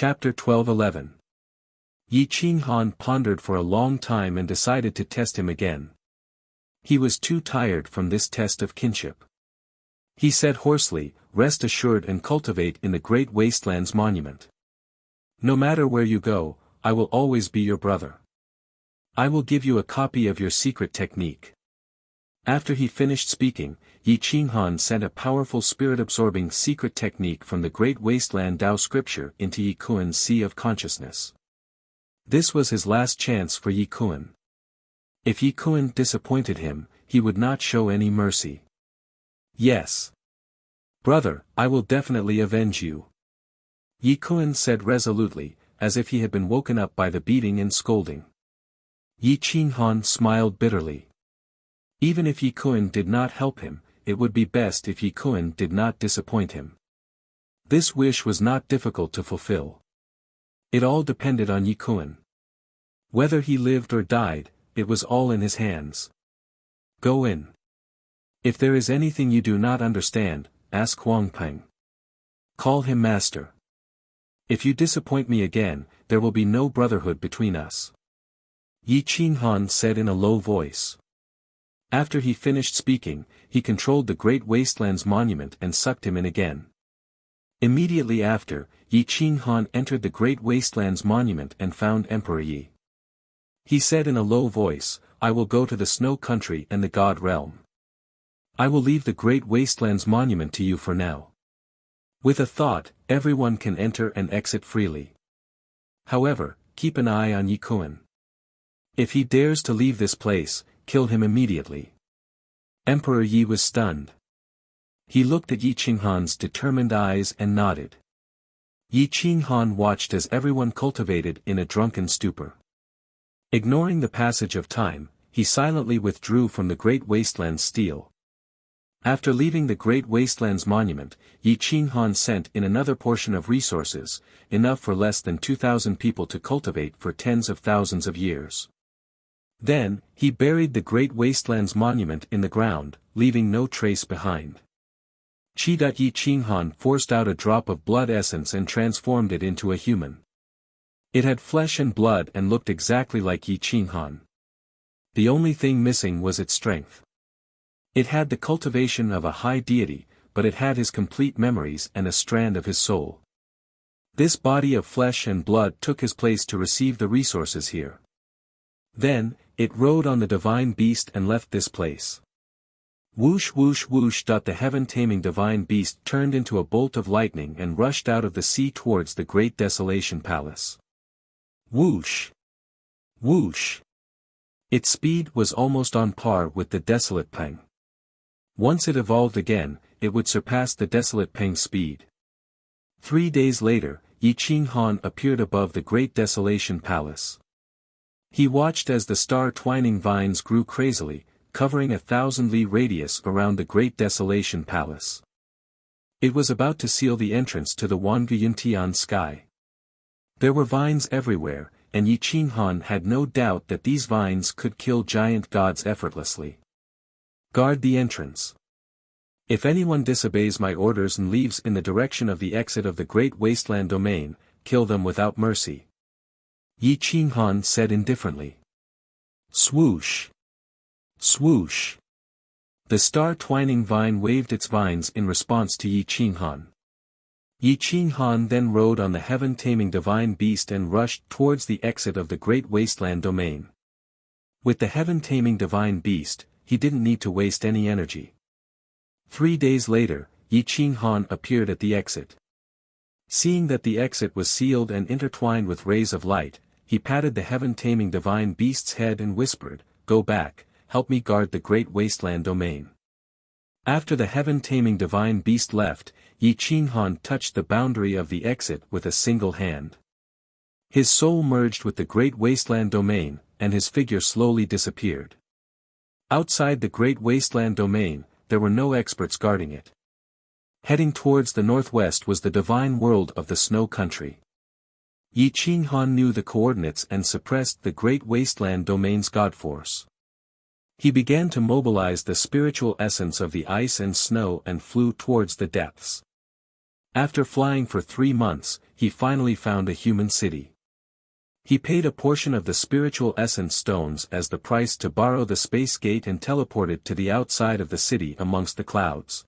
Chapter 12:11. Yi Qinghan pondered for a long time and decided to test him again. He was too tired from this test of kinship. He said hoarsely, "Rest assured and cultivate in the great wastelands monument. No matter where you go, I will always be your brother. I will give you a copy of your secret technique." After he finished speaking, Yi Qinghan sent a powerful spirit-absorbing secret technique from the Great Wasteland Tao scripture into Yi Kuan's sea of consciousness. This was his last chance for Yi Kuan. If Yi Kuan disappointed him, he would not show any mercy. "Yes. Brother, I will definitely avenge you," Yi Kuan said resolutely, as if he had been woken up by the beating and scolding. Yi Qinghan smiled bitterly. Even if Yi Kuan did not help him, it would be best if Yi Kuan did not disappoint him. This wish was not difficult to fulfill. It all depended on Yi Kuan. Whether he lived or died, it was all in his hands. "Go in. If there is anything you do not understand, ask Huang Peng. Call him master. If you disappoint me again, there will be no brotherhood between us," Yi Qinghan said in a low voice. After he finished speaking, he controlled the Great Wastelands monument and sucked him in again. Immediately after, Yi Qinghan entered the Great Wastelands monument and found Emperor Yi. He said in a low voice, "I will go to the Snow Country and the God Realm. I will leave the Great Wastelands monument to you for now. With a thought, everyone can enter and exit freely. However, keep an eye on Yi Kuan. If he dares to leave this place, kill him immediately." Emperor Yi was stunned. He looked at Yi Qinghan's determined eyes and nodded. Yi Qinghan watched as everyone cultivated in a drunken stupor. Ignoring the passage of time, he silently withdrew from the Great Wastelands stele. After leaving the Great Wastelands monument, Yi Qinghan sent in another portion of resources, enough for less than 2,000 people to cultivate for tens of thousands of years. Then, he buried the Great Wastelands monument in the ground, leaving no trace behind. Yi Qinghan forced out a drop of blood essence and transformed it into a human. It had flesh and blood and looked exactly like Yi Qinghan. The only thing missing was its strength. It had the cultivation of a high deity, but it had his complete memories and a strand of his soul. This body of flesh and blood took his place to receive the resources here. Then, it rode on the divine beast and left this place. Whoosh whoosh whoosh. The heaven-taming divine beast turned into a bolt of lightning and rushed out of the sea towards the great desolation palace. Whoosh! Whoosh! Its speed was almost on par with the desolate Peng. Once it evolved again, it would surpass the desolate Peng's speed. 3 days later, Yi Qinghan appeared above the great desolation palace. He watched as the star-twining vines grew crazily, covering 1,000 li radius around the great desolation palace. It was about to seal the entrance to the Wanguyuntian sky. There were vines everywhere, and Yi Qinghan had no doubt that these vines could kill giant gods effortlessly. "Guard the entrance. If anyone disobeys my orders and leaves in the direction of the exit of the Great Wasteland domain, kill them without mercy," Yi Qinghan said indifferently. Swoosh! Swoosh! The star-twining vine waved its vines in response to Yi Qinghan. Yi Qinghan then rode on the heaven-taming divine beast and rushed towards the exit of the Great Wasteland domain. With the heaven-taming divine beast, he didn't need to waste any energy. 3 days later, Yi Qinghan appeared at the exit. Seeing that the exit was sealed and intertwined with rays of light, he patted the heaven-taming divine beast's head and whispered, "Go back, help me guard the Great Wasteland domain." After the heaven-taming divine beast left, Yi Qinghan touched the boundary of the exit with a single hand. His soul merged with the Great Wasteland domain, and his figure slowly disappeared. Outside the Great Wasteland domain, there were no experts guarding it. Heading towards the northwest was the divine world of the Snow Country. Yi Qinghan knew the coordinates and suppressed the Great Wasteland domain's god force. He began to mobilize the spiritual essence of the ice and snow and flew towards the depths. After flying for 3 months, he finally found a human city. He paid a portion of the spiritual essence stones as the price to borrow the space gate and teleported to the outside of the city amongst the clouds.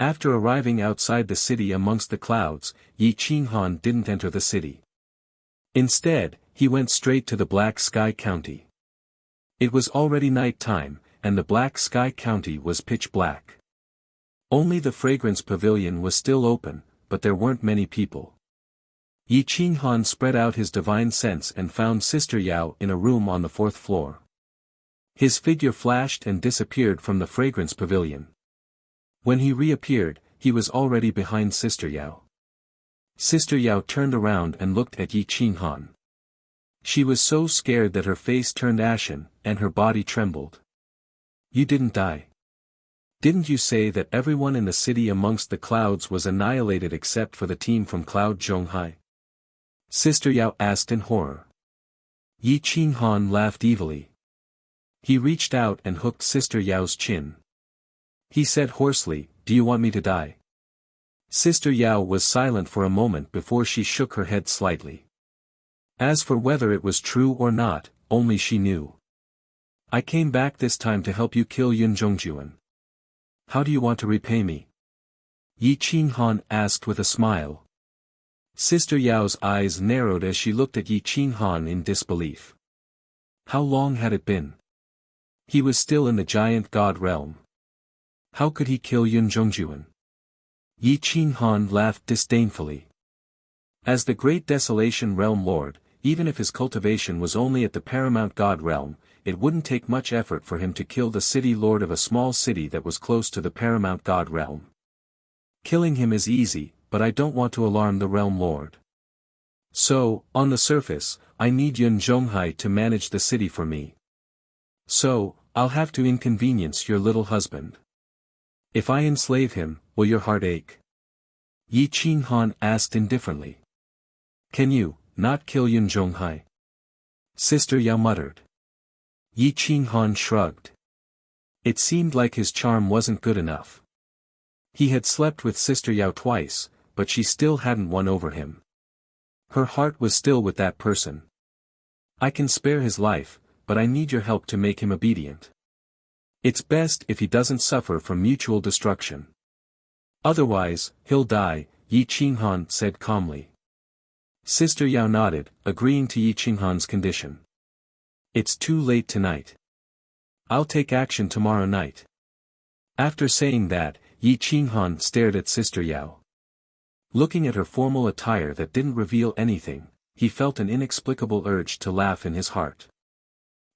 After arriving outside the city amongst the clouds, Yi Qinghan didn't enter the city. Instead, he went straight to the Black Sky County. It was already night time, and the Black Sky County was pitch black. Only the fragrance pavilion was still open, but there weren't many people. Yi Qinghan spread out his divine sense and found Sister Yao in a room on the 4th floor. His figure flashed and disappeared from the fragrance pavilion. When he reappeared, he was already behind Sister Yao. Sister Yao turned around and looked at Yi Qinghan. She was so scared that her face turned ashen, and her body trembled. "You didn't die. Didn't you say that everyone in the city amongst the clouds was annihilated except for the team from Cloud Zhonghai?" Sister Yao asked in horror. Yi Qinghan laughed evilly. He reached out and hooked Sister Yao's chin. He said hoarsely, "Do you want me to die?" Sister Yao was silent for a moment before she shook her head slightly. As for whether it was true or not, only she knew. "I came back this time to help you kill Yun Zhongjuan. How do you want to repay me?" Yi Qinghan asked with a smile. Sister Yao's eyes narrowed as she looked at Yi Qinghan in disbelief. How long had it been? He was still in the giant god realm. How could he kill Yun Zhongjuan? Yi Qinghan laughed disdainfully. As the great Desolation Realm Lord, even if his cultivation was only at the paramount god realm, it wouldn't take much effort for him to kill the city lord of a small city that was close to the paramount god realm. Killing him is easy, but I don't want to alarm the realm lord. So, on the surface, I need Yun Zhonghai to manage the city for me. So, I'll have to inconvenience your little husband. If I enslave him, will your heart ache? Yi Qinghan asked indifferently. Can you not kill Yun Zhonghai? Sister Yao muttered. Yi Qinghan shrugged. It seemed like his charm wasn't good enough. He had slept with Sister Yao twice, but she still hadn't won over him. Her heart was still with that person. I can spare his life, but I need your help to make him obedient. It's best if he doesn't suffer from mutual destruction. Otherwise, he'll die, Yi Qinghan said calmly. Sister Yao nodded, agreeing to Yi Qinghan's condition. It's too late tonight. I'll take action tomorrow night. After saying that, Yi Qinghan stared at Sister Yao. Looking at her formal attire that didn't reveal anything, he felt an inexplicable urge to laugh in his heart.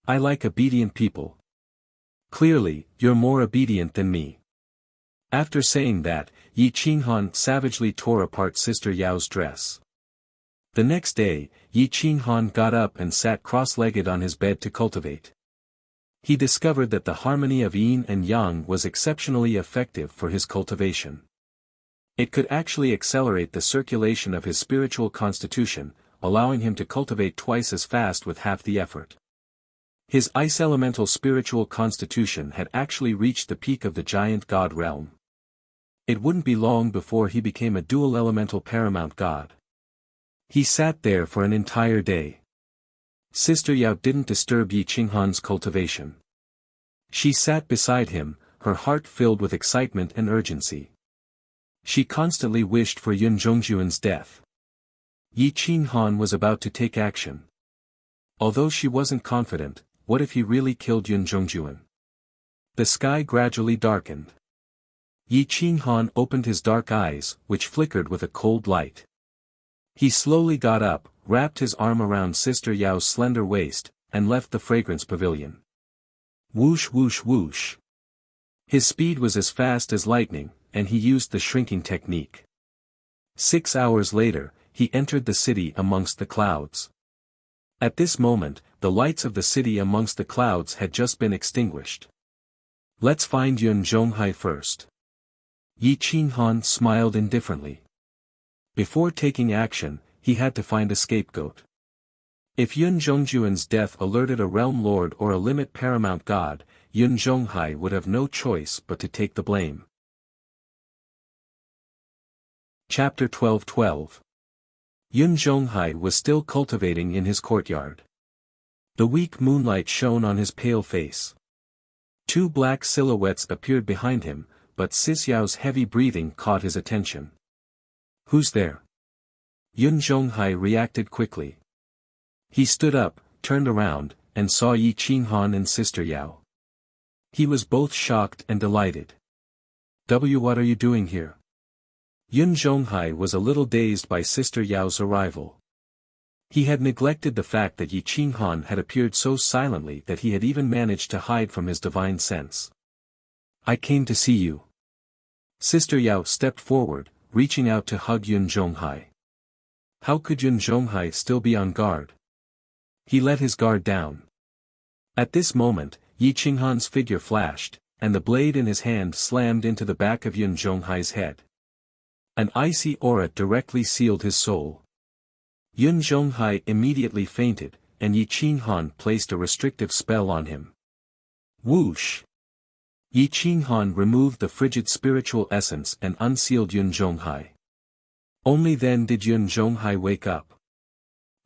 I like obedient people. Clearly, you're more obedient than me. After saying that, Yi Qinghan savagely tore apart Sister Yao's dress. The next day, Yi Qinghan got up and sat cross-legged on his bed to cultivate. He discovered that the harmony of yin and yang was exceptionally effective for his cultivation. It could actually accelerate the circulation of his spiritual constitution, allowing him to cultivate twice as fast with half the effort. His ice elemental spiritual constitution had actually reached the peak of the giant god realm. It wouldn't be long before he became a dual elemental paramount god. He sat there for an entire day. Sister Yao didn't disturb Yi Qinghan's cultivation. She sat beside him, her heart filled with excitement and urgency. She constantly wished for Yun Zhongjuan's death. Yi Qinghan was about to take action. Although she wasn't confident, what if he really killed Yun Zhongjuan? The sky gradually darkened. Yi Qinghan opened his dark eyes, which flickered with a cold light. He slowly got up, wrapped his arm around Sister Yao's slender waist, and left the fragrance pavilion. Whoosh whoosh whoosh. His speed was as fast as lightning, and he used the shrinking technique. 6 hours later, he entered the city amongst the clouds. At this moment, the lights of the city amongst the clouds had just been extinguished. Let's find Yun Zhonghai first. Yi Qinghan smiled indifferently. Before taking action, he had to find a scapegoat. If Yun Zhongjuan's death alerted a realm lord or a limit paramount god, Yun Zhonghai would have no choice but to take the blame. Chapter 12:12. Yun Zhonghai was still cultivating in his courtyard. The weak moonlight shone on his pale face. Two black silhouettes appeared behind him, but Sisyao's heavy breathing caught his attention. "Who's there?" Yun Zhonghai reacted quickly. He stood up, turned around, and saw Yi Qinghan and Sister Yao. He was both shocked and delighted. What are you doing here?" Yun Zhonghai was a little dazed by Sister Yao's arrival. He had neglected the fact that Yi Qinghan had appeared so silently that he had even managed to hide from his divine sense. "I came to see you." Sister Yao stepped forward, reaching out to hug Yun Zhonghai. How could Yun Zhonghai still be on guard? He let his guard down. At this moment, Yi Qinghan's figure flashed, and the blade in his hand slammed into the back of Yun Zhonghai's head. An icy aura directly sealed his soul. Yun Zhonghai immediately fainted, and Yi Qinghan placed a restrictive spell on him. Whoosh! Yi Qinghan removed the frigid spiritual essence and unsealed Yun Zhonghai. Only then did Yun Zhonghai wake up.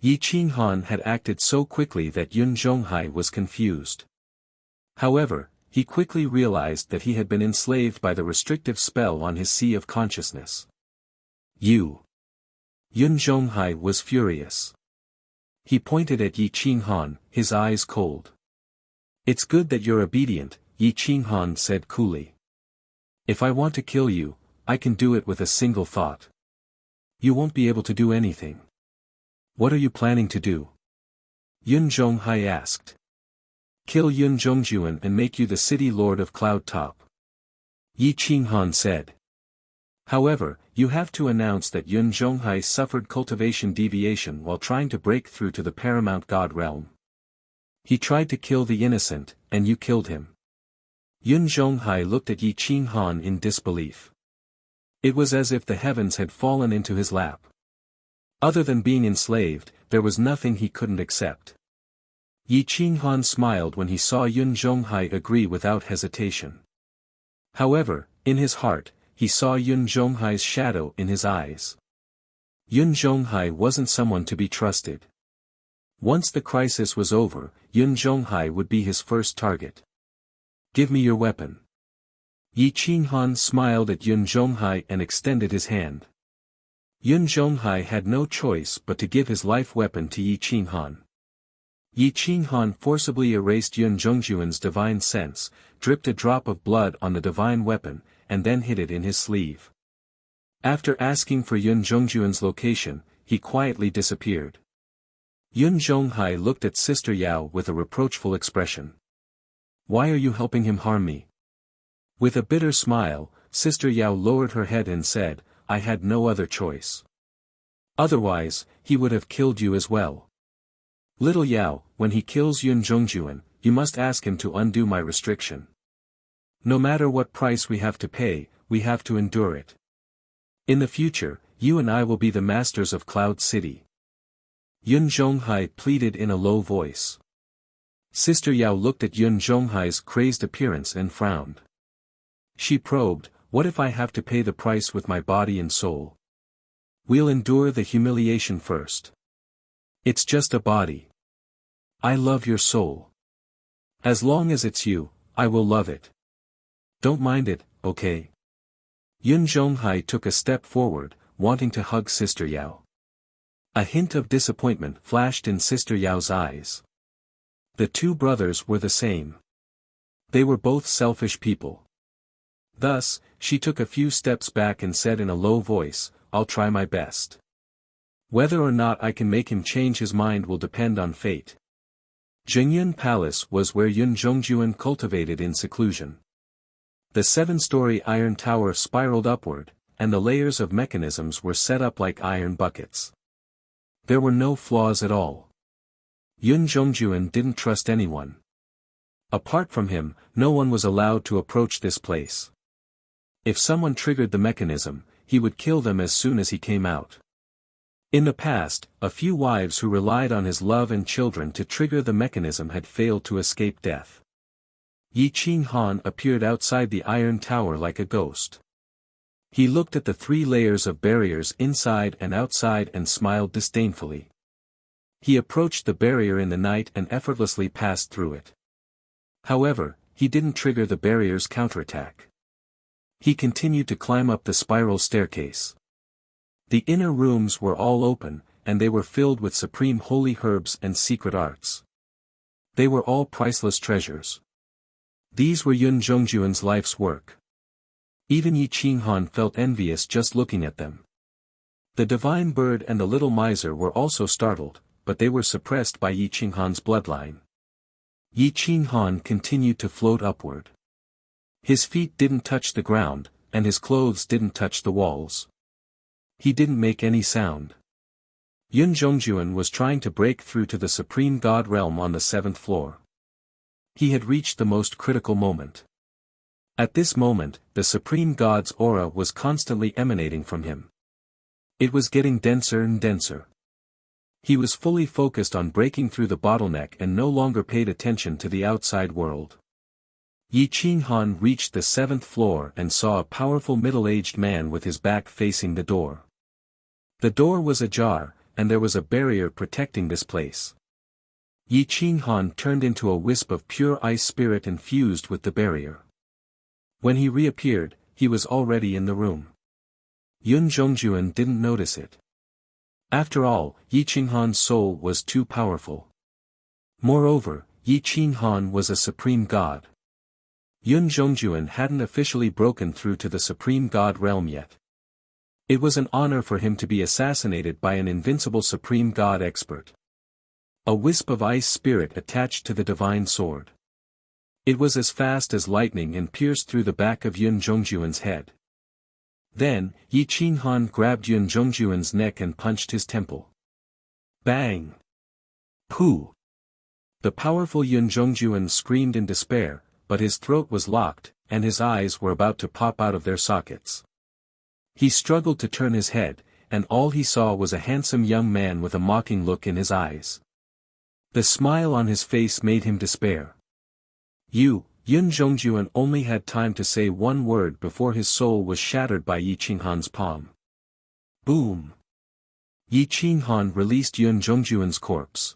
Yi Qinghan had acted so quickly that Yun Zhonghai was confused. However, he quickly realized that he had been enslaved by the restrictive spell on his sea of consciousness. "You!" Yun Zhonghai was furious. He pointed at Yi Qinghan, his eyes cold. "It's good that you're obedient," Yi Qinghan said coolly. "If I want to kill you, I can do it with a single thought. You won't be able to do anything." "What are you planning to do?" Yun Zhonghai asked. "Kill Yun Zhongjuan and make you the city lord of Cloud Top," Yi Qinghan said. "However, you have to announce that Yun Zhonghai suffered cultivation deviation while trying to break through to the paramount god realm. He tried to kill the innocent, and you killed him." Yun Zhonghai looked at Yi Qinghan in disbelief. It was as if the heavens had fallen into his lap. Other than being enslaved, there was nothing he couldn't accept. Yi Qinghan smiled when he saw Yun Zhonghai agree without hesitation. However, in his heart, he saw Yun Zhonghai's shadow in his eyes. Yun Zhonghai wasn't someone to be trusted. Once the crisis was over, Yun Zhonghai would be his first target. "Give me your weapon." Yi Qinghan smiled at Yun Zhonghai and extended his hand. Yun Zhonghai had no choice but to give his life weapon to Yi Qinghan. Yi Qinghan forcibly erased Yun Zhongjuan's divine sense, dripped a drop of blood on the divine weapon, and then hid it in his sleeve. After asking for Yun Zhongjuan's location, he quietly disappeared. Yun Zhonghai looked at Sister Yao with a reproachful expression. "Why are you helping him harm me?" With a bitter smile, Sister Yao lowered her head and said, "I had no other choice. Otherwise, he would have killed you as well. Little Yao, when he kills Yun Zhongjuan, you must ask him to undo my restriction. No matter what price we have to pay, we have to endure it. In the future, you and I will be the masters of Cloud City." Yun Zhonghai pleaded in a low voice. Sister Yao looked at Yun Zhonghai's crazed appearance and frowned. She probed, "What if I have to pay the price with my body and soul?" "We'll endure the humiliation first. It's just a body. I love your soul. As long as it's you, I will love it. Don't mind it, okay?" Yun Zhonghai took a step forward, wanting to hug Sister Yao. A hint of disappointment flashed in Sister Yao's eyes. The two brothers were the same. They were both selfish people. Thus, she took a few steps back and said in a low voice, "I'll try my best. Whether or not I can make him change his mind will depend on fate." Zhengyun Palace was where Yun Zhongjuan cultivated in seclusion. The 7-story iron tower spiraled upward, and the layers of mechanisms were set up like iron buckets. There were no flaws at all. Yun Zhongjuan didn't trust anyone. Apart from him, no one was allowed to approach this place. If someone triggered the mechanism, he would kill them as soon as he came out. In the past, a few wives who relied on his love and children to trigger the mechanism had failed to escape death. Yi Qinghan appeared outside the iron tower like a ghost. He looked at the 3 layers of barriers inside and outside and smiled disdainfully. He approached the barrier in the night and effortlessly passed through it. However, he didn't trigger the barrier's counterattack. He continued to climb up the spiral staircase. The inner rooms were all open, and they were filled with supreme holy herbs and secret arts. They were all priceless treasures. These were Yun Zhongjuan's life's work. Even Yi Qinghan felt envious just looking at them. The divine bird and the little miser were also startled, but they were suppressed by Yi Qinghan's bloodline. Yi Qinghan continued to float upward. His feet didn't touch the ground, and his clothes didn't touch the walls. He didn't make any sound. Yun Zhongjuan was trying to break through to the supreme god realm on the 7th floor. He had reached the most critical moment. At this moment, the supreme god's aura was constantly emanating from him. It was getting denser and denser. He was fully focused on breaking through the bottleneck and no longer paid attention to the outside world. Yi Qinghan reached the 7th floor and saw a powerful middle-aged man with his back facing the door. The door was ajar, and there was a barrier protecting this place. Yi Qinghan turned into a wisp of pure ice spirit and fused with the barrier. When he reappeared, he was already in the room. Yun Zhongjuan didn't notice it. After all, Yi Qinghan's soul was too powerful. Moreover, Yi Qinghan was a supreme god. Yun Zhongjuan hadn't officially broken through to the supreme god realm yet. It was an honor for him to be assassinated by an invincible supreme god expert. A wisp of ice spirit attached to the divine sword. It was as fast as lightning and pierced through the back of Yun Zhongjuan's head. Then, Yi Qinghan grabbed Yun Zhongjuan's neck and punched his temple. Bang! Pooh! The powerful Yun Zhongjuan screamed in despair, but his throat was locked, and his eyes were about to pop out of their sockets. He struggled to turn his head, and all he saw was a handsome young man with a mocking look in his eyes. The smile on his face made him despair. Yun Zhongjuan only had time to say one word before his soul was shattered by Yi Qinghan's palm. Boom! Yi Qinghan released Yun Zhongjuan's corpse.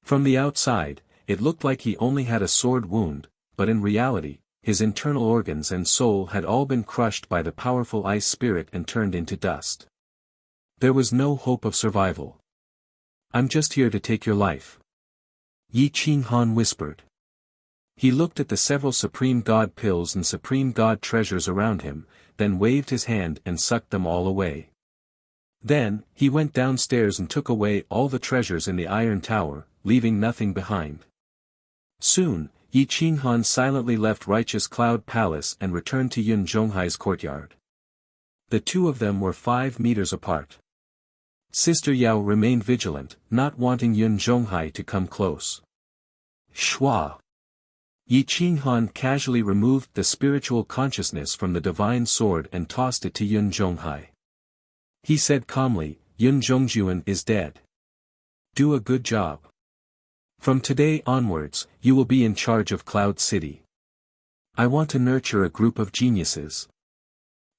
From the outside, it looked like he only had a sword wound, but in reality, his internal organs and soul had all been crushed by the powerful ice spirit and turned into dust. There was no hope of survival. I'm just here to take your life. Yi Qinghan whispered. He looked at the several supreme god pills and supreme god treasures around him, then waved his hand and sucked them all away. Then, he went downstairs and took away all the treasures in the iron tower, leaving nothing behind. Soon, Yi Qinghan silently left Righteous Cloud Palace and returned to Yun Zhonghai's courtyard. The two of them were 5 meters apart. Sister Yao remained vigilant, not wanting Yun Zhonghai to come close. Shua! Yi Qinghan casually removed the spiritual consciousness from the divine sword and tossed it to Yun Zhonghai. He said calmly, Yun Zhongjuan is dead. Do a good job. From today onwards, you will be in charge of Cloud City. I want to nurture a group of geniuses.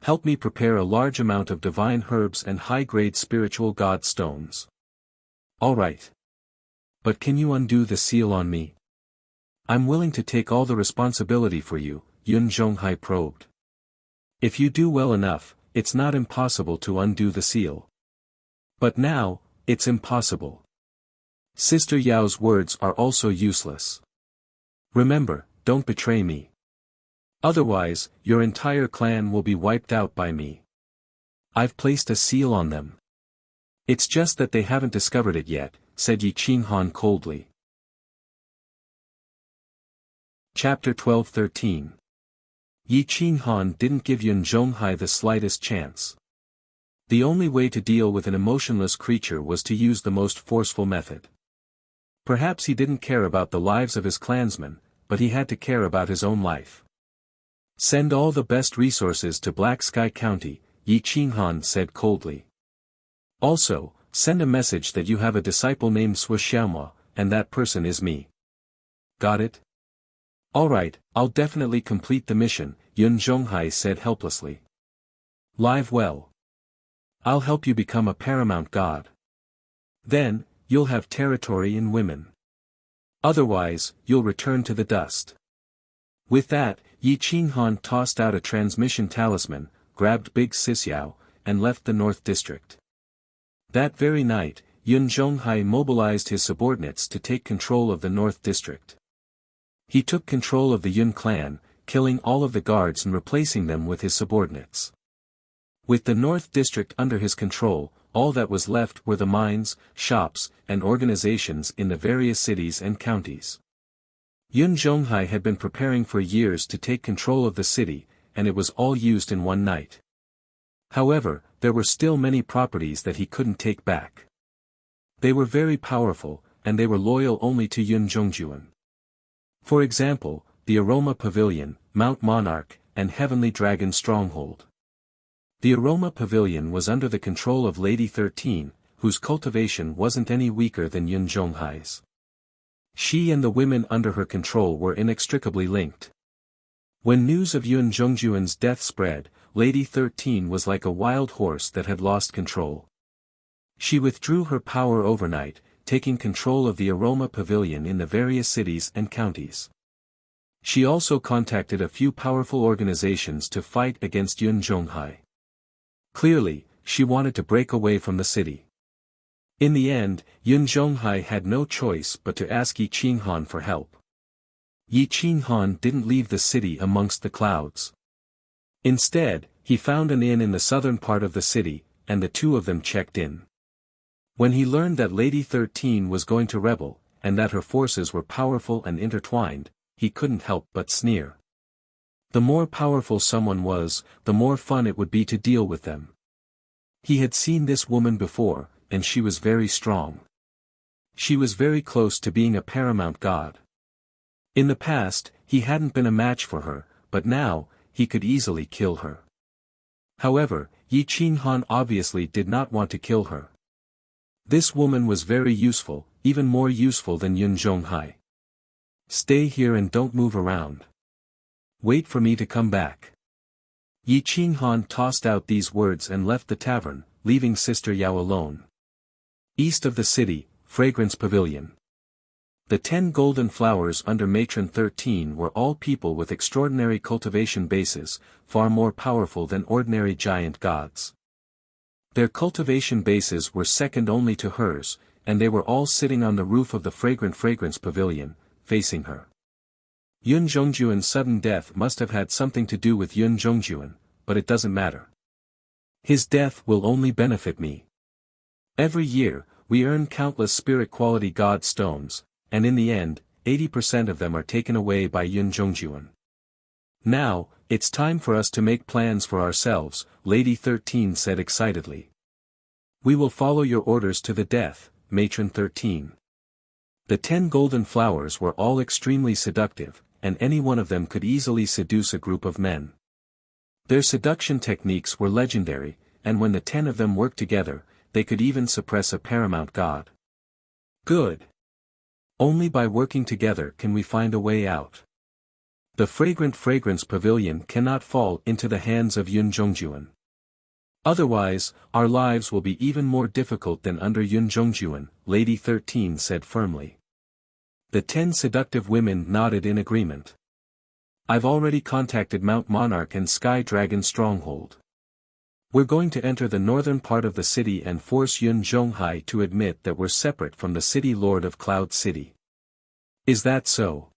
Help me prepare a large amount of divine herbs and high-grade spiritual god stones. All right. But can you undo the seal on me? I'm willing to take all the responsibility for you, Yun Zhonghai probed. If you do well enough, it's not impossible to undo the seal. But now, it's impossible. Sister Yao's words are also useless. Remember, don't betray me. Otherwise, your entire clan will be wiped out by me. I've placed a seal on them. It's just that they haven't discovered it yet, said Yi Qinghan coldly. Chapter 12-13. Yi Qinghan didn't give Yun Zhonghai the slightest chance. The only way to deal with an emotionless creature was to use the most forceful method. Perhaps he didn't care about the lives of his clansmen, but he had to care about his own life. Send all the best resources to Black Sky County, Yi Qinghan said coldly. Also, send a message that you have a disciple named Swishiaoma, and that person is me. Got it? Alright, I'll definitely complete the mission, Yun Zhonghai said helplessly. Live well. I'll help you become a paramount god. Then, you'll have territory in women. Otherwise, you'll return to the dust. With that, Yi Qinghan tossed out a transmission talisman, grabbed Big Sisyao, and left the North District. That very night, Yun Zhonghai mobilized his subordinates to take control of the North District. He took control of the Yun clan, killing all of the guards and replacing them with his subordinates. With the North District under his control, all that was left were the mines, shops, and organizations in the various cities and counties. Yun Zhonghai had been preparing for years to take control of the city, and it was all used in one night. However, there were still many properties that he couldn't take back. They were very powerful, and they were loyal only to Yun Zhongjuan. For example, the Aroma Pavilion, Mount Monarch, and Heavenly Dragon Stronghold. The Aroma Pavilion was under the control of Lady 13, whose cultivation wasn't any weaker than Yun Zhonghai's. She and the women under her control were inextricably linked. When news of Yun Zhongjuan's death spread, Lady 13 was like a wild horse that had lost control. She withdrew her power overnight, taking control of the Aroma Pavilion in the various cities and counties. She also contacted a few powerful organizations to fight against Yun Zhonghai. Clearly, she wanted to break away from the city. In the end, Yun Zhonghai had no choice but to ask Yi Qinghan for help. Yi Qinghan didn't leave the city amongst the clouds. Instead, he found an inn in the southern part of the city, and the two of them checked in. When he learned that Lady 13 was going to rebel, and that her forces were powerful and intertwined, he couldn't help but sneer. The more powerful someone was, the more fun it would be to deal with them. He had seen this woman before, and she was very strong. She was very close to being a paramount god. In the past, he hadn't been a match for her, but now, he could easily kill her. However, Yi Qinghan obviously did not want to kill her. This woman was very useful, even more useful than Yun Zhonghai. Stay here and don't move around. Wait for me to come back. Yi Qinghan tossed out these words and left the tavern, leaving Sister Yao alone. East of the city, Fragrance Pavilion. The 10 golden flowers under Matron 13 were all people with extraordinary cultivation bases, far more powerful than ordinary giant gods. Their cultivation bases were second only to hers, and they were all sitting on the roof of the Fragrance Pavilion, facing her. Yun Zhongjuan's sudden death must have had something to do with Yun Zhongjuan, but it doesn't matter. His death will only benefit me. Every year, we earn countless spirit-quality god stones, and in the end, 80% of them are taken away by Yun Zhongjuan. Now, it's time for us to make plans for ourselves, Lady 13 said excitedly. We will follow your orders to the death, Matron 13. The 10 golden flowers were all extremely seductive, and any one of them could easily seduce a group of men. Their seduction techniques were legendary, and when the 10 of them worked together, they could even suppress a paramount god. Good. Only by working together can we find a way out. The Fragrance Pavilion cannot fall into the hands of Yun Zhongjuan. Otherwise, our lives will be even more difficult than under Yun Zhongjuan, Lady 13 said firmly. The 10 seductive women nodded in agreement. I've already contacted Mount Monarch and Sky Dragon Stronghold. We're going to enter the northern part of the city and force Yun Zhonghai to admit that we're separate from the city lord of Cloud City. Is that so?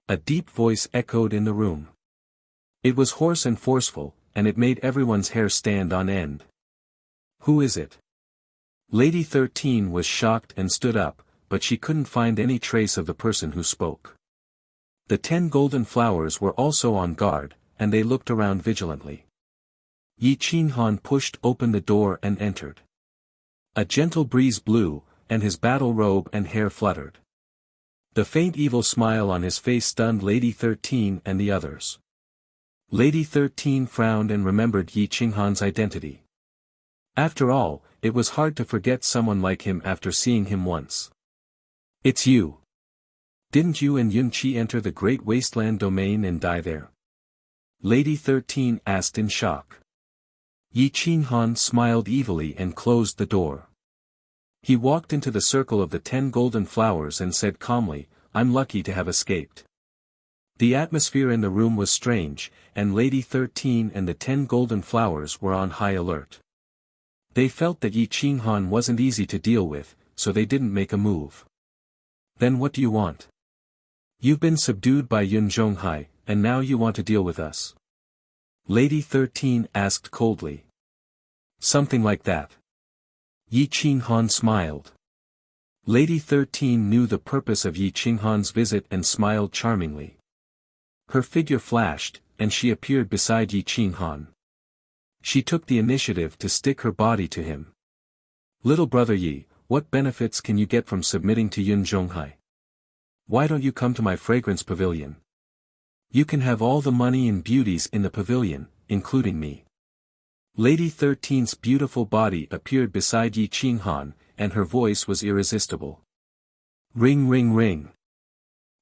A deep voice echoed in the room. It was hoarse and forceful, and it made everyone's hair stand on end. Who is it? Lady 13 was shocked and stood up, but she couldn't find any trace of the person who spoke. The 10 golden flowers were also on guard, and they looked around vigilantly. Yi Qinghan pushed open the door and entered. A gentle breeze blew, and his battle robe and hair fluttered. The faint evil smile on his face stunned Lady 13 and the others. Lady 13 frowned and remembered Yi Qinghan's identity. After all, it was hard to forget someone like him after seeing him once. It's you. Didn't you and Yun Qi enter the Great Wasteland domain and die there? Lady 13 asked in shock. Yi Qinghan smiled evilly and closed the door. He walked into the circle of the 10 golden flowers and said calmly, I'm lucky to have escaped. The atmosphere in the room was strange, and Lady 13 and the 10 golden flowers were on high alert. They felt that Yi Qinghan wasn't easy to deal with, so they didn't make a move. Then what do you want? You've been subdued by Yun Zhonghai, and now you want to deal with us? Lady 13 asked coldly. Something like that. Yi Qinghan smiled. Lady 13 knew the purpose of Yi Qinghan's visit and smiled charmingly. Her figure flashed, and she appeared beside Yi Qinghan. She took the initiative to stick her body to him. Little brother Yi, what benefits can you get from submitting to Yun Zhonghai? Why don't you come to my fragrance pavilion? You can have all the money and beauties in the pavilion, including me. Lady 13's beautiful body appeared beside Yi Qinghan, and her voice was irresistible. Ring ring ring.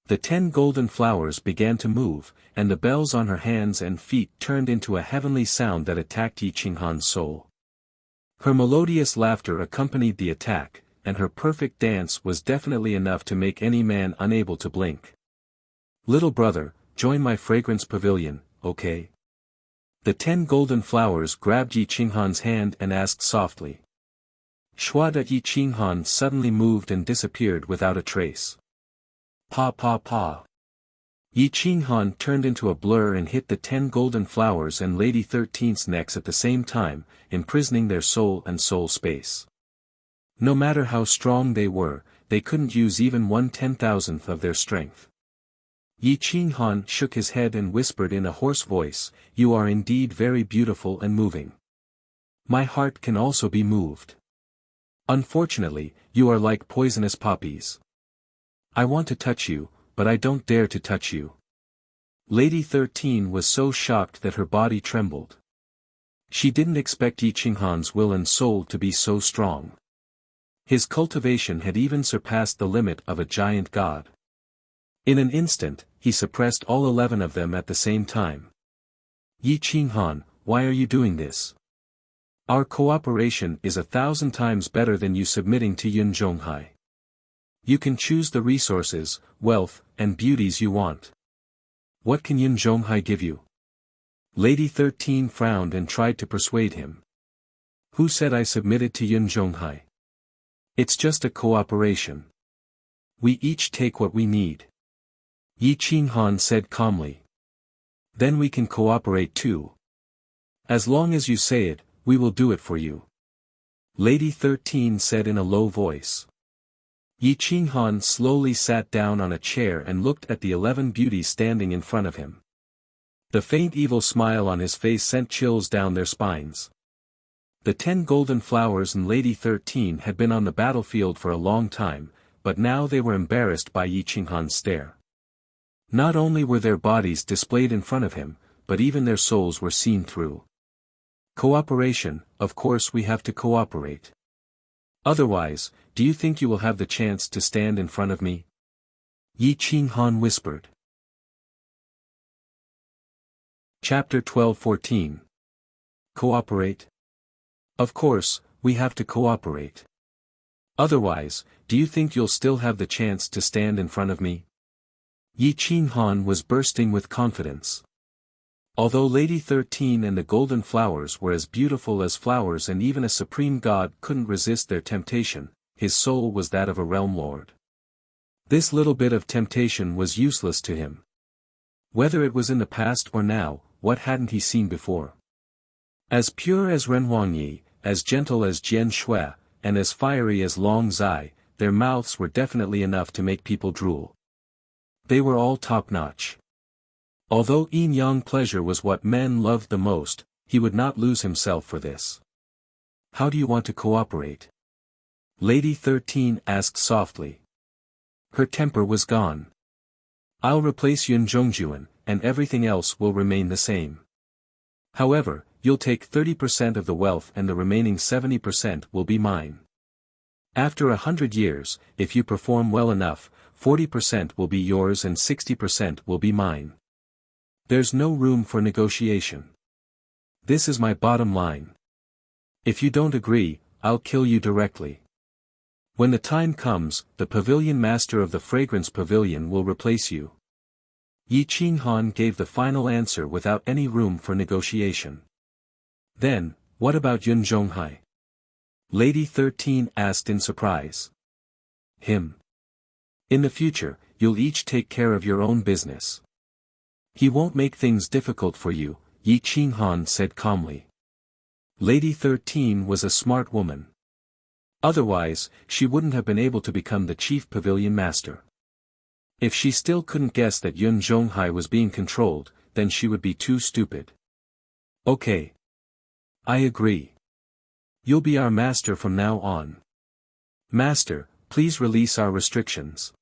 The 10 golden flowers began to move, and the bells on her hands and feet turned into a heavenly sound that attacked Yi Qinghan's soul. Her melodious laughter accompanied the attack, and her perfect dance was definitely enough to make any man unable to blink. Little brother, join my fragrance pavilion, okay? The 10 golden flowers grabbed Yi Qinghan's hand and asked softly. Shuada. Yi Qinghan suddenly moved and disappeared without a trace. Pa pa pa. Yi Qinghan turned into a blur and hit the 10 golden flowers and Lady 13's necks at the same time, imprisoning their soul and soul space. No matter how strong they were, they couldn't use even 1/10,000th of their strength. Yi Qinghan shook his head and whispered in a hoarse voice, You are indeed very beautiful and moving. My heart can also be moved. Unfortunately, you are like poisonous poppies. I want to touch you, but I don't dare to touch you. Lady 13 was so shocked that her body trembled. She didn't expect Yi Qinghan's will and soul to be so strong. His cultivation had even surpassed the limit of a giant god. In an instant, he suppressed all 11 of them at the same time. Yi Qinghan, why are you doing this? Our cooperation is 1,000 times better than you submitting to Yun Zhonghai. You can choose the resources, wealth, and beauties you want. What can Yun Zhonghai give you? Lady 13 frowned and tried to persuade him. Who said I submitted to Yun Zhonghai? It's just a cooperation. We each take what we need. Yi Qinghan said calmly. Then we can cooperate too. As long as you say it, we will do it for you. Lady 13 said in a low voice. Yi Qinghan slowly sat down on a chair and looked at the 11 beauties standing in front of him. The faint evil smile on his face sent chills down their spines. The 10 golden flowers and Lady 13 had been on the battlefield for a long time, but now they were embarrassed by Yi Qinghan's stare. Not only were their bodies displayed in front of him, but even their souls were seen through. Cooperation, of course we have to cooperate. Otherwise, do you think you will have the chance to stand in front of me? Yi Qinghan whispered. Chapter 12-14. Cooperate? Of course, we have to cooperate. Otherwise, do you think you'll still have the chance to stand in front of me? Yi Qinghan was bursting with confidence. Although Lady 13 and the golden flowers were as beautiful as flowers and even a supreme god couldn't resist their temptation, his soul was that of a realm lord. This little bit of temptation was useless to him. Whether it was in the past or now, what hadn't he seen before? As pure as Ren Huangyi, as gentle as Jian Shui, and as fiery as Long Zai, their mouths were definitely enough to make people drool. They were all top-notch. Although yin-yang pleasure was what men loved the most, he would not lose himself for this. How do you want to cooperate? Lady 13 asked softly. Her temper was gone. I'll replace Yun Zhongjuan, and everything else will remain the same. However, you'll take 30% of the wealth and the remaining 70% will be mine. After 100 years, if you perform well enough, 40% will be yours and 60% will be mine. There's no room for negotiation. This is my bottom line. If you don't agree, I'll kill you directly. When the time comes, the pavilion master of the fragrance pavilion will replace you. Yi Qinghan gave the final answer without any room for negotiation. Then, what about Yun Zhonghai? Lady 13 asked in surprise. Him. In the future, you'll each take care of your own business. He won't make things difficult for you, Yi Qinghan said calmly. Lady 13 was a smart woman. Otherwise, she wouldn't have been able to become the chief pavilion master. If she still couldn't guess that Yun Zhonghai was being controlled, then she would be too stupid. Okay. I agree. You'll be our master from now on. Master, please release our restrictions.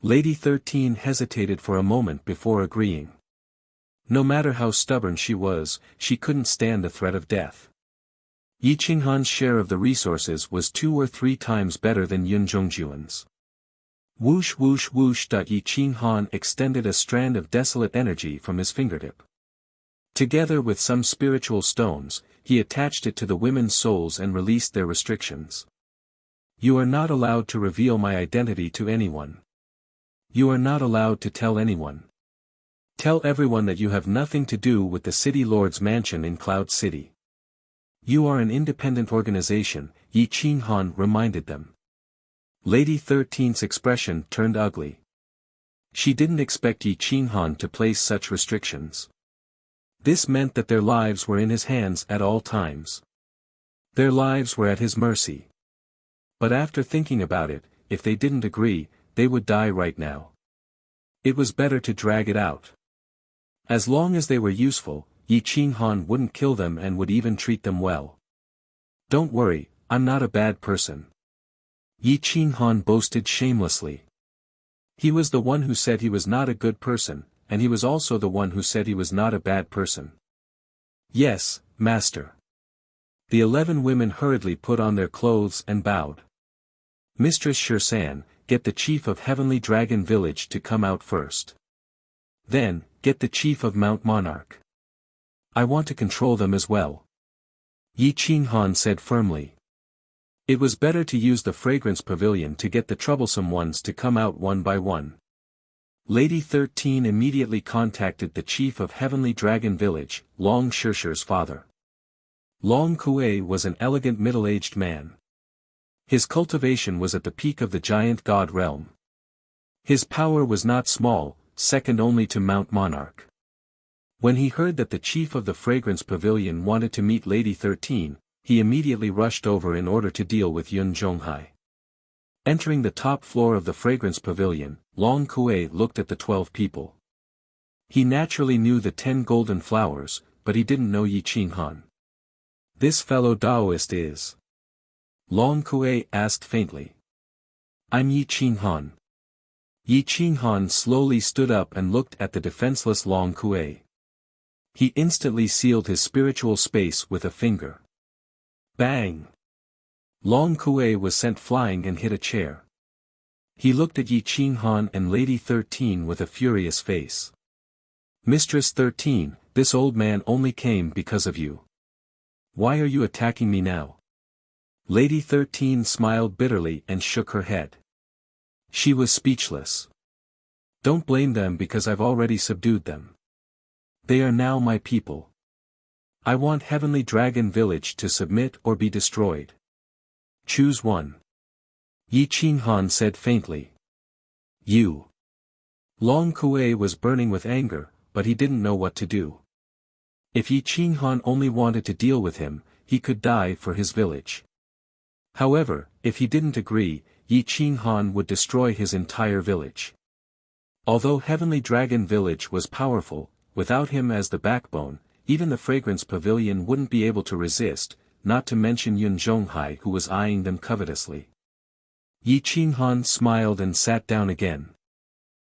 Lady 13 hesitated for a moment before agreeing. No matter how stubborn she was, she couldn't stand the threat of death. Yi Qinghan's share of the resources was 2 or 3 times better than Yun Zhongjuan's. Whoosh whoosh whoosh. Yi Qinghan extended a strand of desolate energy from his fingertip. Together with some spiritual stones, he attached it to the women's souls and released their restrictions. You are not allowed to reveal my identity to anyone. You are not allowed to tell anyone. Tell everyone that you have nothing to do with the City Lord's mansion in Cloud City. You are an independent organization, Yi Qinghan reminded them. Lady 13's expression turned ugly. She didn't expect Yi Qinghan to place such restrictions. This meant that their lives were in his hands at all times. Their lives were at his mercy. But after thinking about it, if they didn't agree, they would die right now. It was better to drag it out. As long as they were useful, Yi Qinghan wouldn't kill them and would even treat them well. Don't worry, I'm not a bad person. Yi Qinghan boasted shamelessly. He was the one who said he was not a good person, and he was also the one who said he was not a bad person. Yes, master. The 11 women hurriedly put on their clothes and bowed. Mistress Shirsan, get the chief of Heavenly Dragon Village to come out first. Then, get the chief of Mount Monarch. I want to control them as well. Yi Qinghan said firmly. It was better to use the fragrance pavilion to get the troublesome ones to come out one by one. Lady 13 immediately contacted the chief of Heavenly Dragon Village, Long Shirshir's father. Long Kuei was an elegant middle-aged man. His cultivation was at the peak of the giant god realm. His power was not small, second only to Mount Monarch. When he heard that the chief of the fragrance pavilion wanted to meet Lady 13, he immediately rushed over in order to deal with Yun Zhonghai. Entering the top floor of the fragrance pavilion, Long Kuei looked at the 12 people. He naturally knew the 10 golden flowers, but he didn't know Yi Qinghan. This fellow Taoist is. Long Kuei asked faintly. I'm Yi Qinghan. Yi Qinghan slowly stood up and looked at the defenseless Long Kuei. He instantly sealed his spiritual space with a finger. Bang! Long Kuei was sent flying and hit a chair. He looked at Yi Qinghan and Lady 13 with a furious face. Mistress 13, this old man only came because of you. Why are you attacking me now? Lady 13 smiled bitterly and shook her head. She was speechless. Don't blame them because I've already subdued them. They are now my people. I want Heavenly Dragon Village to submit or be destroyed. Choose one. Yi Qinghan said faintly. You. Long Kuei was burning with anger, but he didn't know what to do. If Yi Qinghan only wanted to deal with him, he could die for his village. However, if he didn't agree, Yi Qinghan would destroy his entire village. Although Heavenly Dragon Village was powerful, without him as the backbone, even the fragrance pavilion wouldn't be able to resist, not to mention Yun Zhonghai who was eyeing them covetously. Yi Qinghan smiled and sat down again.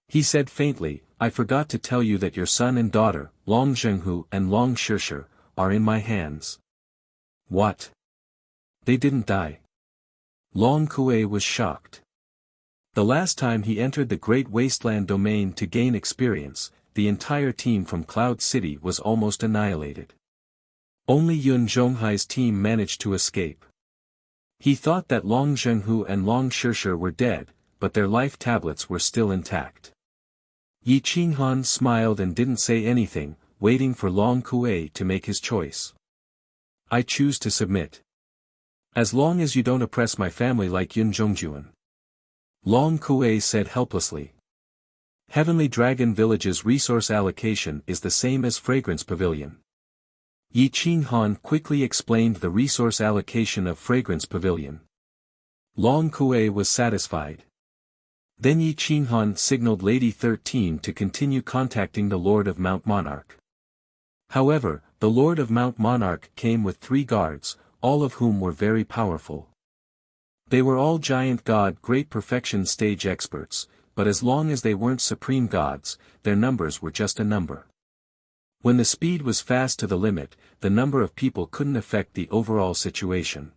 He said faintly, I forgot to tell you that your son and daughter, Long Zhenghu and Long Shirshir, are in my hands. What? They didn't die. Long Kuei was shocked. The last time he entered the Great Wasteland domain to gain experience, the entire team from Cloud City was almost annihilated. Only Yun Zhonghai's team managed to escape. He thought that Long Zhenghu and Long Shishir were dead, but their life tablets were still intact. Yi Qinghan smiled and didn't say anything, waiting for Long Kuei to make his choice. I choose to submit. As long as you don't oppress my family like Yun Zhongjuan. Long Kuei said helplessly. Heavenly Dragon Village's resource allocation is the same as Fragrance Pavilion. Yi Qinghan quickly explained the resource allocation of Fragrance Pavilion. Long Kuei was satisfied. Then Yi Qinghan signaled Lady 13 to continue contacting the Lord of Mount Monarch. However, the Lord of Mount Monarch came with 3 guards, all of whom were very powerful. They were all giant god great perfection stage experts, but as long as they weren't supreme gods, their numbers were just a number. When the speed was fast to the limit, the number of people couldn't affect the overall situation.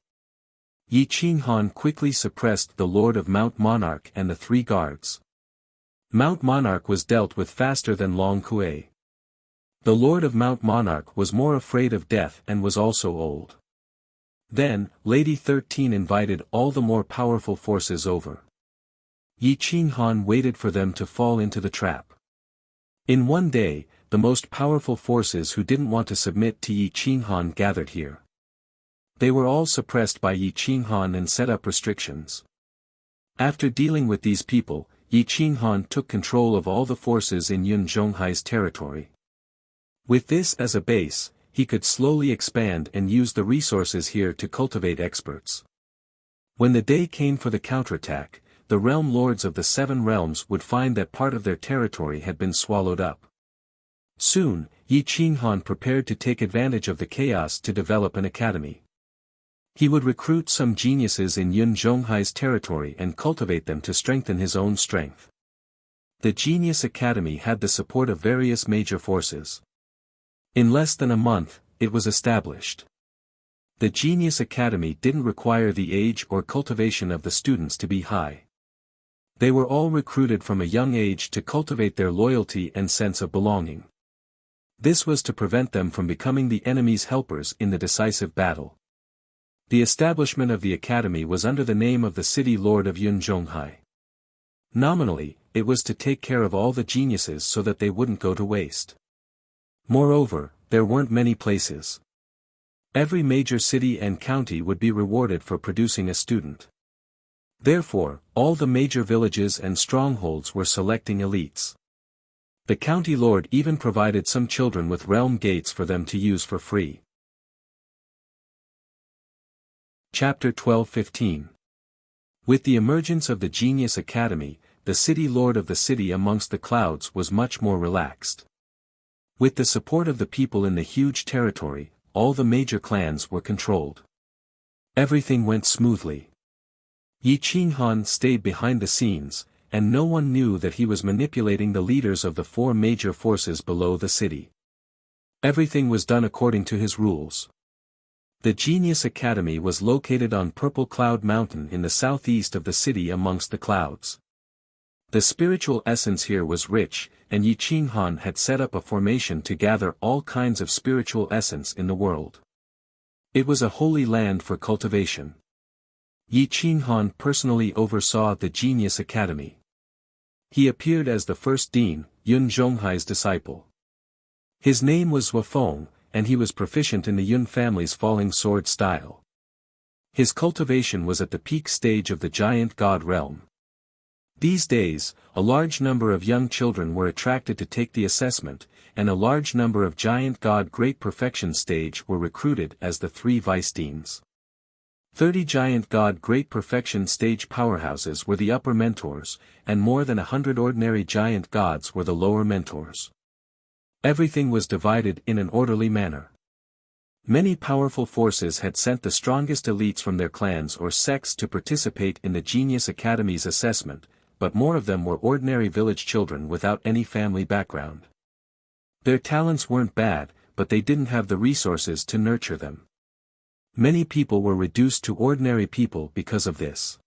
Yi Qinghan quickly suppressed the Lord of Mount Monarch and the 3 guards. Mount Monarch was dealt with faster than Long Kuei. The Lord of Mount Monarch was more afraid of death and was also old. Then, Lady 13 invited all the more powerful forces over. Yi Qinghan waited for them to fall into the trap. In one day, the most powerful forces who didn't want to submit to Yi Qinghan gathered here. They were all suppressed by Yi Qinghan and set up restrictions. After dealing with these people, Yi Qinghan took control of all the forces in Yun Zhonghai's territory. With this as a base, he could slowly expand and use the resources here to cultivate experts. When the day came for the counterattack, the realm lords of the 7 realms would find that part of their territory had been swallowed up. Soon, Yi Qinghan prepared to take advantage of the chaos to develop an academy. He would recruit some geniuses in Yun Zhonghai's territory and cultivate them to strengthen his own strength. The Genius Academy had the support of various major forces. In less than a month, it was established. The Genius Academy didn't require the age or cultivation of the students to be high. They were all recruited from a young age to cultivate their loyalty and sense of belonging. This was to prevent them from becoming the enemy's helpers in the decisive battle. The establishment of the academy was under the name of the City Lord of Yun Zhonghai. Nominally, it was to take care of all the geniuses so that they wouldn't go to waste. Moreover, there weren't many places. Every major city and county would be rewarded for producing a student. Therefore, all the major villages and strongholds were selecting elites. The county lord even provided some children with realm gates for them to use for free. Chapter 12-15. With the emergence of the Genius Academy, the city lord of the city amongst the clouds was much more relaxed. With the support of the people in the huge territory, all the major clans were controlled. Everything went smoothly. Yi Qinghan stayed behind the scenes, and no one knew that he was manipulating the leaders of the 4 major forces below the city. Everything was done according to his rules. The Genius Academy was located on Purple Cloud Mountain in the southeast of the city amongst the clouds. The spiritual essence here was rich, and Yi Qinghan had set up a formation to gather all kinds of spiritual essence in the world. It was a holy land for cultivation. Yi Qinghan personally oversaw the Genius Academy. He appeared as the first dean, Yun Zhonghai's disciple. His name was Wufeng, and he was proficient in the Yun family's falling sword style. His cultivation was at the peak stage of the giant god realm. These days, a large number of young children were attracted to take the assessment, and a large number of giant god great perfection stage were recruited as the 3 vice deans. 30 giant god great perfection stage powerhouses were the upper mentors, and more than 100 ordinary giant gods were the lower mentors. Everything was divided in an orderly manner. Many powerful forces had sent the strongest elites from their clans or sects to participate in the Genius Academy's assessment, but more of them were ordinary village children without any family background. Their talents weren't bad, but they didn't have the resources to nurture them. Many people were reduced to ordinary people because of this.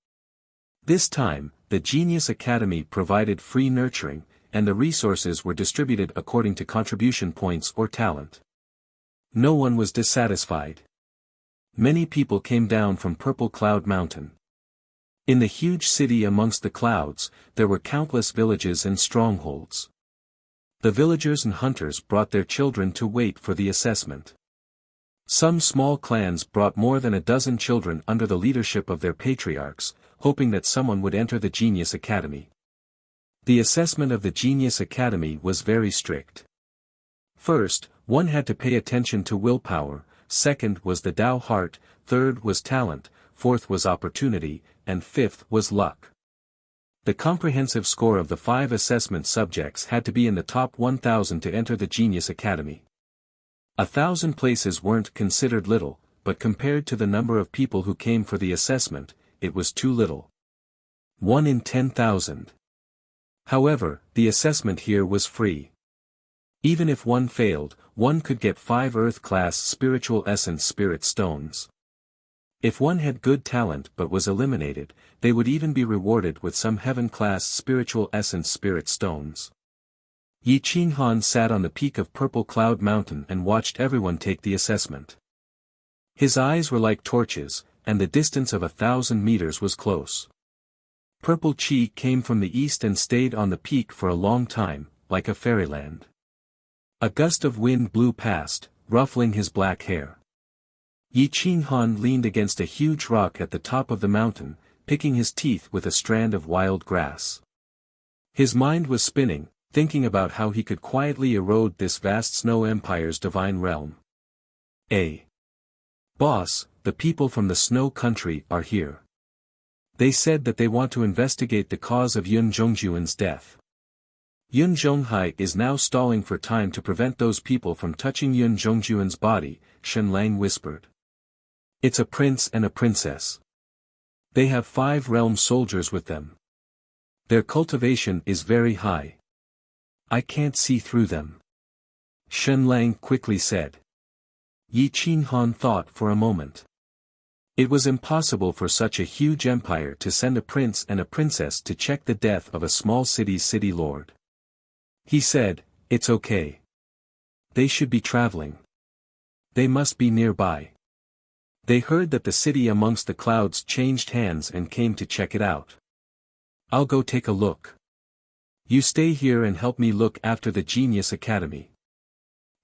This time, the Genius Academy provided free nurturing, and the resources were distributed according to contribution points or talent. No one was dissatisfied. Many people came down from Purple Cloud Mountain. In the huge city amongst the clouds, there were countless villages and strongholds. The villagers and hunters brought their children to wait for the assessment. Some small clans brought more than a dozen children under the leadership of their patriarchs, hoping that someone would enter the Genius Academy. The assessment of the Genius Academy was very strict. First, one had to pay attention to willpower, second was the Tao heart, third was talent, fourth was opportunity, and fifth was luck. The comprehensive score of the 5 assessment subjects had to be in the top 1,000 to enter the Genius Academy. 1,000 places weren't considered little, but compared to the number of people who came for the assessment, it was too little. 1 in 10,000. However, the assessment here was free. Even if one failed, one could get 5 Earth-class Spiritual Essence Spirit Stones. If one had good talent but was eliminated, they would even be rewarded with some Heaven-class Spiritual Essence Spirit Stones. Yi Qinghan sat on the peak of Purple Cloud Mountain and watched everyone take the assessment. His eyes were like torches, and the distance of 1,000 meters was close. Purple Chi came from the east and stayed on the peak for a long time, like a fairyland. A gust of wind blew past, ruffling his black hair. Yi Qinghan leaned against a huge rock at the top of the mountain, picking his teeth with a strand of wild grass. His mind was spinning, thinking about how he could quietly erode this vast snow empire's divine realm. Boss, the people from the snow country are here. They said that they want to investigate the cause of Yun Zhongjuan's death. Yun Zhonghai is now stalling for time to prevent those people from touching Yun Zhongjuan's body, Shen Lang whispered. It's a prince and a princess. They have 5 realm soldiers with them. Their cultivation is very high. I can't see through them. Shen Lang quickly said. Yi Qinghan thought for a moment. It was impossible for such a huge empire to send a prince and a princess to check the death of a small city's city lord. He said, it's okay. They should be traveling. They must be nearby. They heard that the city amongst the clouds changed hands and came to check it out. I'll go take a look. You stay here and help me look after the Genius Academy.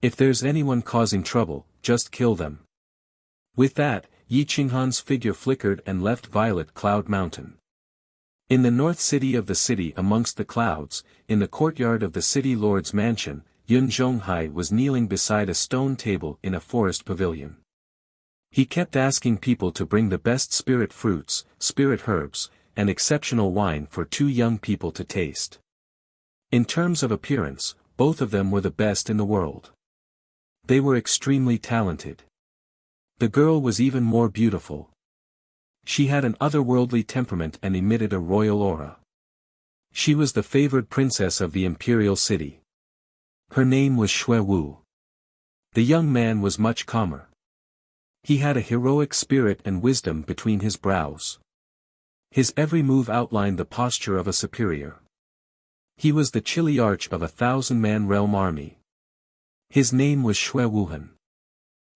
If there's anyone causing trouble, just kill them. With that, Yi Qinghan's figure flickered and left Violet Cloud Mountain. In the north city of the city amongst the clouds, in the courtyard of the city lord's mansion, Yun Zhonghai was kneeling beside a stone table in a forest pavilion. He kept asking people to bring the best spirit fruits, spirit herbs, and exceptional wine for 2 young people to taste. In terms of appearance, both of them were the best in the world. They were extremely talented. The girl was even more beautiful. She had an otherworldly temperament and emitted a royal aura. She was the favored princess of the imperial city. Her name was Xue Wu. The young man was much calmer. He had a heroic spirit and wisdom between his brows. His every move outlined the posture of a superior. He was the chilly arch of a 1,000-man realm army. His name was Xue Wuhan.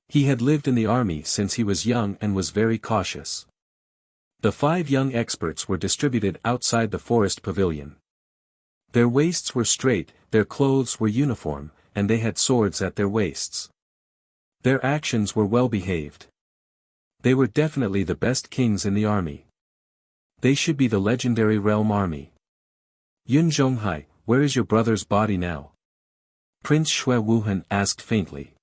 He had lived in the army since he was young and was very cautious. The 5 young experts were distributed outside the forest pavilion. Their waists were straight, their clothes were uniform, and they had swords at their waists. Their actions were well behaved. They were definitely the best kings in the army. They should be the legendary realm army. Yun Zhonghai, where is your brother's body now? Prince Xue Wuhan asked faintly.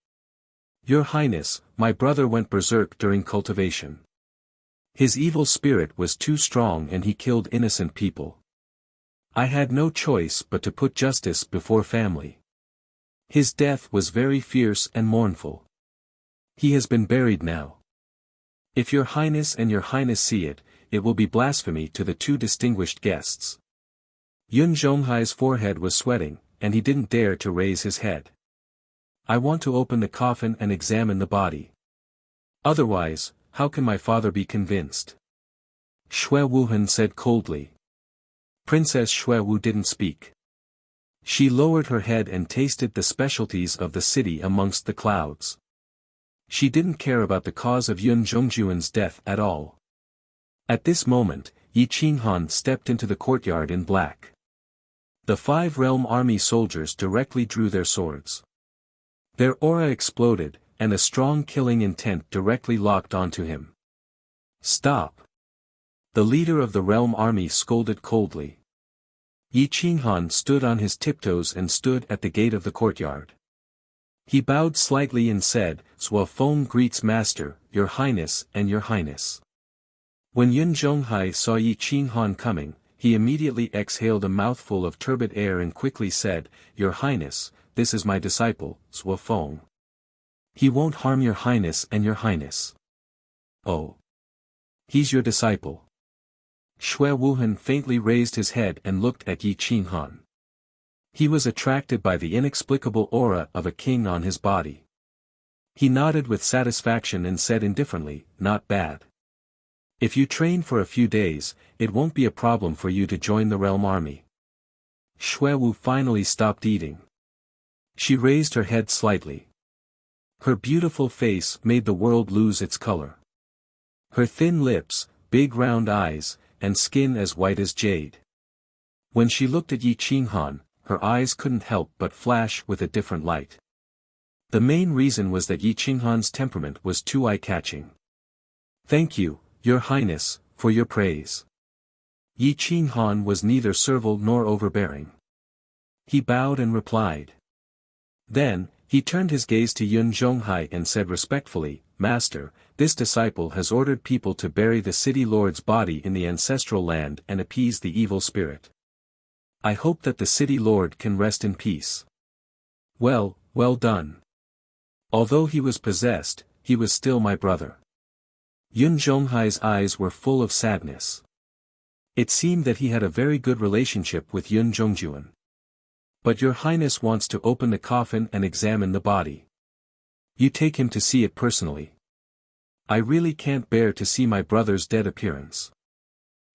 Your Highness, my brother went berserk during cultivation. His evil spirit was too strong and he killed innocent people. I had no choice but to put justice before family. His death was very fierce and mournful. He has been buried now. If your Highness and your Highness see it, it will be blasphemy to the 2 distinguished guests. Yun Zhonghai's forehead was sweating, and he didn't dare to raise his head. I want to open the coffin and examine the body. Otherwise, how can my father be convinced? Xue Wuhan said coldly. Princess Xue Wu didn't speak. She lowered her head and tasted the specialties of the city amongst the clouds. She didn't care about the cause of Yun Zhongjuan's death at all. At this moment, Yi Qinghan stepped into the courtyard in black. The 5 realm army soldiers directly drew their swords. Their aura exploded, and a strong killing intent directly locked onto him. Stop! The leader of the realm army scolded coldly. Yi Qinghan stood on his tiptoes and stood at the gate of the courtyard. He bowed slightly and said, "Zhuo Feng greets Master, Your Highness and Your Highness." When Yun Zhonghai saw Yi Qinghan coming, he immediately exhaled a mouthful of turbid air and quickly said, "Your Highness, this is my disciple, Zhuo Feng. He won't harm Your Highness and Your Highness." "Oh. He's your disciple." Xue Wuhan faintly raised his head and looked at Yi Qinghan. He was attracted by the inexplicable aura of a king on his body. He nodded with satisfaction and said indifferently, "Not bad. If you train for a few days, it won't be a problem for you to join the realm army." Xue Wu finally stopped eating. She raised her head slightly. Her beautiful face made the world lose its color. Her thin lips, big round eyes, and skin as white as jade. When she looked at Yi Qinghan, her eyes couldn't help but flash with a different light. The main reason was that Yi Qinghan's temperament was too eye-catching. "Thank you, Your Highness, for your praise." Yi Qinghan was neither servile nor overbearing. He bowed and replied. Then, he turned his gaze to Yun Zhonghai and said respectfully, "Master, this disciple has ordered people to bury the city lord's body in the ancestral land and appease the evil spirit. I hope that the city lord can rest in peace." "Well, well done. Although he was possessed, he was still my brother." Yun Zhonghai's eyes were full of sadness. It seemed that he had a very good relationship with Yun Zhongjuan. "But Your Highness wants to open the coffin and examine the body. You take him to see it personally. I really can't bear to see my brother's dead appearance,"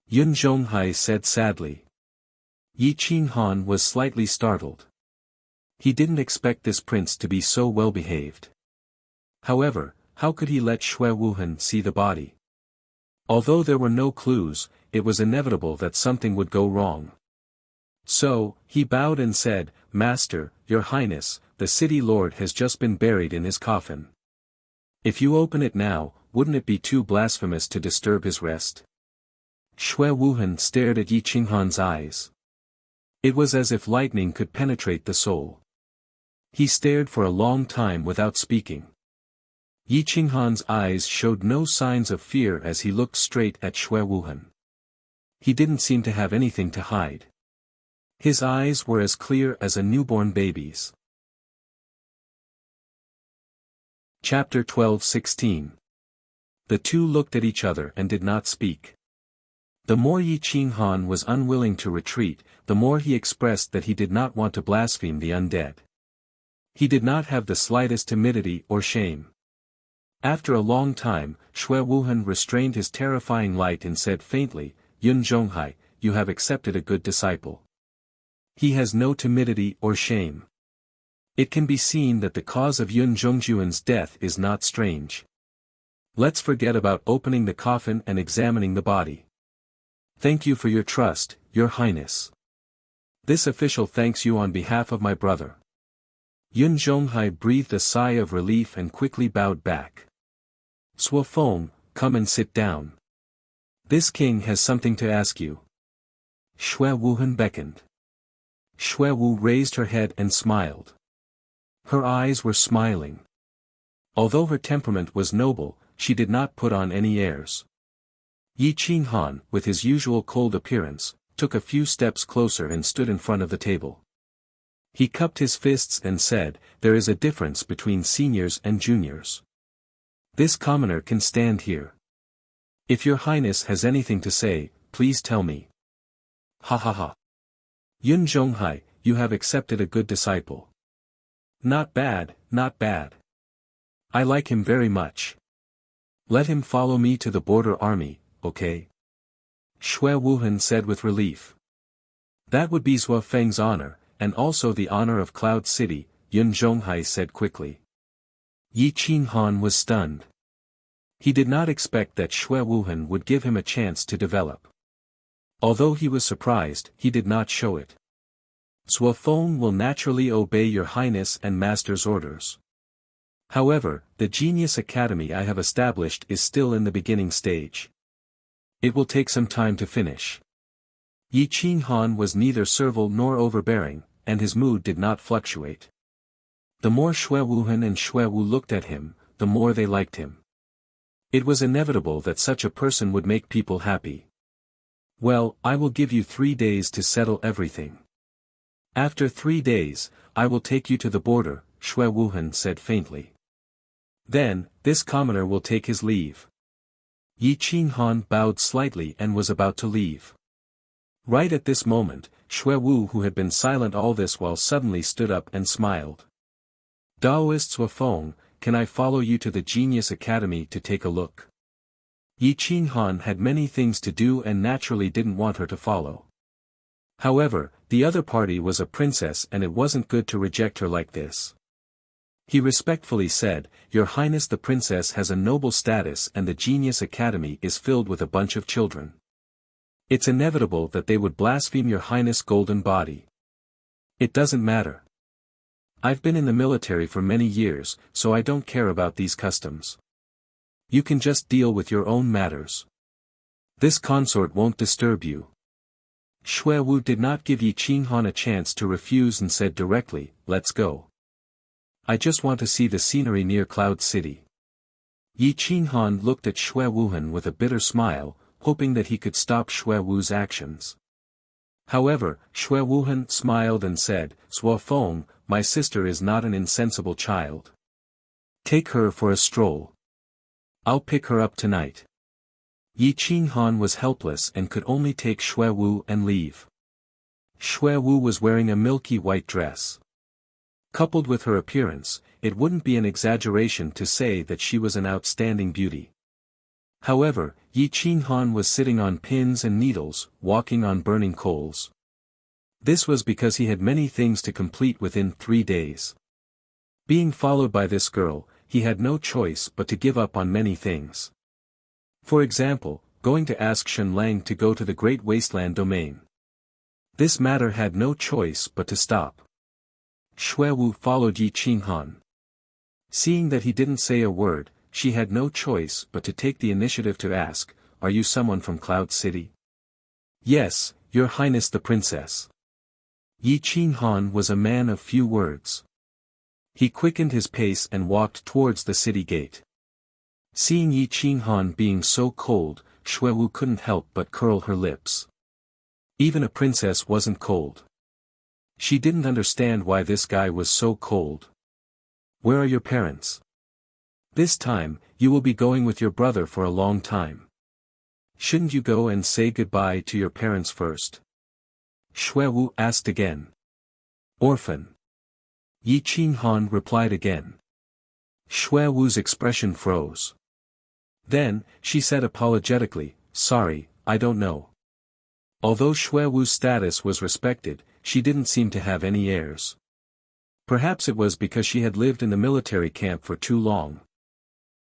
Yun Zhonghai said sadly. Yi Qinghan was slightly startled. He didn't expect this prince to be so well behaved. However, how could he let Xue Wuhan see the body? Although there were no clues, it was inevitable that something would go wrong. So, he bowed and said, "Master, Your Highness, the city lord has just been buried in his coffin. If you open it now, wouldn't it be too blasphemous to disturb his rest?" Xue Wuhan stared at Yi Qinghan's eyes. It was as if lightning could penetrate the soul. He stared for a long time without speaking. Yi Qinghan's eyes showed no signs of fear as he looked straight at Xue Wuhan. He didn't seem to have anything to hide. His eyes were as clear as a newborn baby's. Chapter 12:16. The two looked at each other and did not speak. The more Yi Qinghan was unwilling to retreat, the more he expressed that he did not want to blaspheme the undead. He did not have the slightest timidity or shame. After a long time, Xue Wuhan restrained his terrifying light and said faintly, "Yun Zhonghai, you have accepted a good disciple. He has no timidity or shame. It can be seen that the cause of Yun Zhongjuan's death is not strange. Let's forget about opening the coffin and examining the body. Thank you for your trust, Your Highness. This official thanks you on behalf of my brother." Yun Zhonghai breathed a sigh of relief and quickly bowed back. "Zhuo Feng, come and sit down. This king has something to ask you." Xue Wuhan beckoned. Xue Wu raised her head and smiled. Her eyes were smiling. Although her temperament was noble, she did not put on any airs. Yi Qinghan, with his usual cold appearance, took a few steps closer and stood in front of the table. He cupped his fists and said, "There is a difference between seniors and juniors. This commoner can stand here. If Your Highness has anything to say, please tell me." "Ha ha ha. Yun Zhonghai, you have accepted a good disciple. Not bad, not bad. I like him very much. Let him follow me to the border army, okay?" Xue Wuhan said with relief. "That would be Zhuo Feng's honor, and also the honor of Cloud City," Yun Zhonghai said quickly. Yi Qinghan was stunned. He did not expect that Xue Wuhan would give him a chance to develop. Although he was surprised, he did not show it. Suofeng will naturally obey your highness and master's orders. However, the Genius Academy I have established is still in the beginning stage. It will take some time to finish. Yi Qinghan was neither servile nor overbearing, and his mood did not fluctuate. The more Xue Wuhan and Xue Wu looked at him, the more they liked him. It was inevitable that such a person would make people happy. Well, I will give you 3 days to settle everything. After 3 days, I will take you to the border, Xue Wuhan said faintly. Then, this commoner will take his leave. Yi Qinghan bowed slightly and was about to leave. Right at this moment, Xue Wu, who had been silent all this while, suddenly stood up and smiled. Daoist Suofeng, can I follow you to the Genius Academy to take a look? Yi Qinghan had many things to do and naturally didn't want her to follow. However, the other party was a princess and it wasn't good to reject her like this. He respectfully said, Your Highness, the princess has a noble status and the Genius Academy is filled with a bunch of children. It's inevitable that they would blaspheme Your Highness' golden body. It doesn't matter. I've been in the military for many years, so I don't care about these customs. You can just deal with your own matters. This consort won't disturb you. Xue Wu did not give Yi Qinghan a chance to refuse and said directly, Let's go. I just want to see the scenery near Cloud City. Yi Qinghan looked at Xue Wuhan with a bitter smile, hoping that he could stop Xue Wu's actions. However, Xue Wuhan smiled and said, Suofeng, my sister is not an insensible child. Take her for a stroll. I'll pick her up tonight. Yi Qinghan was helpless and could only take Xue Wu and leave. Xue Wu was wearing a milky white dress. Coupled with her appearance, it wouldn't be an exaggeration to say that she was an outstanding beauty. However, Yi Qinghan was sitting on pins and needles, walking on burning coals. This was because he had many things to complete within 3 days. Being followed by this girl, he had no choice but to give up on many things. For example, going to ask Shen Lang to go to the Great Wasteland domain. This matter had no choice but to stop. Xue Wu followed Yi Qinghan. Seeing that he didn't say a word, she had no choice but to take the initiative to ask, Are you someone from Cloud City? Yes, Your Highness the Princess. Yi Qinghan was a man of few words. He quickened his pace and walked towards the city gate. Seeing Yi Qinghan being so cold, Xue Wu couldn't help but curl her lips. Even a princess wasn't cold. She didn't understand why this guy was so cold. Where are your parents? This time, you will be going with your brother for a long time. Shouldn't you go and say goodbye to your parents first? Xue Wu asked again. Orphan. Yi Qinghan replied again. Xue Wu's expression froze. Then, she said apologetically, Sorry, I don't know. Although Xue Wu's status was respected, she didn't seem to have any heirs. Perhaps it was because she had lived in the military camp for too long.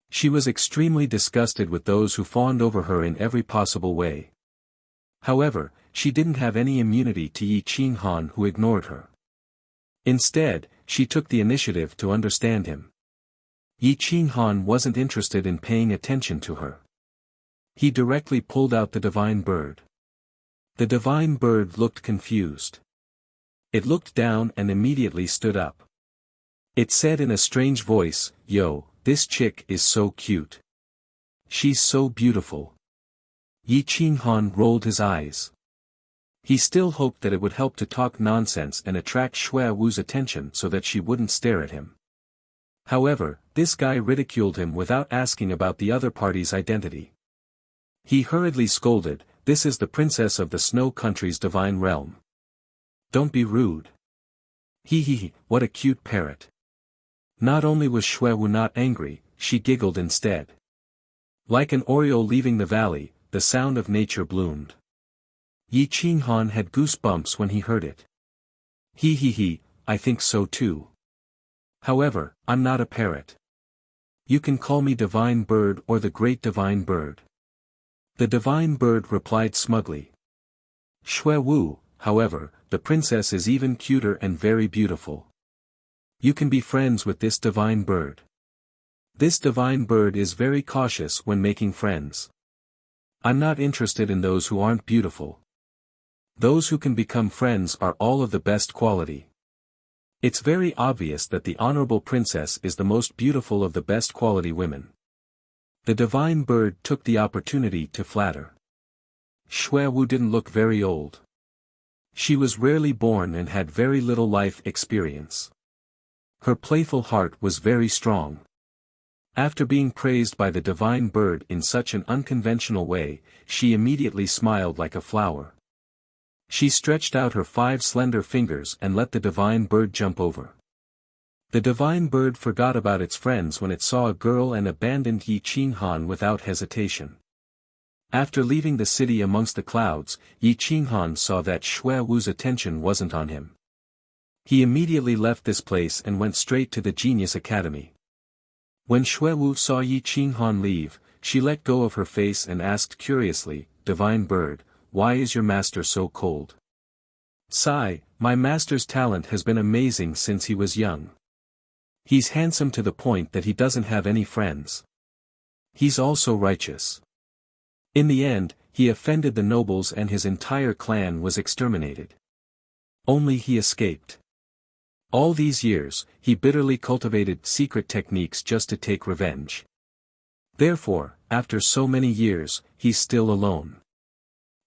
She was extremely disgusted with those who fawned over her in every possible way. However, she didn't have any immunity to Yi Qinghan, who ignored her. Instead, she took the initiative to understand him. Yi Qinghan wasn't interested in paying attention to her. He directly pulled out the divine bird. The divine bird looked confused. It looked down and immediately stood up. It said in a strange voice, Yo, this chick is so cute. She's so beautiful. Yi Qinghan rolled his eyes. He still hoped that it would help to talk nonsense and attract Xue Wu's attention so that she wouldn't stare at him. However, this guy ridiculed him without asking about the other party's identity. He hurriedly scolded, This is the princess of the Snow Country's divine realm. Don't be rude. Hee, what a cute parrot. Not only was Xue Wu not angry, she giggled instead. Like an oriole leaving the valley, the sound of nature bloomed. Yi Qinghan had goosebumps when he heard it. Hee, I think so too. However, I'm not a parrot. You can call me Divine Bird or the Great Divine Bird. The Divine Bird replied smugly. Xue Wu, however, the princess is even cuter and very beautiful. You can be friends with this Divine Bird. This Divine Bird is very cautious when making friends. I'm not interested in those who aren't beautiful. Those who can become friends are all of the best quality. It's very obvious that the Honorable Princess is the most beautiful of the best quality women. The Divine Bird took the opportunity to flatter. Xue Wu didn't look very old. She was rarely born and had very little life experience. Her playful heart was very strong. After being praised by the Divine Bird in such an unconventional way, she immediately smiled like a flower. She stretched out her 5 slender fingers and let the Divine Bird jump over. The Divine Bird forgot about its friends when it saw a girl and abandoned Yi Qinghan without hesitation. After leaving the city amongst the clouds, Yi Qinghan saw that Xue Wu's attention wasn't on him. He immediately left this place and went straight to the Genius Academy. When Xue Wu saw Yi Qinghan leave, she let go of her face and asked curiously, "Divine Bird, why is your master so cold?" "Sigh, my master's talent has been amazing since he was young. He's handsome to the point that he doesn't have any friends. He's also righteous. In the end, he offended the nobles and his entire clan was exterminated. Only he escaped. All these years, he bitterly cultivated secret techniques just to take revenge. Therefore, after so many years, he's still alone.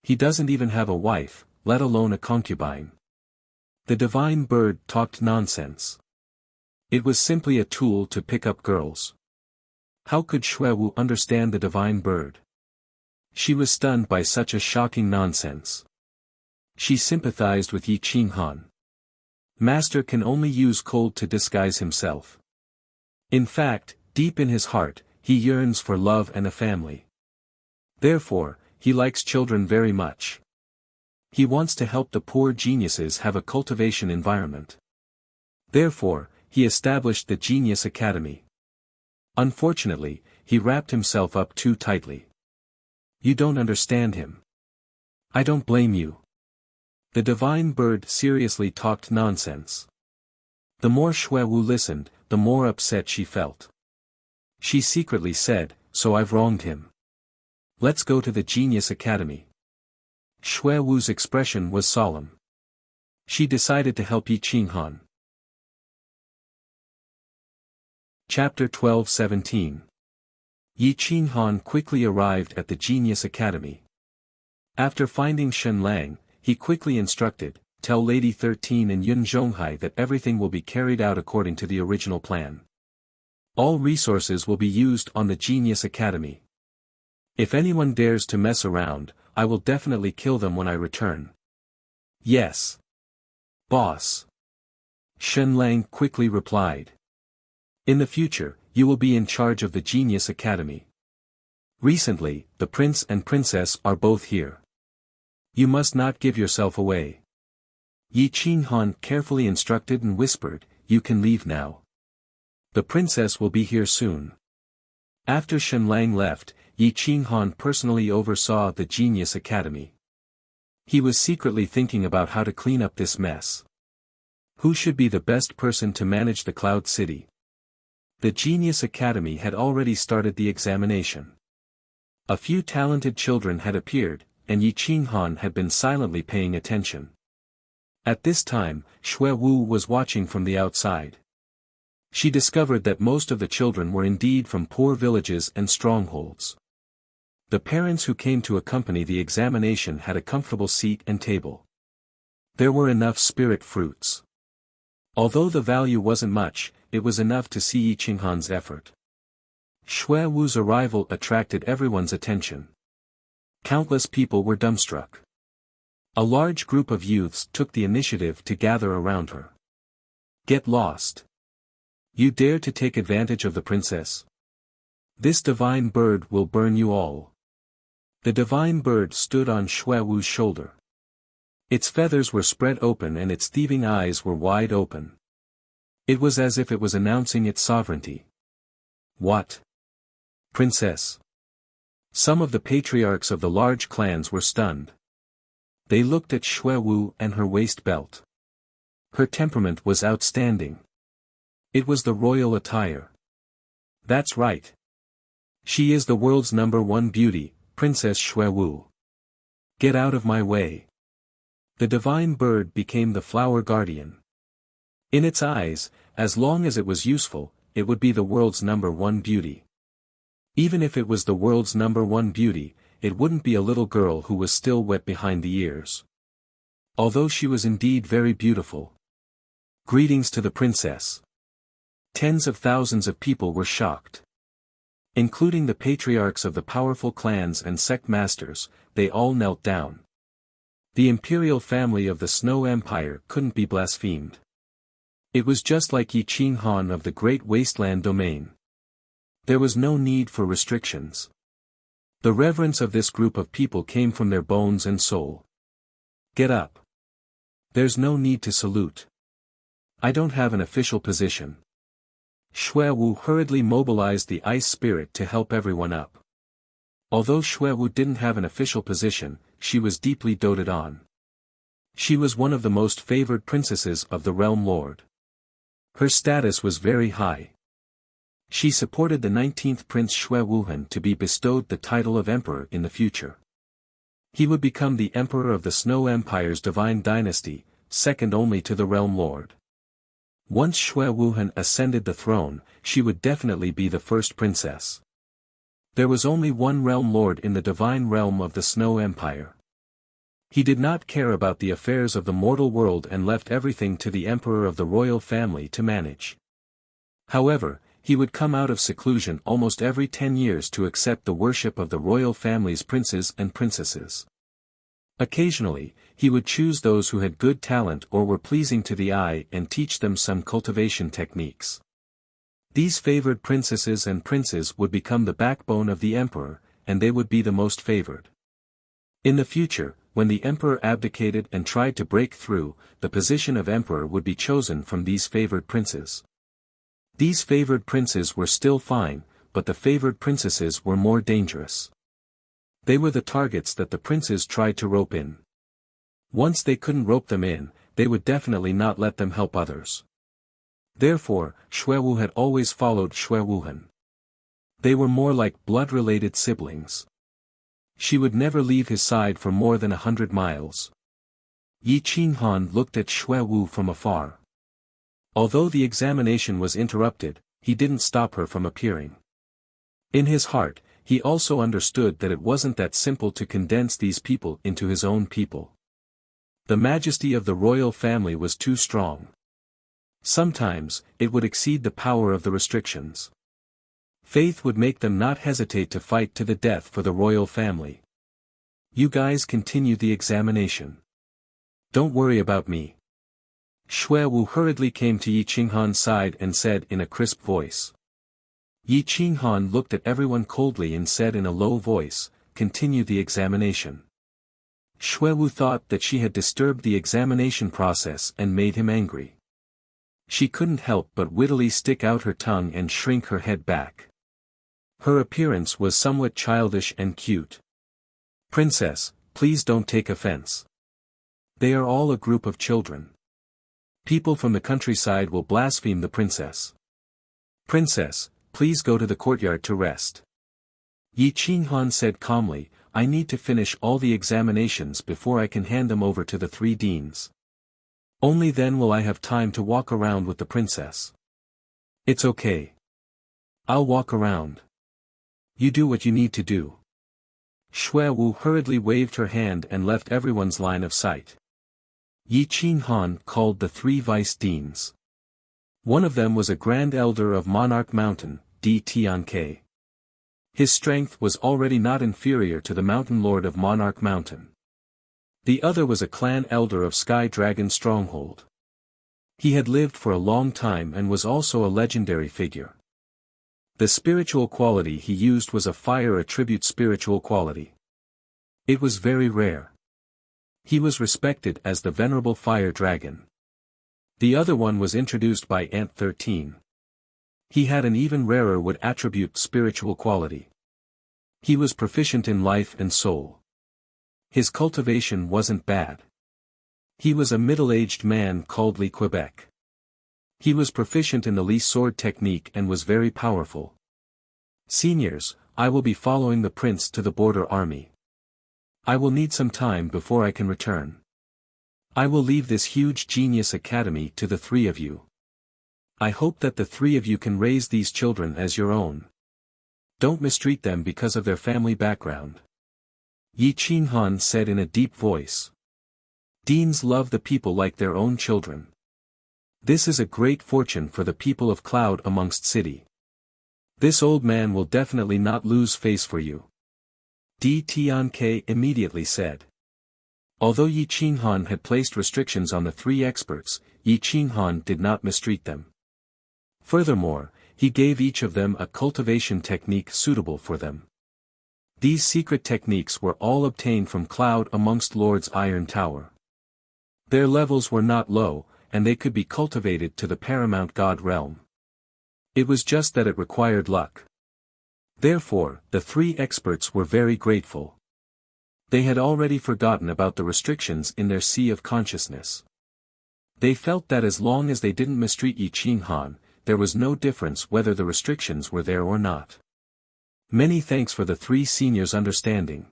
He doesn't even have a wife, let alone a concubine." The Divine Bird talked nonsense. It was simply a tool to pick up girls. How could Xue Wu understand the Divine Bird? She was stunned by such a shocking nonsense. She sympathized with Yi Qinghan. Master can only use cold to disguise himself. In fact, deep in his heart, he yearns for love and a family. Therefore, he likes children very much. He wants to help the poor geniuses have a cultivation environment. Therefore, he established the Genius Academy. Unfortunately, he wrapped himself up too tightly. You don't understand him. I don't blame you. The Divine Bird seriously talked nonsense. The more Xue Wu listened, the more upset she felt. She secretly said, "So I've wronged him. Let's go to the Genius Academy." Xue Wu's expression was solemn. She decided to help Yi Qinghan. Chapter 12-17. Yi Qinghan quickly arrived at the Genius Academy. After finding Shen Lang, he quickly instructed, "Tell Lady 13 and Yun Zhonghai that everything will be carried out according to the original plan. All resources will be used on the Genius Academy. If anyone dares to mess around, I will definitely kill them when I return." "Yes, boss," Shen Lang quickly replied. "In the future, you will be in charge of the Genius Academy. Recently, the prince and princess are both here. You must not give yourself away." Yi Qinghan carefully instructed and whispered, "You can leave now. The princess will be here soon." After Shen Lang left, Yi Qinghan personally oversaw the Genius Academy. He was secretly thinking about how to clean up this mess. Who should be the best person to manage the Cloud City? The Genius Academy had already started the examination. A few talented children had appeared, and Yi Qinghan had been silently paying attention. At this time, Xue Wu was watching from the outside. She discovered that most of the children were indeed from poor villages and strongholds. The parents who came to accompany the examination had a comfortable seat and table. There were enough spirit fruits. Although the value wasn't much, it was enough to see Yi Qinghan's effort. Xue Wu's arrival attracted everyone's attention. Countless people were dumbstruck. A large group of youths took the initiative to gather around her. "Get lost. You dare to take advantage of the princess? This Divine Bird will burn you all." The Divine Bird stood on Xue Wu's shoulder. Its feathers were spread open and its thieving eyes were wide open. It was as if it was announcing its sovereignty. What? Princess? Some of the patriarchs of the large clans were stunned. They looked at Xue Wu and her waist belt. Her temperament was outstanding. It was the royal attire. That's right. She is the world's #1 beauty, Princess Xue Wu. Get out of my way. The divine bird became the flower guardian. In its eyes, as long as it was useful, it would be the world's #1 beauty. Even if it was the world's #1 beauty, it wouldn't be a little girl who was still wet behind the ears. Although she was indeed very beautiful. Greetings to the princess. Tens of thousands of people were shocked. Including the patriarchs of the powerful clans and sect masters, they all knelt down. The imperial family of the Snow Empire couldn't be blasphemed. It was just like Yi Qinghan of the Great Wasteland domain. There was no need for restrictions. The reverence of this group of people came from their bones and soul. Get up. There's no need to salute. I don't have an official position. Xue Wu hurriedly mobilized the ice spirit to help everyone up. Although Xue Wu didn't have an official position, she was deeply doted on. She was one of the most favored princesses of the Realm Lord. Her status was very high. She supported the 19th Prince Xue Wuhan to be bestowed the title of Emperor in the future. He would become the Emperor of the Snow Empire's divine dynasty, second only to the Realm Lord. Once Xue Wuhan ascended the throne, she would definitely be the first princess. There was only one Realm Lord in the divine realm of the Snow Empire. He did not care about the affairs of the mortal world and left everything to the Emperor of the royal family to manage. However, he would come out of seclusion almost every 10 years to accept the worship of the royal family's princes and princesses. Occasionally, he would choose those who had good talent or were pleasing to the eye and teach them some cultivation techniques. These favored princesses and princes would become the backbone of the emperor, and they would be the most favored. In the future, when the emperor abdicated and tried to break through, the position of emperor would be chosen from these favored princes. These favored princes were still fine, but the favored princesses were more dangerous. They were the targets that the princes tried to rope in. Once they couldn't rope them in, they would definitely not let them help others. Therefore, Xue Wu had always followed Xue Wuhan. They were more like blood-related siblings. She would never leave his side for more than 100 miles. Yi Qinghan looked at Xue Wu from afar. Although the examination was interrupted, he didn't stop her from appearing. In his heart, he also understood that it wasn't that simple to condense these people into his own people. The majesty of the royal family was too strong. Sometimes, it would exceed the power of the restrictions. Faith would make them not hesitate to fight to the death for the royal family. You guys continue the examination. Don't worry about me. Xue Wu hurriedly came to Yi Qinghan's side and said in a crisp voice. Yi Qinghan looked at everyone coldly and said in a low voice, "Continue the examination." Xue Wu thought that she had disturbed the examination process and made him angry. She couldn't help but wittily stick out her tongue and shrink her head back. Her appearance was somewhat childish and cute. "Princess, please don't take offense. They are all a group of children. People from the countryside will blaspheme the princess. Princess, please go to the courtyard to rest." Yi Qinghan said calmly, "I need to finish all the examinations before I can hand them over to the 3 deans. Only then will I have time to walk around with the princess." "It's okay. I'll walk around. You do what you need to do." Xue Wu hurriedly waved her hand and left everyone's line of sight. Yi Qinghan called the 3 vice deans. One of them was a grand elder of Monarch Mountain, Di Tianke. His strength was already not inferior to the mountain lord of Monarch Mountain. The other was a clan elder of Sky Dragon Stronghold. He had lived for a long time and was also a legendary figure. The spiritual quality he used was a fire attribute spiritual quality. It was very rare. He was respected as the venerable fire dragon. The other one was introduced by Ant 13. He had an even rarer would attribute spiritual quality. He was proficient in life and soul. His cultivation wasn't bad. He was a middle-aged man called Li Quebec. He was proficient in the Li sword technique and was very powerful. Seniors, I will be following the prince to the border army. I will need some time before I can return. I will leave this huge genius academy to the three of you. I hope that the three of you can raise these children as your own. Don't mistreat them because of their family background. Yi Qinghan said in a deep voice. Deans love the people like their own children. This is a great fortune for the people of Cloud amongst city. This old man will definitely not lose face for you. Di Tianke immediately said. Although Yi Qinghan had placed restrictions on the three experts, Yi Qinghan did not mistreat them. Furthermore, he gave each of them a cultivation technique suitable for them. These secret techniques were all obtained from Cloud amongst Lord's Iron Tower. Their levels were not low, and they could be cultivated to the paramount god realm. It was just that it required luck. Therefore, the three experts were very grateful. They had already forgotten about the restrictions in their sea of consciousness. They felt that as long as they didn't mistreat Yi Qinghan, there was no difference whether the restrictions were there or not. Many thanks for the three seniors' understanding.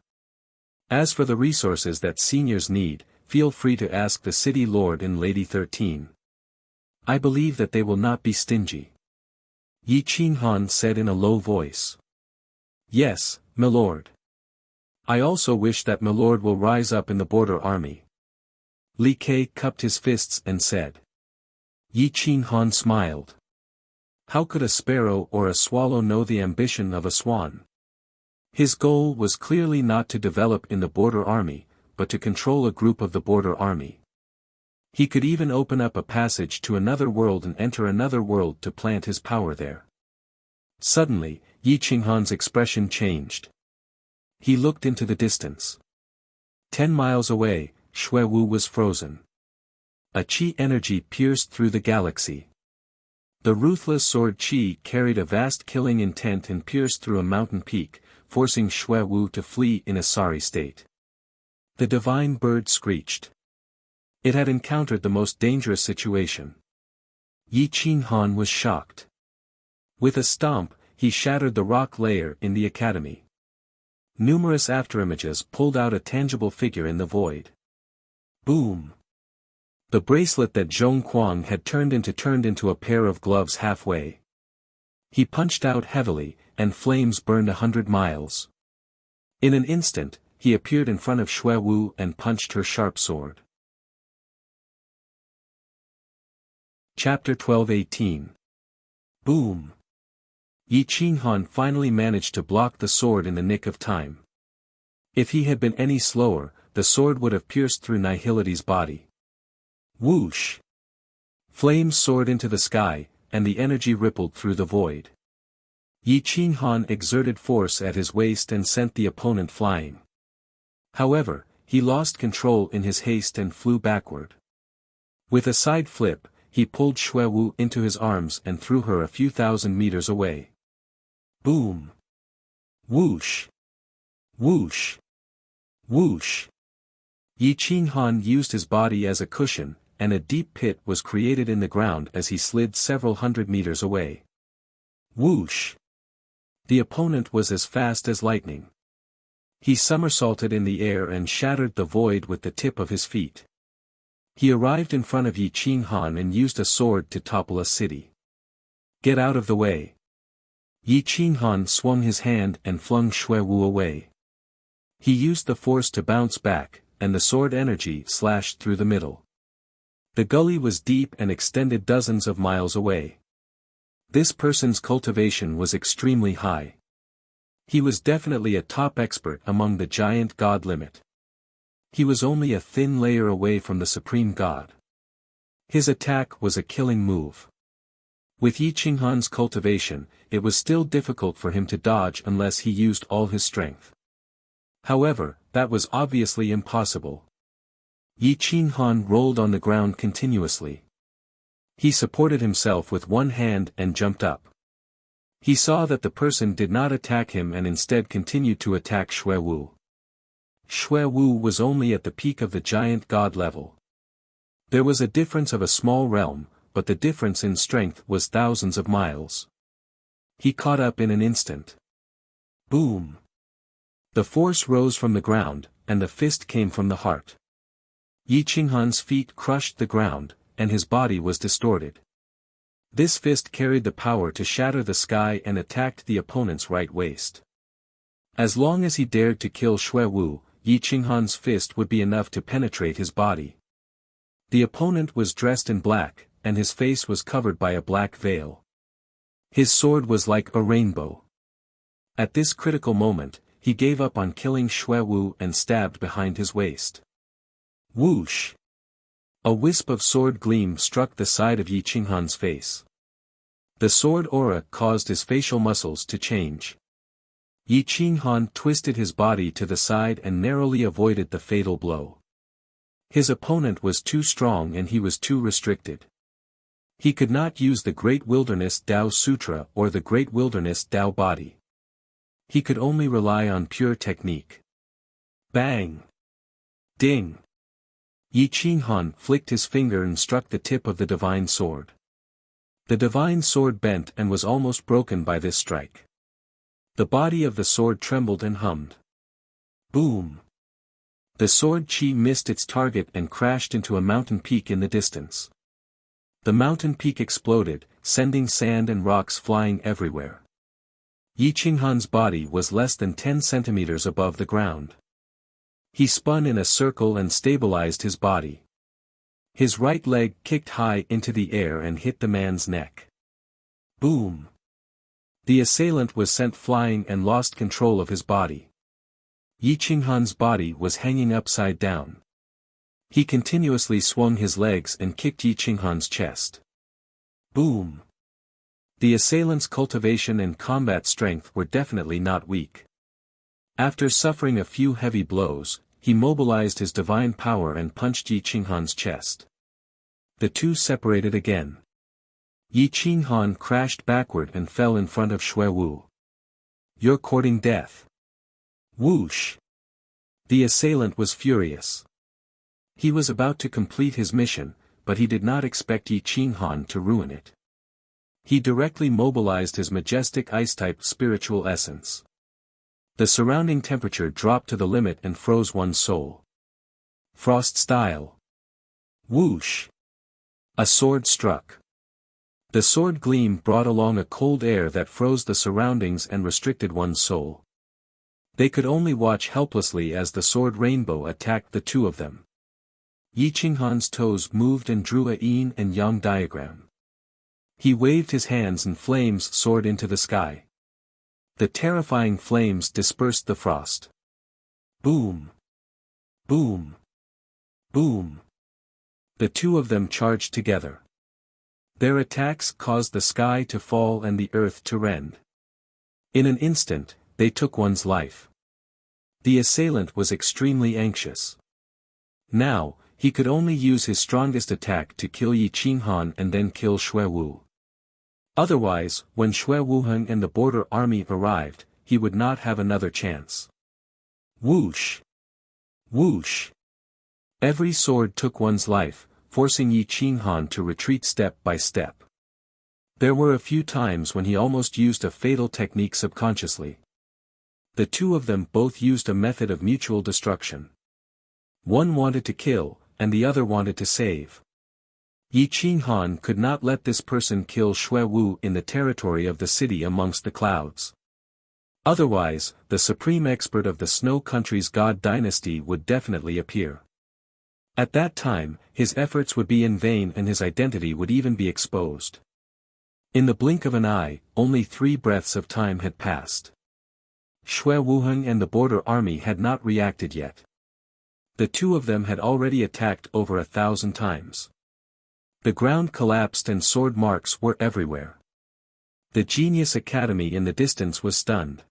As for the resources that seniors need, feel free to ask the city lord and Lady 13. I believe that they will not be stingy. Yi Qinghan said in a low voice. Yes, milord. I also wish that milord will rise up in the border army. Li Ke cupped his fists and said. Yi Qinghan smiled. How could a sparrow or a swallow know the ambition of a swan? His goal was clearly not to develop in the border army, but to control a group of the border army. He could even open up a passage to another world and enter another world to plant his power there. Suddenly, Yi Qinghan's expression changed. He looked into the distance. 10 miles away, Xuewu was frozen. A qi energy pierced through the galaxy. The ruthless sword qi carried a vast killing intent and pierced through a mountain peak, forcing Xuewu to flee in a sorry state. The divine bird screeched. It had encountered the most dangerous situation. Yi Qinghan was shocked. With a stomp, he shattered the rock layer in the academy. Numerous afterimages pulled out a tangible figure in the void. Boom! The bracelet that Zhong Kuang had turned into a pair of gloves halfway. He punched out heavily, and flames burned 100 miles. In an instant, he appeared in front of Xuewu and punched her sharp sword. Chapter 12:18. Boom! Yi Qinghan finally managed to block the sword in the nick of time. If he had been any slower, the sword would have pierced through Nihility's body. Whoosh! Flames soared into the sky, and the energy rippled through the void. Yi Qinghan exerted force at his waist and sent the opponent flying. However, he lost control in his haste and flew backward. With a side flip, he pulled Xuewu into his arms and threw her a few thousand meters away. Boom! Whoosh! Whoosh! Whoosh! Yi Qinghan used his body as a cushion, and a deep pit was created in the ground as he slid several hundred meters away. Whoosh! The opponent was as fast as lightning. He somersaulted in the air and shattered the void with the tip of his feet. He arrived in front of Yi Qinghan and used a sword to topple a city. Get out of the way! Yi Qinghan swung his hand and flung Xuewu away. He used the force to bounce back, and the sword energy slashed through the middle. The gully was deep and extended dozens of miles away. This person's cultivation was extremely high. He was definitely a top expert among the giant god limit. He was only a thin layer away from the supreme god. His attack was a killing move. With Yi Qinghan's cultivation, it was still difficult for him to dodge unless he used all his strength. However, that was obviously impossible. Yi Qinghan rolled on the ground continuously. He supported himself with one hand and jumped up. He saw that the person did not attack him and instead continued to attack Xue Wu. Xue Wu was only at the peak of the giant god level. There was a difference of a small realm, but the difference in strength was thousands of miles. He caught up in an instant. Boom! The force rose from the ground, and the fist came from the heart. Yi Qinghan's feet crushed the ground, and his body was distorted. This fist carried the power to shatter the sky and attacked the opponent's right waist. As long as he dared to kill Xue Wu, Yi Qinghan's fist would be enough to penetrate his body. The opponent was dressed in black, and his face was covered by a black veil. His sword was like a rainbow. At this critical moment, he gave up on killing Xue Wu and stabbed behind his waist. Whoosh! A wisp of sword gleam struck the side of Yi Qinghan's face. The sword aura caused his facial muscles to change. Yi Qinghan twisted his body to the side and narrowly avoided the fatal blow. His opponent was too strong and he was too restricted. He could not use the Great Wilderness Tao Sutra or the Great Wilderness Tao Body. He could only rely on pure technique. Bang! Ding! Yi Qinghan flicked his finger and struck the tip of the divine sword. The divine sword bent and was almost broken by this strike. The body of the sword trembled and hummed. Boom! The sword chi missed its target and crashed into a mountain peak in the distance. The mountain peak exploded, sending sand and rocks flying everywhere. Yi Qinghan's body was less than 10 centimeters above the ground. He spun in a circle and stabilized his body. His right leg kicked high into the air and hit the man's neck. Boom! The assailant was sent flying and lost control of his body. Yi Qinghan's body was hanging upside down. He continuously swung his legs and kicked Yi Qinghan's chest. Boom! The assailant's cultivation and combat strength were definitely not weak. After suffering a few heavy blows, he mobilized his divine power and punched Yi Qinghan's chest. The two separated again. Yi Qinghan crashed backward and fell in front of Xue Wu. You're courting death. Whoosh! The assailant was furious. He was about to complete his mission, but he did not expect Yi Qinghan to ruin it. He directly mobilized his majestic ice-type spiritual essence. The surrounding temperature dropped to the limit and froze one's soul. Frost style. Whoosh! A sword struck. The sword gleam brought along a cold air that froze the surroundings and restricted one's soul. They could only watch helplessly as the sword rainbow attacked the two of them. Yi Qinghan's toes moved and drew a yin and yang diagram. He waved his hands and flames soared into the sky. The terrifying flames dispersed the frost. Boom! Boom! Boom! The two of them charged together. Their attacks caused the sky to fall and the earth to rend. In an instant, they took one's life. The assailant was extremely anxious. Now, he could only use his strongest attack to kill Yi Qinghan and then kill Xue Wu. Otherwise, when Xue Wuheng and the border army arrived, he would not have another chance. Whoosh! Whoosh! Every sword took one's life, forcing Yi Qinghan to retreat step by step. There were a few times when he almost used a fatal technique subconsciously. The two of them both used a method of mutual destruction. One wanted to kill, and the other wanted to save. Yi Qinghan could not let this person kill Xue Wu in the territory of the city amongst the clouds. Otherwise, the supreme expert of the Snow Country's god dynasty would definitely appear. At that time, his efforts would be in vain and his identity would even be exposed. In the blink of an eye, only 3 breaths of time had passed. Xue Wuheng and the border army had not reacted yet. The two of them had already attacked over 1,000 times. The ground collapsed and sword marks were everywhere. The Genius Academy in the distance was stunned.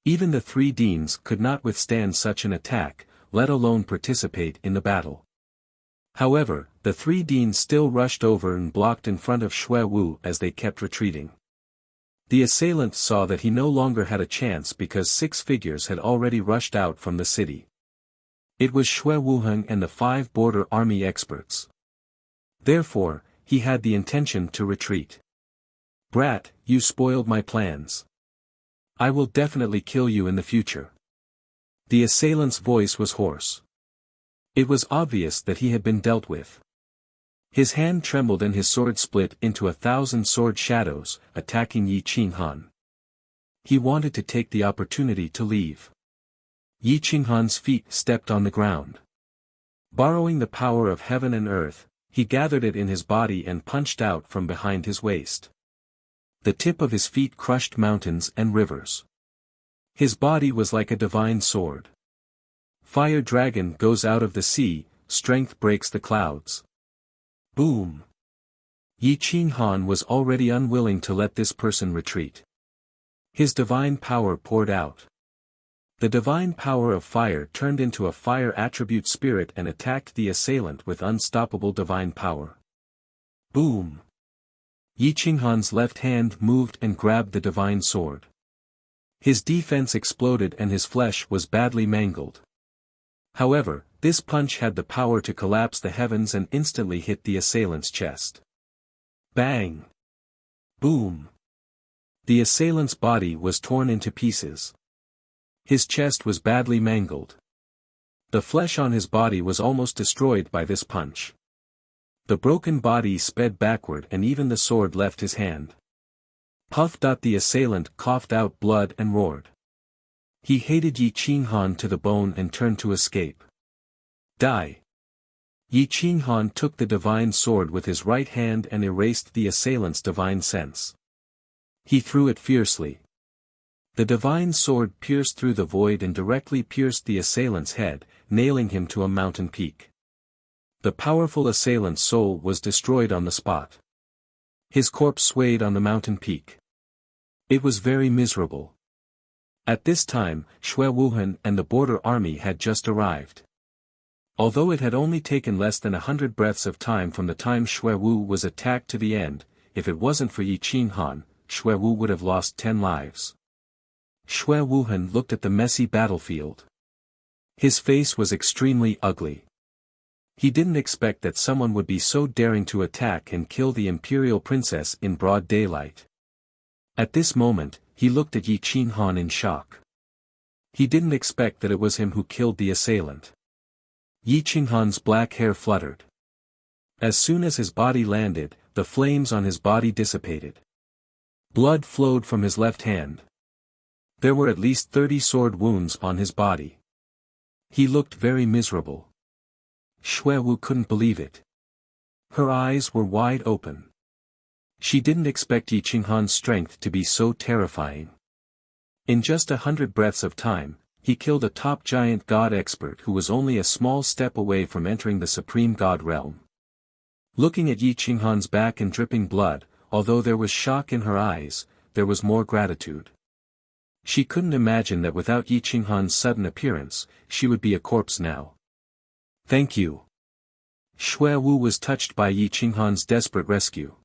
Even the 3 deans could not withstand such an attack, let alone participate in the battle. However, the 3 deans still rushed over and blocked in front of Xue Wu as they kept retreating. The assailant saw that he no longer had a chance because 6 figures had already rushed out from the city. It was Xue Wuheng and the 5 border army experts. Therefore, he had the intention to retreat. "Brat, you spoiled my plans. I will definitely kill you in the future." The assailant's voice was hoarse. It was obvious that he had been dealt with. His hand trembled and his sword split into 1,000 sword shadows, attacking Yi Qinghan. He wanted to take the opportunity to leave. Yi Qinghan's feet stepped on the ground. Borrowing the power of heaven and earth, he gathered it in his body and punched out from behind his waist. The tip of his feet crushed mountains and rivers. His body was like a divine sword. Fire dragon goes out of the sea, strength breaks the clouds. Boom! Yi Qinghan was already unwilling to let this person retreat. His divine power poured out. The divine power of fire turned into a fire attribute spirit and attacked the assailant with unstoppable divine power. Boom! Yi Qinghan's left hand moved and grabbed the divine sword. His defense exploded and his flesh was badly mangled. However, this punch had the power to collapse the heavens and instantly hit the assailant's chest. Bang! Boom! The assailant's body was torn into pieces. His chest was badly mangled. The flesh on his body was almost destroyed by this punch. The broken body sped backward and even the sword left his hand. Puff. The assailant coughed out blood and roared. He hated Yi Qinghan to the bone and turned to escape. Die! Yi Qinghan took the divine sword with his right hand and erased the assailant's divine sense. He threw it fiercely. The divine sword pierced through the void and directly pierced the assailant's head, nailing him to a mountain peak. The powerful assailant's soul was destroyed on the spot. His corpse swayed on the mountain peak. It was very miserable. At this time, Xue Wuhan and the border army had just arrived. Although it had only taken less than 100 breaths of time from the time Xue Wu was attacked to the end, if it wasn't for Yi Qinghan, Xue Wu would have lost 10 lives. Xue Wuhan looked at the messy battlefield. His face was extremely ugly. He didn't expect that someone would be so daring to attack and kill the imperial princess in broad daylight. At this moment, he looked at Yi Qinghan in shock. He didn't expect that it was him who killed the assailant. Yi Qinghan's black hair fluttered. As soon as his body landed, the flames on his body dissipated. Blood flowed from his left hand. There were at least 30 sword wounds on his body. He looked very miserable. Xue Wu couldn't believe it. Her eyes were wide open. She didn't expect Yi Qinghan's strength to be so terrifying. In just 100 breaths of time, he killed a top giant god expert who was only a small step away from entering the supreme god realm. Looking at Yi Qinghan's back and dripping blood, although there was shock in her eyes, there was more gratitude. She couldn't imagine that without Yi Qinghan's sudden appearance, she would be a corpse now. Thank you. Xue Wu was touched by Yi Qinghan's desperate rescue.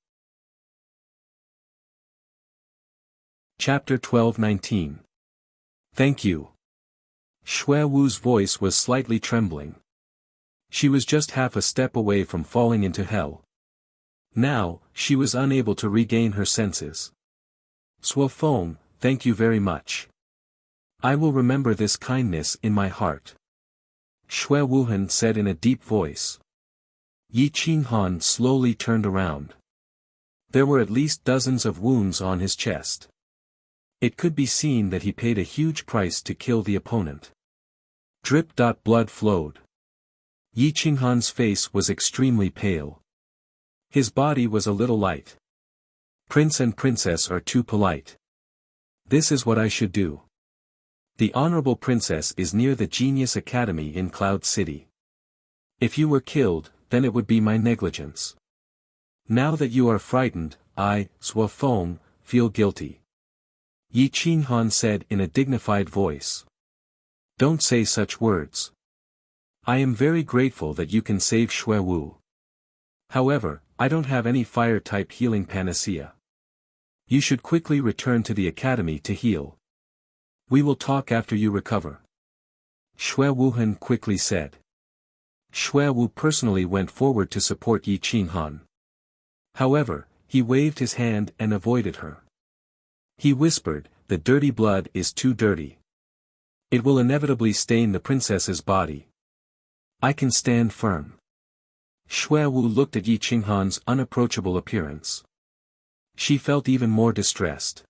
Chapter 12:19. Thank you. Xue Wu's voice was slightly trembling. She was just half a step away from falling into hell. Now, she was unable to regain her senses. Suo Feng, thank you very much. I will remember this kindness in my heart. Xue Wuhan said in a deep voice. Yi Qinghan slowly turned around. There were at least dozens of wounds on his chest. It could be seen that he paid a huge price to kill the opponent. Drip. Blood flowed. Yi Qinghan's face was extremely pale. His body was a little light. Prince and princess are too polite. This is what I should do. The honorable princess is near the Genius Academy in Cloud City. If you were killed, then it would be my negligence. Now that you are frightened, I, Suo Feng, feel guilty. Yi Qinghan said in a dignified voice. Don't say such words. I am very grateful that you can save Xue Wu. However, I don't have any fire-type healing panacea. You should quickly return to the academy to heal. We will talk after you recover. Xue Wuhan quickly said. Xue Wu personally went forward to support Yi Qinghan. However, he waved his hand and avoided her. He whispered, "The dirty blood is too dirty. It will inevitably stain the princess's body. I can stand firm." Xue Wu looked at Yi Qinghan's unapproachable appearance. She felt even more distressed.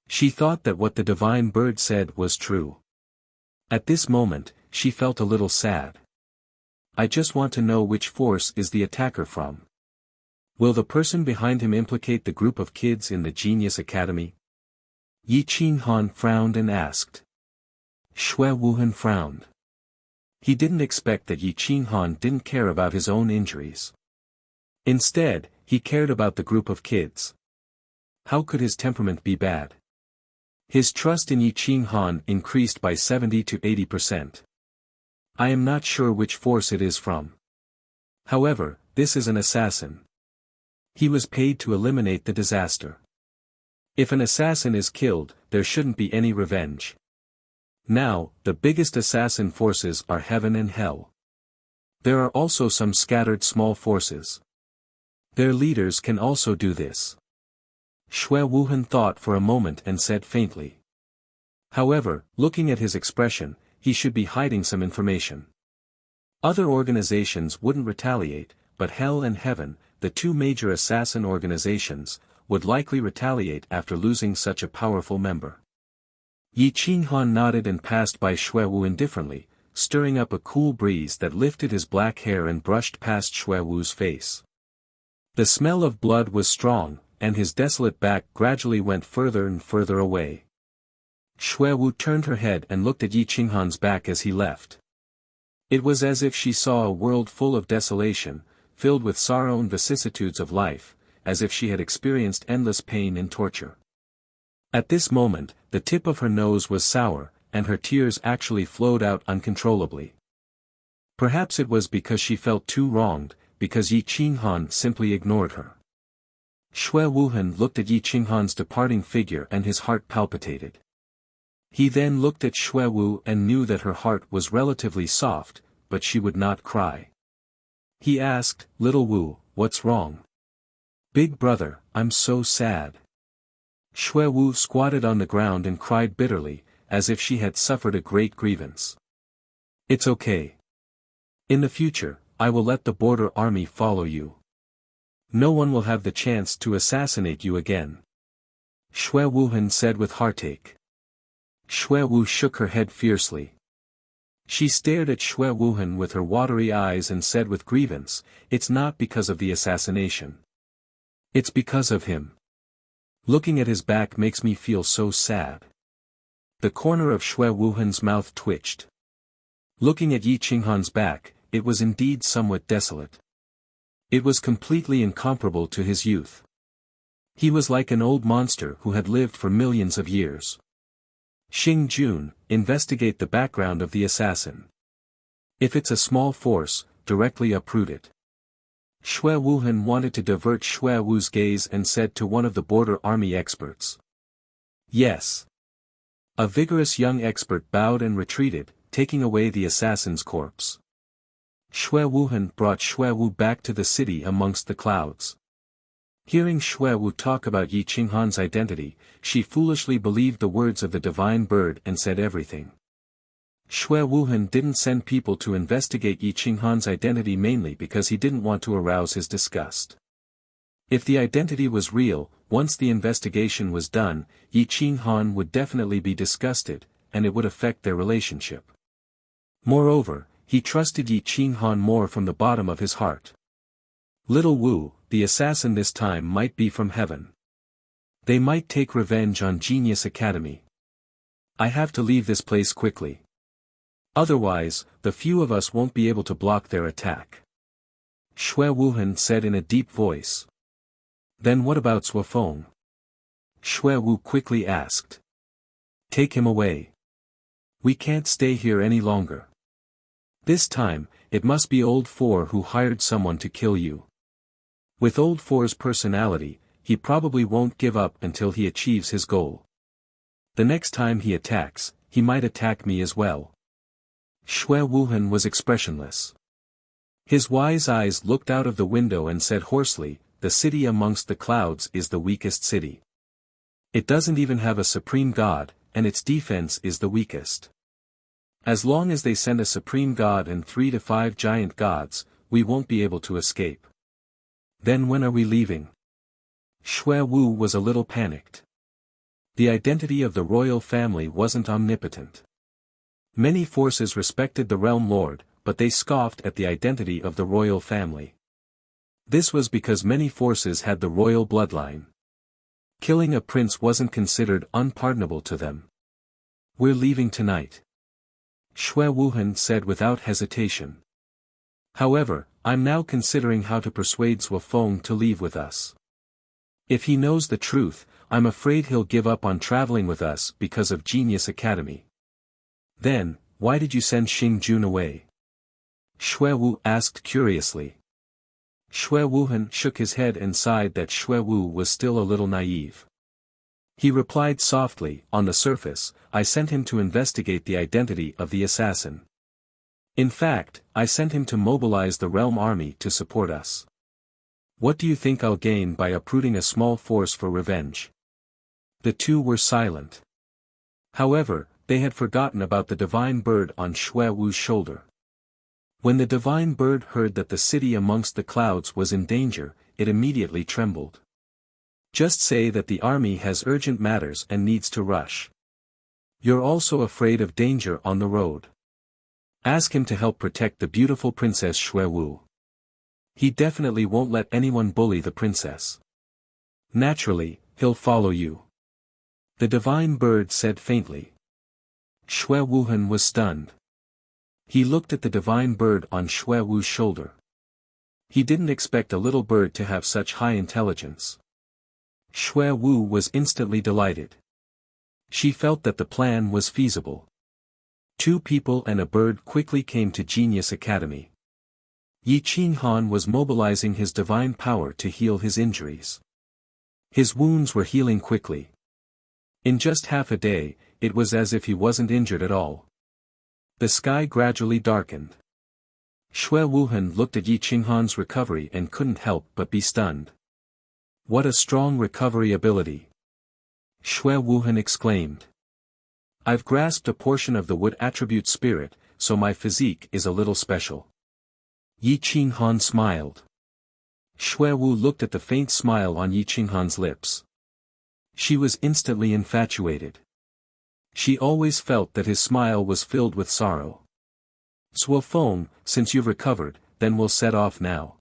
She thought that what the divine bird said was true. At this moment, she felt a little sad. I just want to know which force is the attacker from. Will the person behind him implicate the group of kids in the Genius Academy? Yi Qinghan frowned and asked. Xue Wuhan frowned. He didn't expect that Yi Qinghan didn't care about his own injuries. Instead, he cared about the group of kids. How could his temperament be bad? His trust in Yi Qinghan increased by 70 to 80%. I am not sure which force it is from. However, this is an assassin. He was paid to eliminate the disaster. If an assassin is killed, there shouldn't be any revenge. Now, the biggest assassin forces are heaven and hell. There are also some scattered small forces. Their leaders can also do this. Xue Wuhan thought for a moment and said faintly. However, looking at his expression, he should be hiding some information. Other organizations wouldn't retaliate, but Hell and Heaven, the two major assassin organizations, would likely retaliate after losing such a powerful member. Yi Qinghan nodded and passed by Xue Wu indifferently, stirring up a cool breeze that lifted his black hair and brushed past Xue Wu's face. The smell of blood was strong, and his desolate back gradually went further and further away. Xue Wu turned her head and looked at Yi Qinghan's back as he left. It was as if she saw a world full of desolation, filled with sorrow and vicissitudes of life, as if she had experienced endless pain and torture. At this moment, the tip of her nose was sour, and her tears actually flowed out uncontrollably. Perhaps it was because she felt too wronged, because Yi Qinghan simply ignored her. Xue Wuhan looked at Yi Qinghan's departing figure and his heart palpitated. He then looked at Xue Wu and knew that her heart was relatively soft, but she would not cry. He asked, "Little Wu, what's wrong?" "Big brother, I'm so sad." Xue Wu squatted on the ground and cried bitterly, as if she had suffered a great grievance. "It's okay. In the future, I will let the border army follow you. No one will have the chance to assassinate you again," Xue Wuhan said with heartache. Xue Wu shook her head fiercely. She stared at Xue Wuhan with her watery eyes and said with grievance, "It's not because of the assassination. It's because of him. Looking at his back makes me feel so sad." The corner of Xue Wuhan's mouth twitched. Looking at Yi Qinghan's back, it was indeed somewhat desolate. It was completely incomparable to his youth. He was like an old monster who had lived for millions of years. Xing Jun, investigate the background of the assassin. If it's a small force, directly uproot it. Xue Wuhan wanted to divert Xue Wu's gaze and said to one of the border army experts. "Yes." A vigorous young expert bowed and retreated, taking away the assassin's corpse. Xue Wuhan brought Xue Wu back to the city amongst the clouds. Hearing Xue Wu talk about Yi Qinghan's identity, she foolishly believed the words of the divine bird and said everything. Xue Wuhan didn't send people to investigate Yi Qinghan's identity mainly because he didn't want to arouse his disgust. If the identity was real, once the investigation was done, Yi Qinghan would definitely be disgusted, and it would affect their relationship. Moreover, he trusted Yi Qinghan more from the bottom of his heart. Little Wu, the assassin this time might be from heaven. They might take revenge on Genius Academy. I have to leave this place quickly. Otherwise, the few of us won't be able to block their attack. Xue Wuhan said in a deep voice. Then what about Suofeng? Xue Wu quickly asked. Take him away. We can't stay here any longer. This time, it must be Old Four who hired someone to kill you. With Old Four's personality, he probably won't give up until he achieves his goal. The next time he attacks, he might attack me as well. Xue Wuhan was expressionless. His wise eyes looked out of the window and said hoarsely, "The city amongst the clouds is the weakest city. It doesn't even have a supreme god, and its defense is the weakest. As long as they send a supreme god and 3 to 5 giant gods, we won't be able to escape. Then when are we leaving?" Xue Wu was a little panicked. The identity of the royal family wasn't omnipotent. Many forces respected the realm lord, but they scoffed at the identity of the royal family. This was because many forces had the royal bloodline. Killing a prince wasn't considered unpardonable to them. "We're leaving tonight," Xue Wuhan said without hesitation. "However, I'm now considering how to persuade Zhuo Feng to leave with us. If he knows the truth, I'm afraid he'll give up on traveling with us because of Genius Academy." "Then, why did you send Xing Jun away?" Xue Wu asked curiously. Xue Wuhan shook his head and sighed that Xue Wu was still a little naive. He replied softly, "On the surface, I sent him to investigate the identity of the assassin. In fact, I sent him to mobilize the realm army to support us. What do you think I'll gain by uprooting a small force for revenge?" The two were silent. However, they had forgotten about the divine bird on Xue Wu's shoulder. When the divine bird heard that the city amongst the clouds was in danger, it immediately trembled. "Just say that the army has urgent matters and needs to rush. You're also afraid of danger on the road. Ask him to help protect the beautiful Princess Xue Wu. He definitely won't let anyone bully the princess. Naturally, he'll follow you," the divine bird said faintly. Xue Wuhan was stunned. He looked at the divine bird on Xue Wu's shoulder. He didn't expect a little bird to have such high intelligence. Xue Wu was instantly delighted. She felt that the plan was feasible. 2 people and a bird quickly came to Genius Academy. Yi Qinghan was mobilizing his divine power to heal his injuries. His wounds were healing quickly. In just half a day, it was as if he wasn't injured at all. The sky gradually darkened. Xue Wuhan looked at Yi Qinghan's recovery and couldn't help but be stunned. "What a strong recovery ability!" Xue Wuhan exclaimed. "I've grasped a portion of the wood attribute spirit, so my physique is a little special." Yi Qinghan smiled. Xue Wu looked at the faint smile on Yi Qinghan's lips. She was instantly infatuated. She always felt that his smile was filled with sorrow. "Zhuo Feng, since you've recovered, then we'll set off now.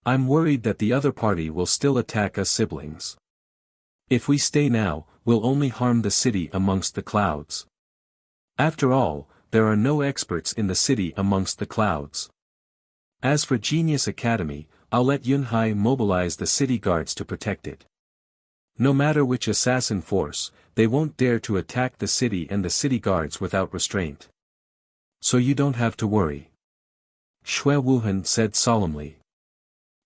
I'm worried that the other party will still attack us siblings. If we stay now, we'll only harm the city amongst the clouds. After all, there are no experts in the city amongst the clouds. As for Genius Academy, I'll let Yunhai mobilize the city guards to protect it. No matter which assassin force, they won't dare to attack the city and the city guards without restraint. So you don't have to worry," Xue Wuhan said solemnly.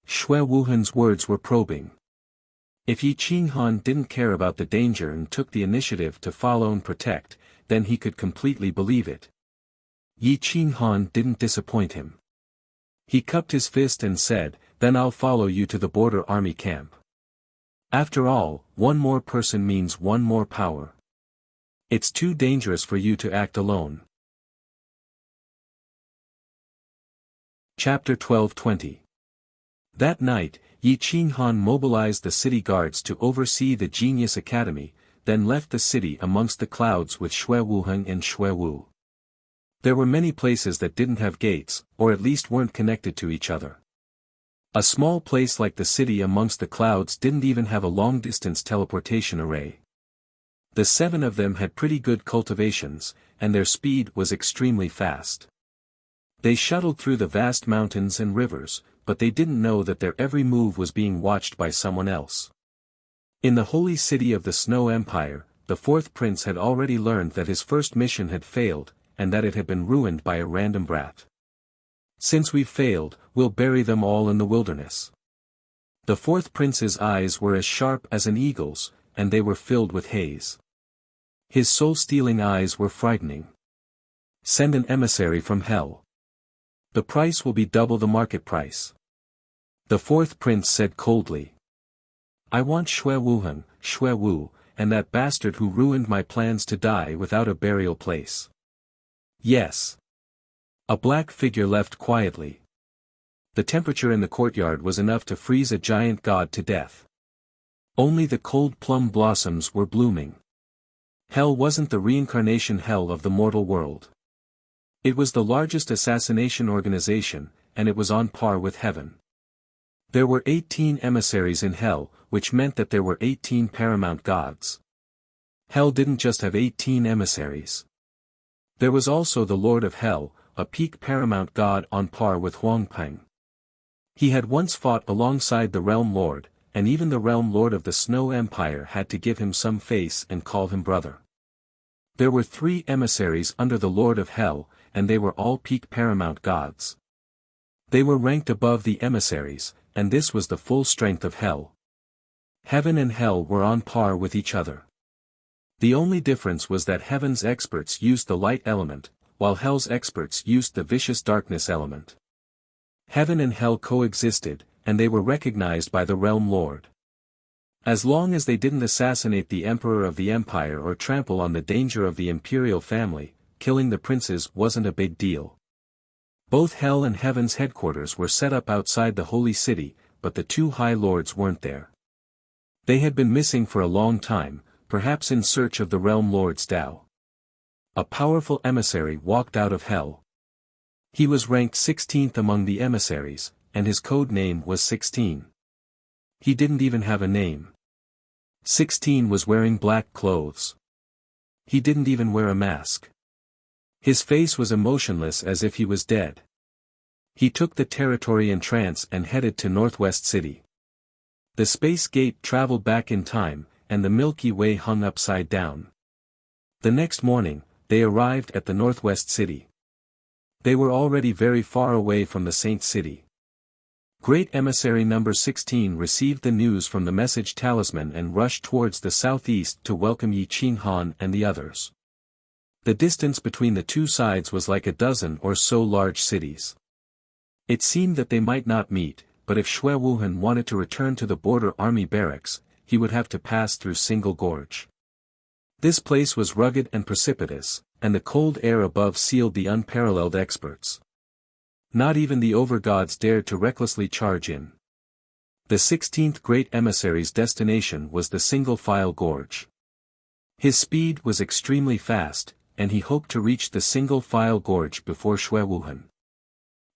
Xue Wuhan's words were probing. If Yi Qinghan didn't care about the danger and took the initiative to follow and protect, then he could completely believe it. Yi Qinghan didn't disappoint him. He cupped his fist and said, "Then I'll follow you to the border army camp. After all, one more person means one more power. It's too dangerous for you to act alone." Chapter 12:20. That night, Yi Qinghan mobilized the city guards to oversee the Genius Academy, then left the city amongst the clouds with Xue Wuhan and Xue Wu. There were many places that didn't have gates, or at least weren't connected to each other. A small place like the city amongst the clouds didn't even have a long-distance teleportation array. The 7 of them had pretty good cultivations, and their speed was extremely fast. They shuttled through the vast mountains and rivers, but they didn't know that their every move was being watched by someone else. In the holy city of the Snow Empire, the 4th prince had already learned that his first mission had failed, and that it had been ruined by a random brat. "Since we've failed, we'll bury them all in the wilderness." The fourth prince's eyes were as sharp as an eagle's, and they were filled with haze. His soul-stealing eyes were frightening. Send an emissary from hell. The price will be double the market price. The fourth prince said coldly. I want Xue Wuhan, Xue Wu, and that bastard who ruined my plans to die without a burial place. Yes. A black figure left quietly. The temperature in the courtyard was enough to freeze a giant god to death. Only the cold plum blossoms were blooming. Hell wasn't the reincarnation hell of the mortal world. It was the largest assassination organization, and it was on par with heaven. There were 18 emissaries in hell, which meant that there were 18 paramount gods. Hell didn't just have 18 emissaries. There was also the Lord of Hell, a peak paramount god on par with Huangpeng. He had once fought alongside the Realm Lord, and even the Realm Lord of the Snow Empire had to give him some face and call him brother. There were 3 emissaries under the Lord of Hell, and they were all peak paramount gods. They were ranked above the emissaries, and this was the full strength of Hell. Heaven and Hell were on par with each other. The only difference was that Heaven's experts used the light element, while Hell's experts used the vicious darkness element. Heaven and Hell coexisted, and they were recognized by the Realm Lord. As long as they didn't assassinate the Emperor of the Empire or trample on the danger of the imperial family, killing the princes wasn't a big deal. Both Hell and Heaven's headquarters were set up outside the Holy City, but the 2 High Lords weren't there. They had been missing for a long time, perhaps in search of the Realm Lord's Tao. A powerful emissary walked out of Hell. He was ranked 16th among the emissaries, and his code name was 16. He didn't even have a name. 16 was wearing black clothes. He didn't even wear a mask. His face was emotionless as if he was dead. He took the territory in trance and headed to Northwest City. The space gate traveled back in time, and the Milky Way hung upside down. The next morning, they arrived at the Northwest City. They were already very far away from the Saint City. Great Emissary number 16 received the news from the message talisman and rushed towards the southeast to welcome Yi Qinghan and the others. The distance between the 2 sides was like a dozen or so large cities. It seemed that they might not meet, but if Xue Wuhan wanted to return to the border army barracks, he would have to pass through Single Gorge. This place was rugged and precipitous, and the cold air above sealed the unparalleled experts. Not even the overgods dared to recklessly charge in. The 16th Great Emissary's destination was the Single File Gorge. His speed was extremely fast, and he hoped to reach the Single File Gorge before Xue Wuhan.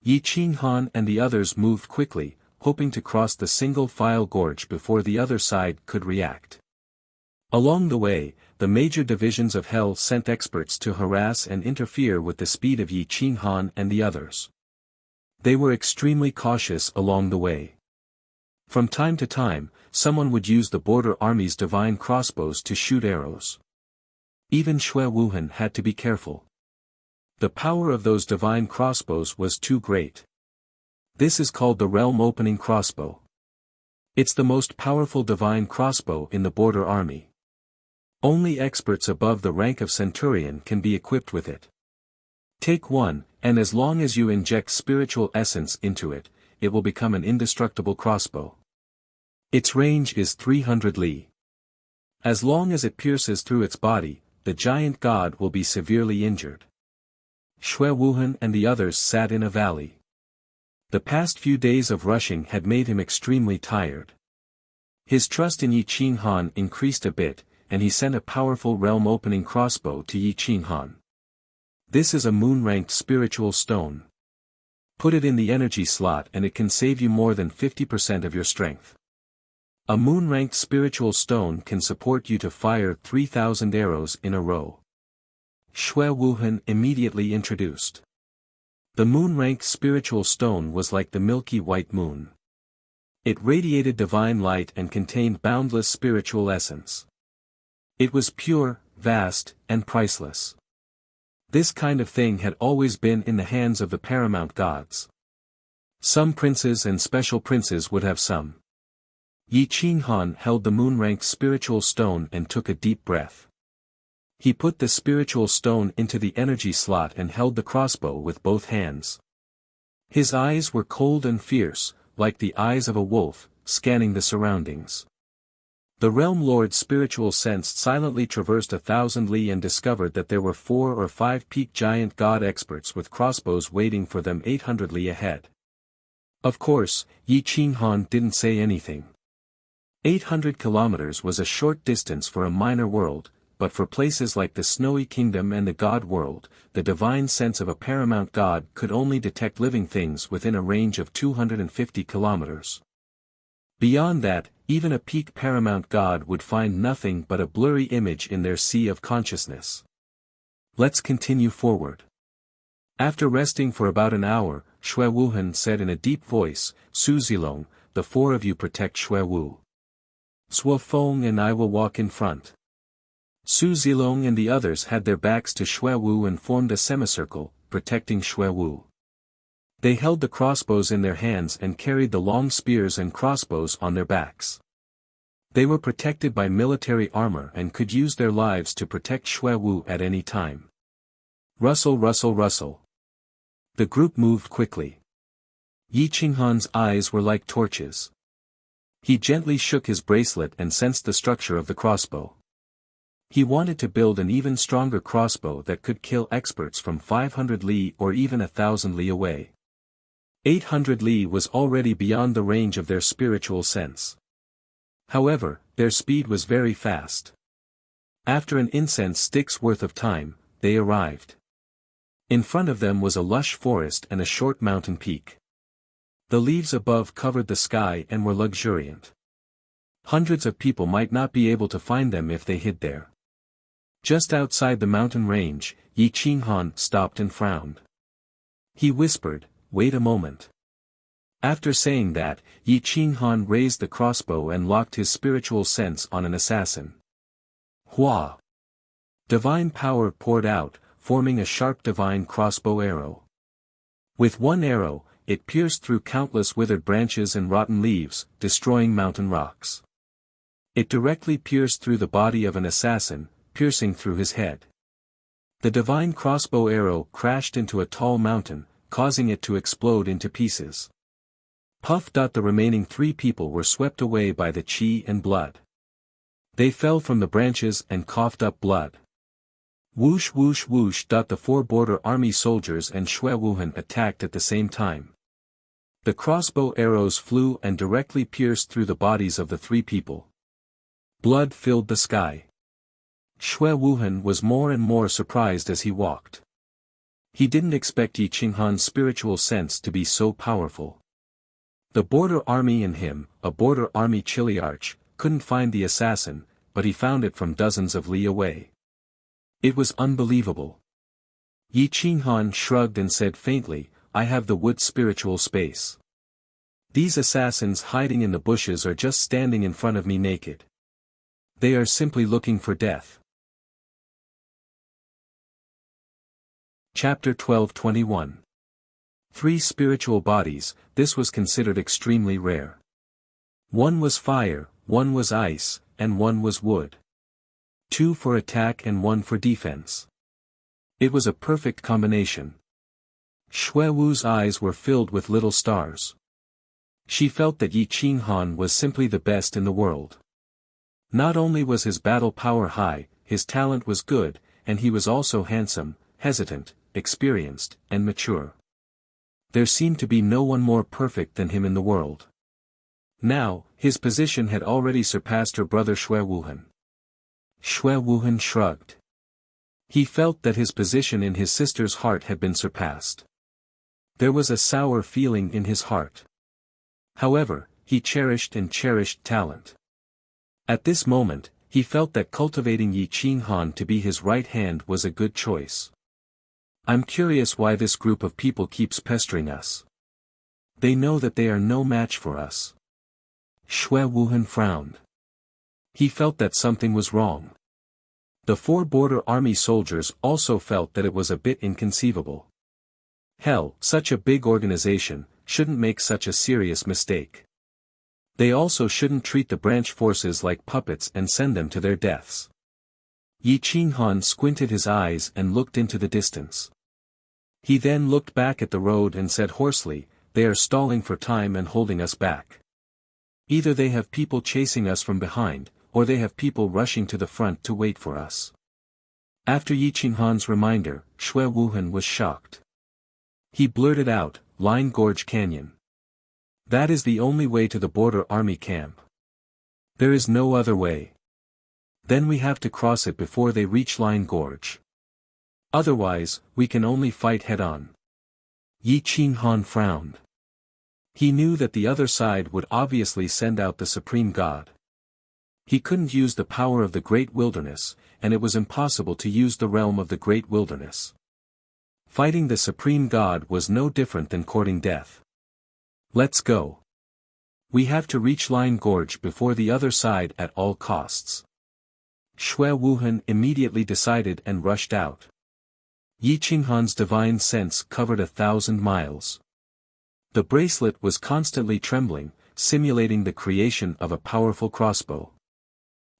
Yi Qinghan and the others moved quickly, hoping to cross the Single File Gorge before the other side could react. Along the way, the major divisions of Hell sent experts to harass and interfere with the speed of Yi Qinghan and the others. They were extremely cautious along the way. From time to time, someone would use the border army's divine crossbows to shoot arrows. Even Xue Wuhan had to be careful. The power of those divine crossbows was too great. This is called the Realm Opening Crossbow. It's the most powerful divine crossbow in the border army. Only experts above the rank of Centurion can be equipped with it. Take one, and as long as you inject spiritual essence into it, it will become an indestructible crossbow. Its range is 300 li. As long as it pierces through its body, the giant god will be severely injured. Xue Wuhan and the others sat in a valley. The past few days of rushing had made him extremely tired. His trust in Yi Qinghan increased a bit, and he sent a powerful realm-opening crossbow to Yi Qinghan. This is a moon-ranked spiritual stone. Put it in the energy slot and it can save you more than 50% of your strength. A moon-ranked spiritual stone can support you to fire 3,000 arrows in a row. Xue Wuhan immediately introduced. The moon-ranked spiritual stone was like the milky white moon. It radiated divine light and contained boundless spiritual essence. It was pure, vast, and priceless. This kind of thing had always been in the hands of the paramount gods. Some princes and special princes would have some. Yi Qinghan held the moon-ranked spiritual stone and took a deep breath. He put the spiritual stone into the energy slot and held the crossbow with both hands. His eyes were cold and fierce, like the eyes of a wolf, scanning the surroundings. The Realm Lord's spiritual sense silently traversed 1,000 li and discovered that there were 4 or 5 peak giant god experts with crossbows waiting for them 800 li ahead. Of course, Yi Qinghan didn't say anything. 800 kilometers was a short distance for a minor world, but for places like the Snowy Kingdom and the God World, the divine sense of a paramount god could only detect living things within a range of 250 kilometers. Beyond that, even a peak paramount god would find nothing but a blurry image in their sea of consciousness. Let's continue forward. After resting for about an hour, Xue Wuhan said in a deep voice, Su Zilong, the 4 of you protect Xue Wu. Suo Feng and I will walk in front. Su Zilong and the others had their backs to Xue Wu and formed a semicircle, protecting Xue Wu. They held the crossbows in their hands and carried the long spears and crossbows on their backs. They were protected by military armor and could use their lives to protect Xue Wu at any time. Rustle, rustle, rustle. The group moved quickly. Yi Qinghan's eyes were like torches. He gently shook his bracelet and sensed the structure of the crossbow. He wanted to build an even stronger crossbow that could kill experts from 500 li or even 1,000 li away. 800 li was already beyond the range of their spiritual sense. However, their speed was very fast. After an incense stick's worth of time, they arrived. In front of them was a lush forest and a short mountain peak. The leaves above covered the sky and were luxuriant. Hundreds of people might not be able to find them if they hid there. Just outside the mountain range, Yi Qinghan stopped and frowned. He whispered, "Wait a moment." After saying that, Yi Qinghan raised the crossbow and locked his spiritual sense on an assassin. Hua! Divine power poured out, forming a sharp divine crossbow arrow. With one arrow, it pierced through countless withered branches and rotten leaves, destroying mountain rocks. It directly pierced through the body of an assassin, piercing through his head. The divine crossbow arrow crashed into a tall mountain, causing it to explode into pieces. Puff. The remaining 3 people were swept away by the qi and blood. They fell from the branches and coughed up blood. Whoosh whoosh whoosh. The 4 border army soldiers and Xue Wuhan attacked at the same time. The crossbow arrows flew and directly pierced through the bodies of the 3 people. Blood filled the sky. Xue Wuhan was more and more surprised as he walked. He didn't expect Yi Qinghan's spiritual sense to be so powerful. The border army and him, a border army chiliarch, couldn't find the assassin, but he found it from dozens of li away. It was unbelievable. Yi Qinghan shrugged and said faintly, "I have the wood spiritual space. These assassins hiding in the bushes are just standing in front of me naked. They are simply looking for death." Chapter 12:21. 3 spiritual bodies. This was considered extremely rare. One was fire, one was ice, and one was wood. 2 for attack and 1 for defense. It was a perfect combination. Xue Wu's eyes were filled with little stars. She felt that Yi Qinghan was simply the best in the world. Not only was his battle power high, his talent was good, and he was also handsome, hesitant, experienced, and mature. There seemed to be no one more perfect than him in the world. Now, his position had already surpassed her brother Xue Wuhan. Xue Wuhan shrugged. He felt that his position in his sister's heart had been surpassed. There was a sour feeling in his heart. However, he cherished and cherished talent. At this moment, he felt that cultivating Yi Qinghan to be his right hand was a good choice. I'm curious why this group of people keeps pestering us. They know that they are no match for us. Xue Wuhan frowned. He felt that something was wrong. The 4 border army soldiers also felt that it was a bit inconceivable. Hell, such a big organization shouldn't make such a serious mistake. They also shouldn't treat the branch forces like puppets and send them to their deaths. Yi Qinghan squinted his eyes and looked into the distance. He then looked back at the road and said hoarsely, "They are stalling for time and holding us back. Either they have people chasing us from behind, or they have people rushing to the front to wait for us." After Yi Qinghan's reminder, Xue Wuhan was shocked. He blurted out, "Line Gorge Canyon. That is the only way to the border army camp. There is no other way. Then we have to cross it before they reach Line Gorge. Otherwise, we can only fight head-on." Yi Qinghan frowned. He knew that the other side would obviously send out the Supreme God. He couldn't use the power of the Great Wilderness, and it was impossible to use the realm of the Great Wilderness. Fighting the Supreme God was no different than courting death. "Let's go. We have to reach Line Gorge before the other side at all costs." Xue Wuhan immediately decided and rushed out. Yi Qinghan's divine sense covered 1,000 miles. The bracelet was constantly trembling, simulating the creation of a powerful crossbow.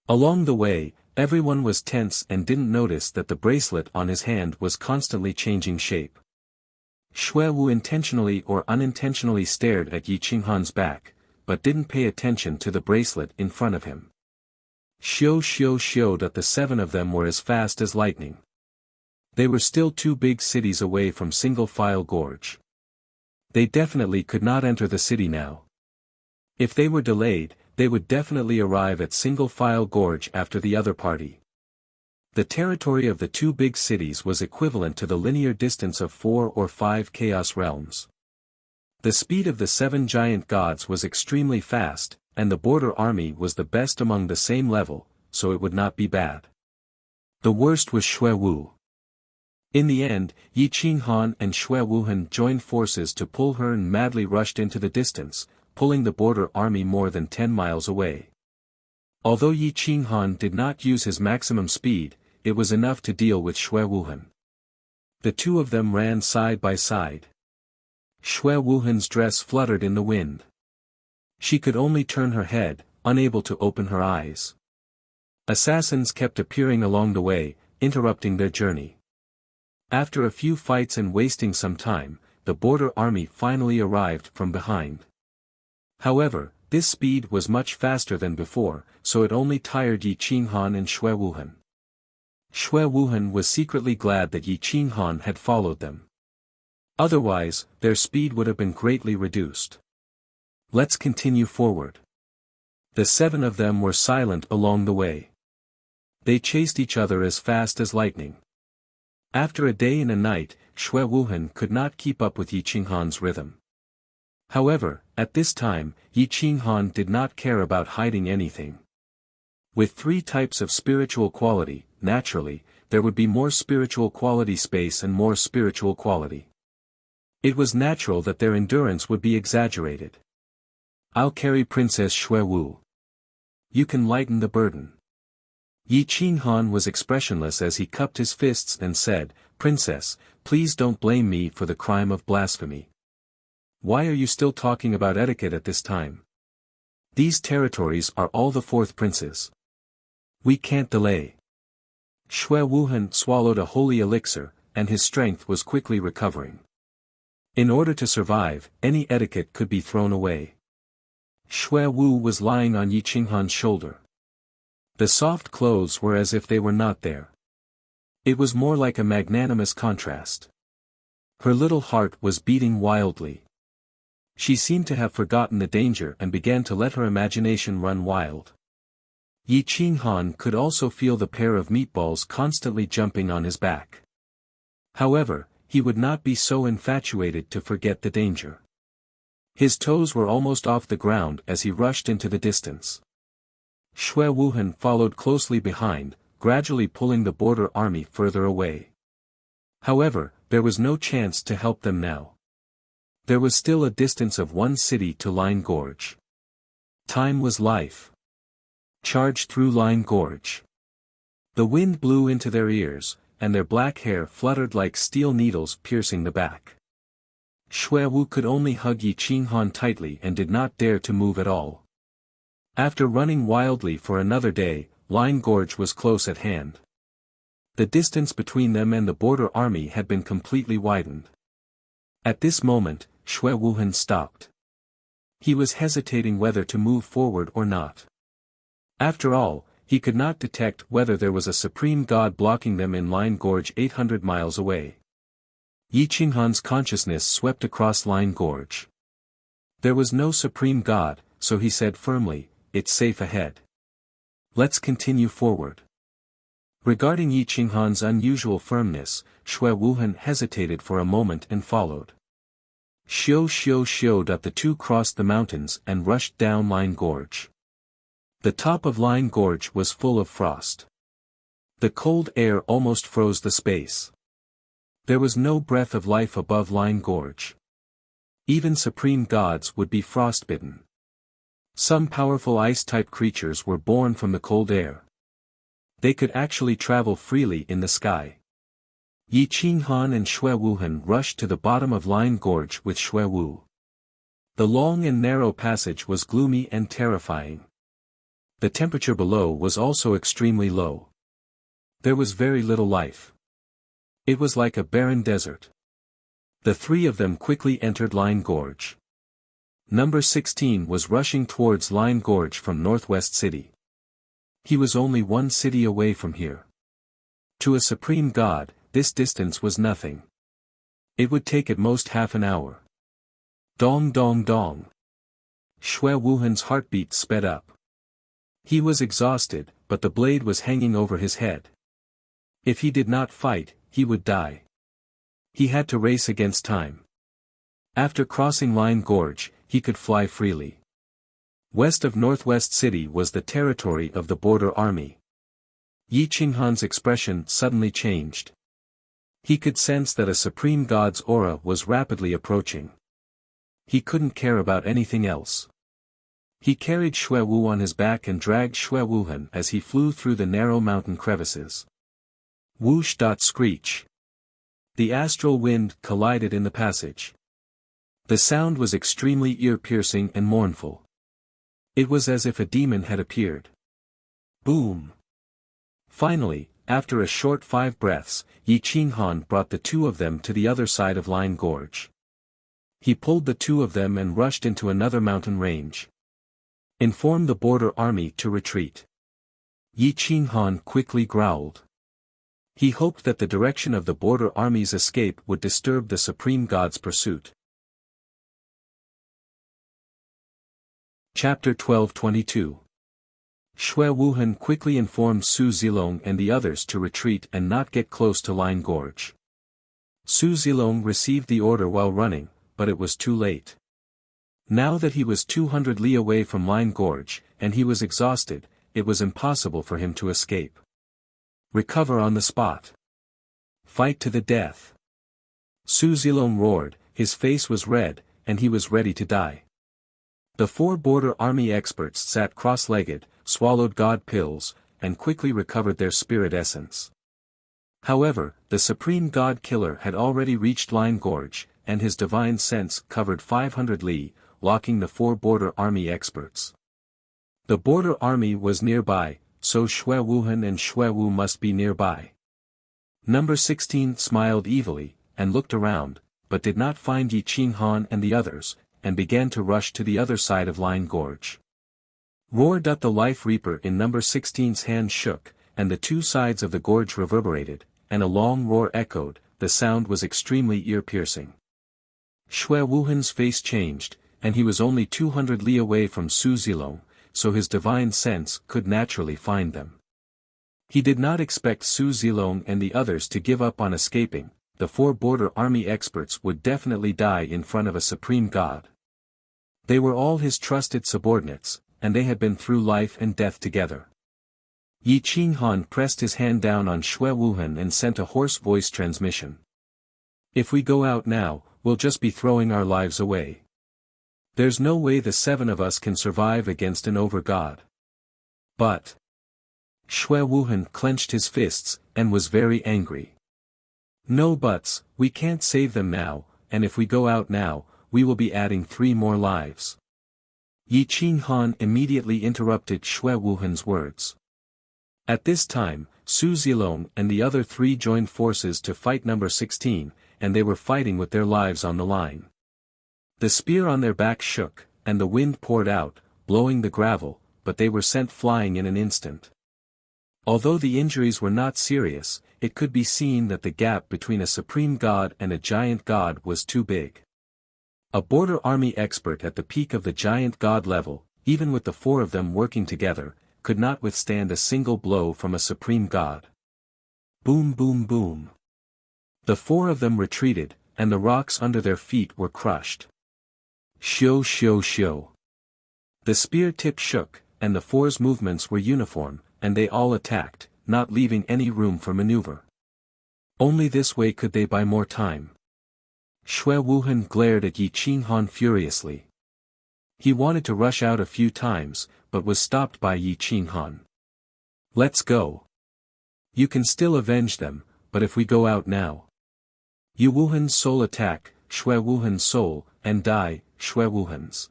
Along the way, everyone was tense and didn't notice that the bracelet on his hand was constantly changing shape. Xue Wu intentionally or unintentionally stared at Yi Qinghan's back, but didn't pay attention to the bracelet in front of him. That the 7 of them were as fast as lightning. They were still 2 big cities away from Single File Gorge. They definitely could not enter the city now. If they were delayed, they would definitely arrive at Single File Gorge after the other party. The territory of the 2 big cities was equivalent to the linear distance of 4 or 5 Chaos Realms. The speed of the 7 giant gods was extremely fast, and the border army was the best among the same level, so it would not be bad. The worst was Xue Wu. In the end, Yi Qinghan and Xue Wuhan joined forces to pull her and madly rushed into the distance, pulling the border army more than 10 miles away. Although Yi Qinghan did not use his maximum speed, it was enough to deal with Xue Wuhan. The 2 of them ran side by side. Xue Wuhan's dress fluttered in the wind. She could only turn her head, unable to open her eyes. Assassins kept appearing along the way, interrupting their journey. After a few fights and wasting some time, the border army finally arrived from behind. However, this speed was much faster than before, so it only tired Yi Qinghan and Xue Wuhan. Xue Wuhan was secretly glad that Yi Qinghan had followed them. Otherwise, their speed would have been greatly reduced. Let's continue forward. The 7 of them were silent along the way. They chased each other as fast as lightning. After a day and a night, Xue Wuhan could not keep up with Yi Qinghan's rhythm. However, at this time, Yi Qinghan did not care about hiding anything. With 3 types of spiritual quality, naturally, there would be more spiritual quality space and more spiritual quality. It was natural that their endurance would be exaggerated. "I'll carry Princess Xue Wu. You can lighten the burden." Yi Qinghan was expressionless as he cupped his fists and said, "Princess, please don't blame me for the crime of blasphemy. Why are you still talking about etiquette at this time? These territories are all the 4th prince's. We can't delay." Xue Wuhan swallowed a holy elixir, and his strength was quickly recovering. In order to survive, any etiquette could be thrown away. Xue Wu was lying on Yi Qinghan's shoulder. The soft clothes were as if they were not there. It was more like a magnanimous contrast. Her little heart was beating wildly. She seemed to have forgotten the danger and began to let her imagination run wild. Yi Qinghan could also feel the pair of meatballs constantly jumping on his back. However, he would not be so infatuated to forget the danger. His toes were almost off the ground as he rushed into the distance. Xue Wuhan followed closely behind, gradually pulling the border army further away. However, there was no chance to help them now. There was still a distance of 1 city to Line Gorge. Time was life. Charge through Line Gorge. The wind blew into their ears, and their black hair fluttered like steel needles piercing the back. Xue Wu could only hug Yi Qinghan tightly and did not dare to move at all. After running wildly for another day, Line Gorge was close at hand. The distance between them and the border army had been completely widened. At this moment, Xue Wuhan stopped. He was hesitating whether to move forward or not. After all, he could not detect whether there was a supreme god blocking them in Line Gorge 800 miles away. Yi Qinghan's consciousness swept across Line Gorge. There was no supreme god, so he said firmly, "It's safe ahead. Let's continue forward." Regarding Yi Qinghan's unusual firmness, Xue Wuhan hesitated for a moment and followed. Xiu the two crossed the mountains and rushed down Line Gorge. The top of Line Gorge was full of frost. The cold air almost froze the space. There was no breath of life above Line Gorge. Even supreme gods would be frostbitten. Some powerful ice-type creatures were born from the cold air. They could actually travel freely in the sky. Yi Qinghan and Xue Wuhan rushed to the bottom of Line Gorge with Xue Wu. The long and narrow passage was gloomy and terrifying. The temperature below was also extremely low. There was very little life. It was like a barren desert. The three of them quickly entered Line Gorge. Number 16 was rushing towards Line Gorge from Northwest City. He was only one city away from here. To a supreme god, this distance was nothing. It would take at most half an hour. Dong dong dong. Xue Wuhan's heartbeat sped up. He was exhausted, but the blade was hanging over his head. If he did not fight, he would die. He had to race against time. After crossing Line Gorge, he could fly freely. West of Northwest City was the territory of the border army. Yi Qinghan's expression suddenly changed. He could sense that a supreme god's aura was rapidly approaching. He couldn't care about anything else. He carried Xue Wu on his back and dragged Xue Wuhan as he flew through the narrow mountain crevices. Whoosh! Screech. The astral wind collided in the passage. The sound was extremely ear-piercing and mournful. It was as if a demon had appeared. Boom! Finally, after a short 5 breaths, Yi Qinghan brought the two of them to the other side of Line Gorge. He pulled the two of them and rushed into another mountain range. Inform the border army to retreat. Yi Qinghan quickly growled. He hoped that the direction of the border army's escape would disturb the supreme god's pursuit. Chapter 12:22. Xue Wuhan quickly informed Su Zilong and the others to retreat and not get close to Line Gorge. Su Zilong received the order while running, but it was too late. Now that he was 200 li away from Line Gorge, and he was exhausted, it was impossible for him to escape. Recover on the spot. Fight to the death. Su Zilong roared, his face was red, and he was ready to die. The 4 border army experts sat cross-legged, swallowed god pills, and quickly recovered their spirit essence. However, the supreme god killer had already reached Line Gorge, and his divine sense covered 500 li, locking the 4 border army experts. The border army was nearby, so Xue Wuhan and Xue Wu must be nearby. Number 16 smiled evilly, and looked around, but did not find Yi Qinghan and the others, and began to rush to the other side of Line Gorge. Roar! The Life Reaper in number 16's hand shook, and the 2 sides of the gorge reverberated, and a long roar echoed. The sound was extremely ear-piercing. Xue Wuhan's face changed, and he was only 200 li away from Su Zilong, so his divine sense could naturally find them. He did not expect Su Zilong and the others to give up on escaping. The 4 border army experts would definitely die in front of a supreme god. They were all his trusted subordinates, and they had been through life and death together. Yi Qinghan pressed his hand down on Xue Wuhan and sent a hoarse voice transmission. If we go out now, we'll just be throwing our lives away. There's no way the 7 of us can survive against an over-god. But Xue Wuhan clenched his fists, and was very angry. No buts, we can't save them now, and if we go out now, we will be adding 3 more lives. Yi Qinghan immediately interrupted Xue Wuhan's words. At this time, Su Zilong and the other three joined forces to fight number 16, and they were fighting with their lives on the line. The spear on their back shook, and the wind poured out, blowing the gravel, but they were sent flying in an instant. Although the injuries were not serious, it could be seen that the gap between a supreme god and a giant god was too big. A border army expert at the peak of the giant god level, even with the four of them working together, could not withstand a single blow from a supreme god. Boom boom boom. The four of them retreated, and the rocks under their feet were crushed. Shio shio shio. The spear tip shook, and the four's movements were uniform, and they all attacked, not leaving any room for maneuver. Only this way could they buy more time. Xue Wuhan glared at Yi Qinghan furiously. He wanted to rush out a few times, but was stopped by Yi Qinghan. Let's go. You can still avenge them, but if we go out now. Yi Wuhan's soul attack, Xue Wuhan's soul, and die, Xue Wuhan's.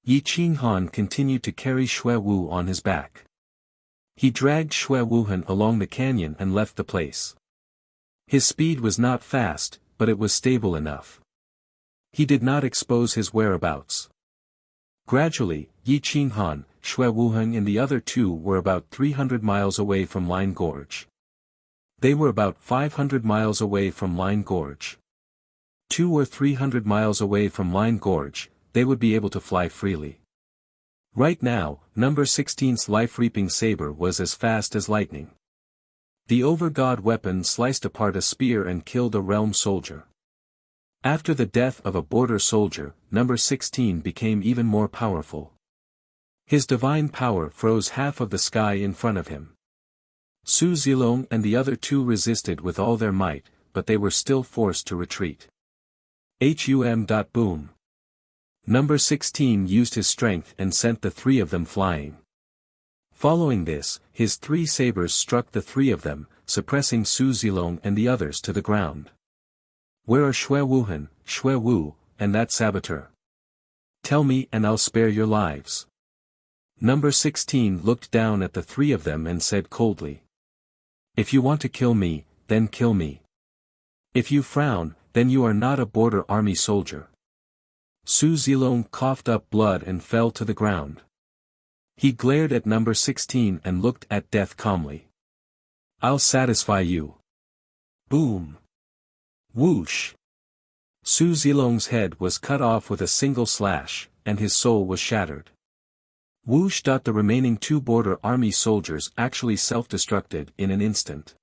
Yi Qinghan continued to carry Xue Wu on his back. He dragged Xue Wuhan along the canyon and left the place. His speed was not fast, but it was stable enough. He did not expose his whereabouts. Gradually, Yi Qinghan, Xue Wuhan and the other two were about 300 miles away from Line Gorge. They were about 500 miles away from Line Gorge. 200 or 300 miles away from Line Gorge, they would be able to fly freely. Right now, number 16's life-reaping saber was as fast as lightning. The over-god weapon sliced apart a spear and killed a realm soldier. After the death of a border soldier, number 16 became even more powerful. His divine power froze half of the sky in front of him. Su Zilong and the other two resisted with all their might, but they were still forced to retreat. Boom. Number 16 used his strength and sent the three of them flying. Following this, his three sabers struck the three of them, suppressing Su Zilong and the others to the ground. Where are Xue Wuhan, Xue Wu, and that saboteur? Tell me and I'll spare your lives. Number 16 looked down at the three of them and said coldly. If you want to kill me, then kill me. If you frown, then you are not a border army soldier. Su Zilong coughed up blood and fell to the ground. He glared at number 16 and looked at death calmly. I'll satisfy you. Boom. Whoosh. Su Zilong's head was cut off with a single slash, and his soul was shattered. Whoosh. The remaining two border army soldiers actually self-destructed in an instant.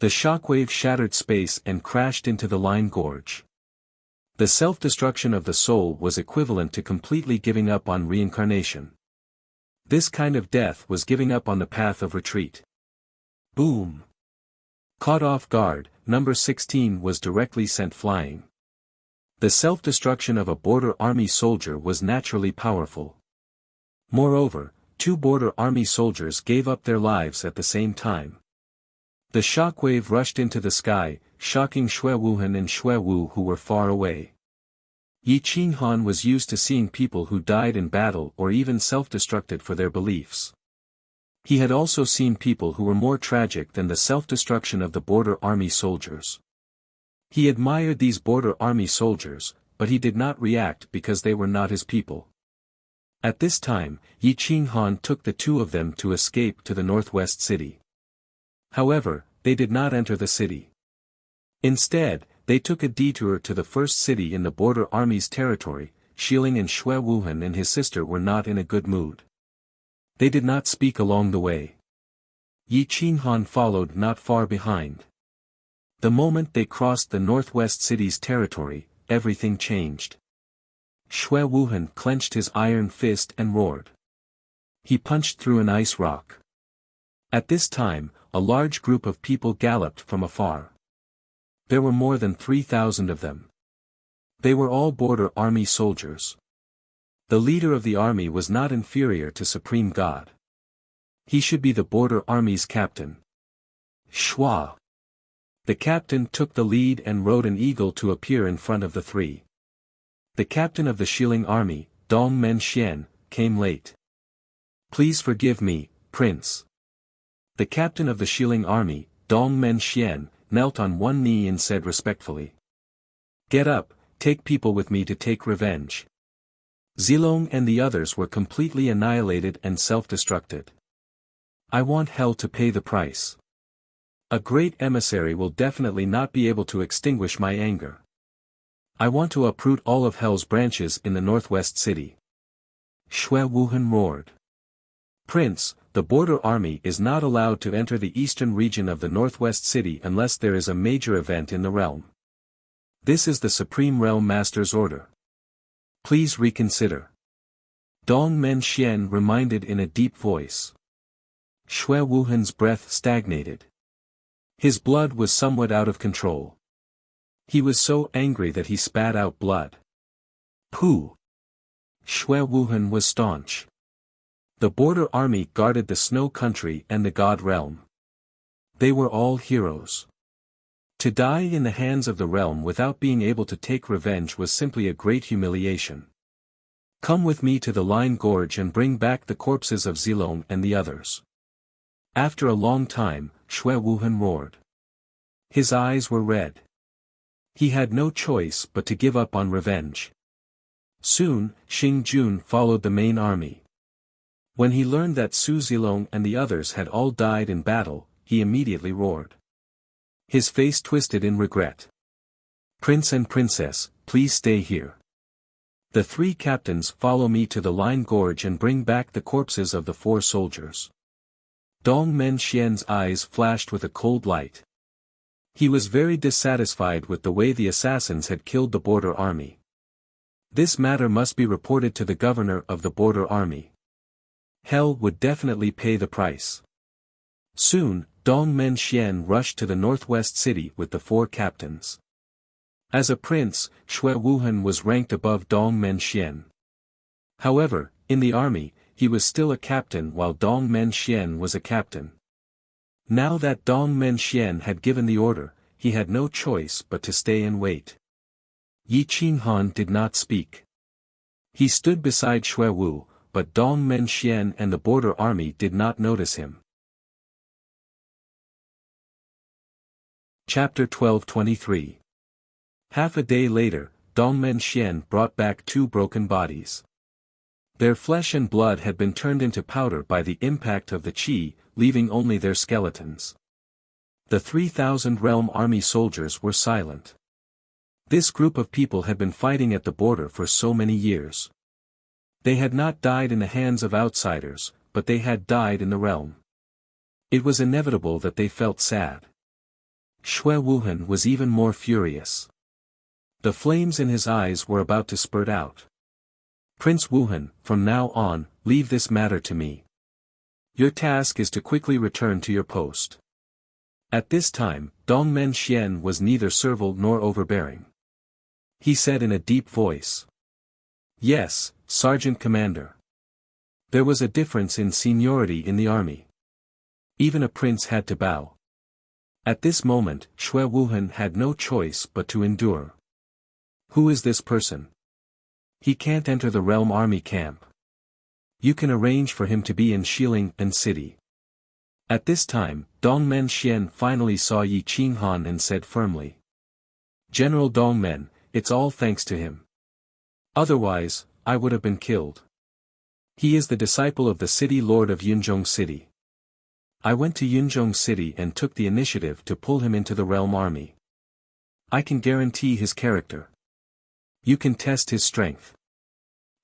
The shockwave shattered space and crashed into the Line Gorge. The self-destruction of the soul was equivalent to completely giving up on reincarnation. This kind of death was giving up on the path of retreat. Boom. Caught off guard, number 16 was directly sent flying. The self-destruction of a border army soldier was naturally powerful. Moreover, two border army soldiers gave up their lives at the same time. The shockwave rushed into the sky, shocking Xue Wuhan and Xue Wu who were far away. Yi Qinghan was used to seeing people who died in battle or even self-destructed for their beliefs. He had also seen people who were more tragic than the self-destruction of the border army soldiers. He admired these border army soldiers, but he did not react because they were not his people. At this time, Yi Qinghan took the two of them to escape to the northwest city. However, they did not enter the city. Instead, they took a detour to the first city in the border army's territory. Shilin and Xue Wuhan and his sister were not in a good mood. They did not speak along the way. Yi Qinghan followed not far behind. The moment they crossed the northwest city's territory, everything changed. Xue Wuhan clenched his iron fist and roared. He punched through an ice rock. At this time, a large group of people galloped from afar. There were more than 3,000 of them. They were all border army soldiers. The leader of the army was not inferior to Supreme God. He should be the border army's captain. Shua. The captain took the lead and rode an eagle to appear in front of the three. The captain of the Shilin army, Dong Men-xian, came late. Please forgive me, Prince. The captain of the Shilling army, Dong Men-xian, knelt on one knee and said respectfully. Get up, take people with me to take revenge. Zilong and the others were completely annihilated and self-destructed. I want hell to pay the price. A great emissary will definitely not be able to extinguish my anger. I want to uproot all of hell's branches in the northwest city. Xue Wuhan roared. Prince, the border army is not allowed to enter the eastern region of the northwest city unless there is a major event in the realm. This is the Supreme Realm Master's order. Please reconsider. Dong Men-xian reminded in a deep voice. Xue Wuhan's breath stagnated. His blood was somewhat out of control. He was so angry that he spat out blood. Pooh! Xue Wuhan was staunch. The border army guarded the snow country and the god realm. They were all heroes. To die in the hands of the realm without being able to take revenge was simply a great humiliation. Come with me to the Line Gorge and bring back the corpses of Zilong and the others. After a long time, Xue Wuhan roared. His eyes were red. He had no choice but to give up on revenge. Soon, Xing Jun followed the main army. When he learned that Su Zilong and the others had all died in battle, he immediately roared. His face twisted in regret. Prince and Princess, please stay here. The three captains follow me to the Line Gorge and bring back the corpses of the 4 soldiers. Dong Men-xian's eyes flashed with a cold light. He was very dissatisfied with the way the assassins had killed the border army. This matter must be reported to the governor of the border army. Hell would definitely pay the price. Soon, Dong Men-xian rushed to the northwest city with the 4 captains. As a prince, Xue Wuhan was ranked above Dong Men-xian. However, in the army, he was still a captain while Dong Men-xian was a captain. Now that Dong Men-xian had given the order, he had no choice but to stay and wait. Yi Qinghan did not speak. He stood beside Xue Wu, but Dong Men-xian and the border army did not notice him. Chapter 12:23. Half a day later, Dong Men-xian brought back 2 broken bodies. Their flesh and blood had been turned into powder by the impact of the qi, leaving only their skeletons. The 3,000 realm army soldiers were silent. This group of people had been fighting at the border for so many years. They had not died in the hands of outsiders, but they had died in the realm. It was inevitable that they felt sad. Xue Wuhan was even more furious. The flames in his eyes were about to spurt out. Prince Wuhan, from now on, leave this matter to me. Your task is to quickly return to your post. At this time, Dong Men-xian was neither servile nor overbearing. He said in a deep voice. Yes, Sergeant Commander. There was a difference in seniority in the army. Even a prince had to bow. At this moment, Xue Wuhan had no choice but to endure. Who is this person? He can't enter the realm army camp. You can arrange for him to be in Shilling and city. At this time, Dong Men-xian finally saw Yi Qinghan and said firmly. General Dong Men, it's all thanks to him. Otherwise, I would have been killed. He is the disciple of the city lord of Yunzhong City. I went to Yunzhong City and took the initiative to pull him into the realm army. I can guarantee his character. You can test his strength.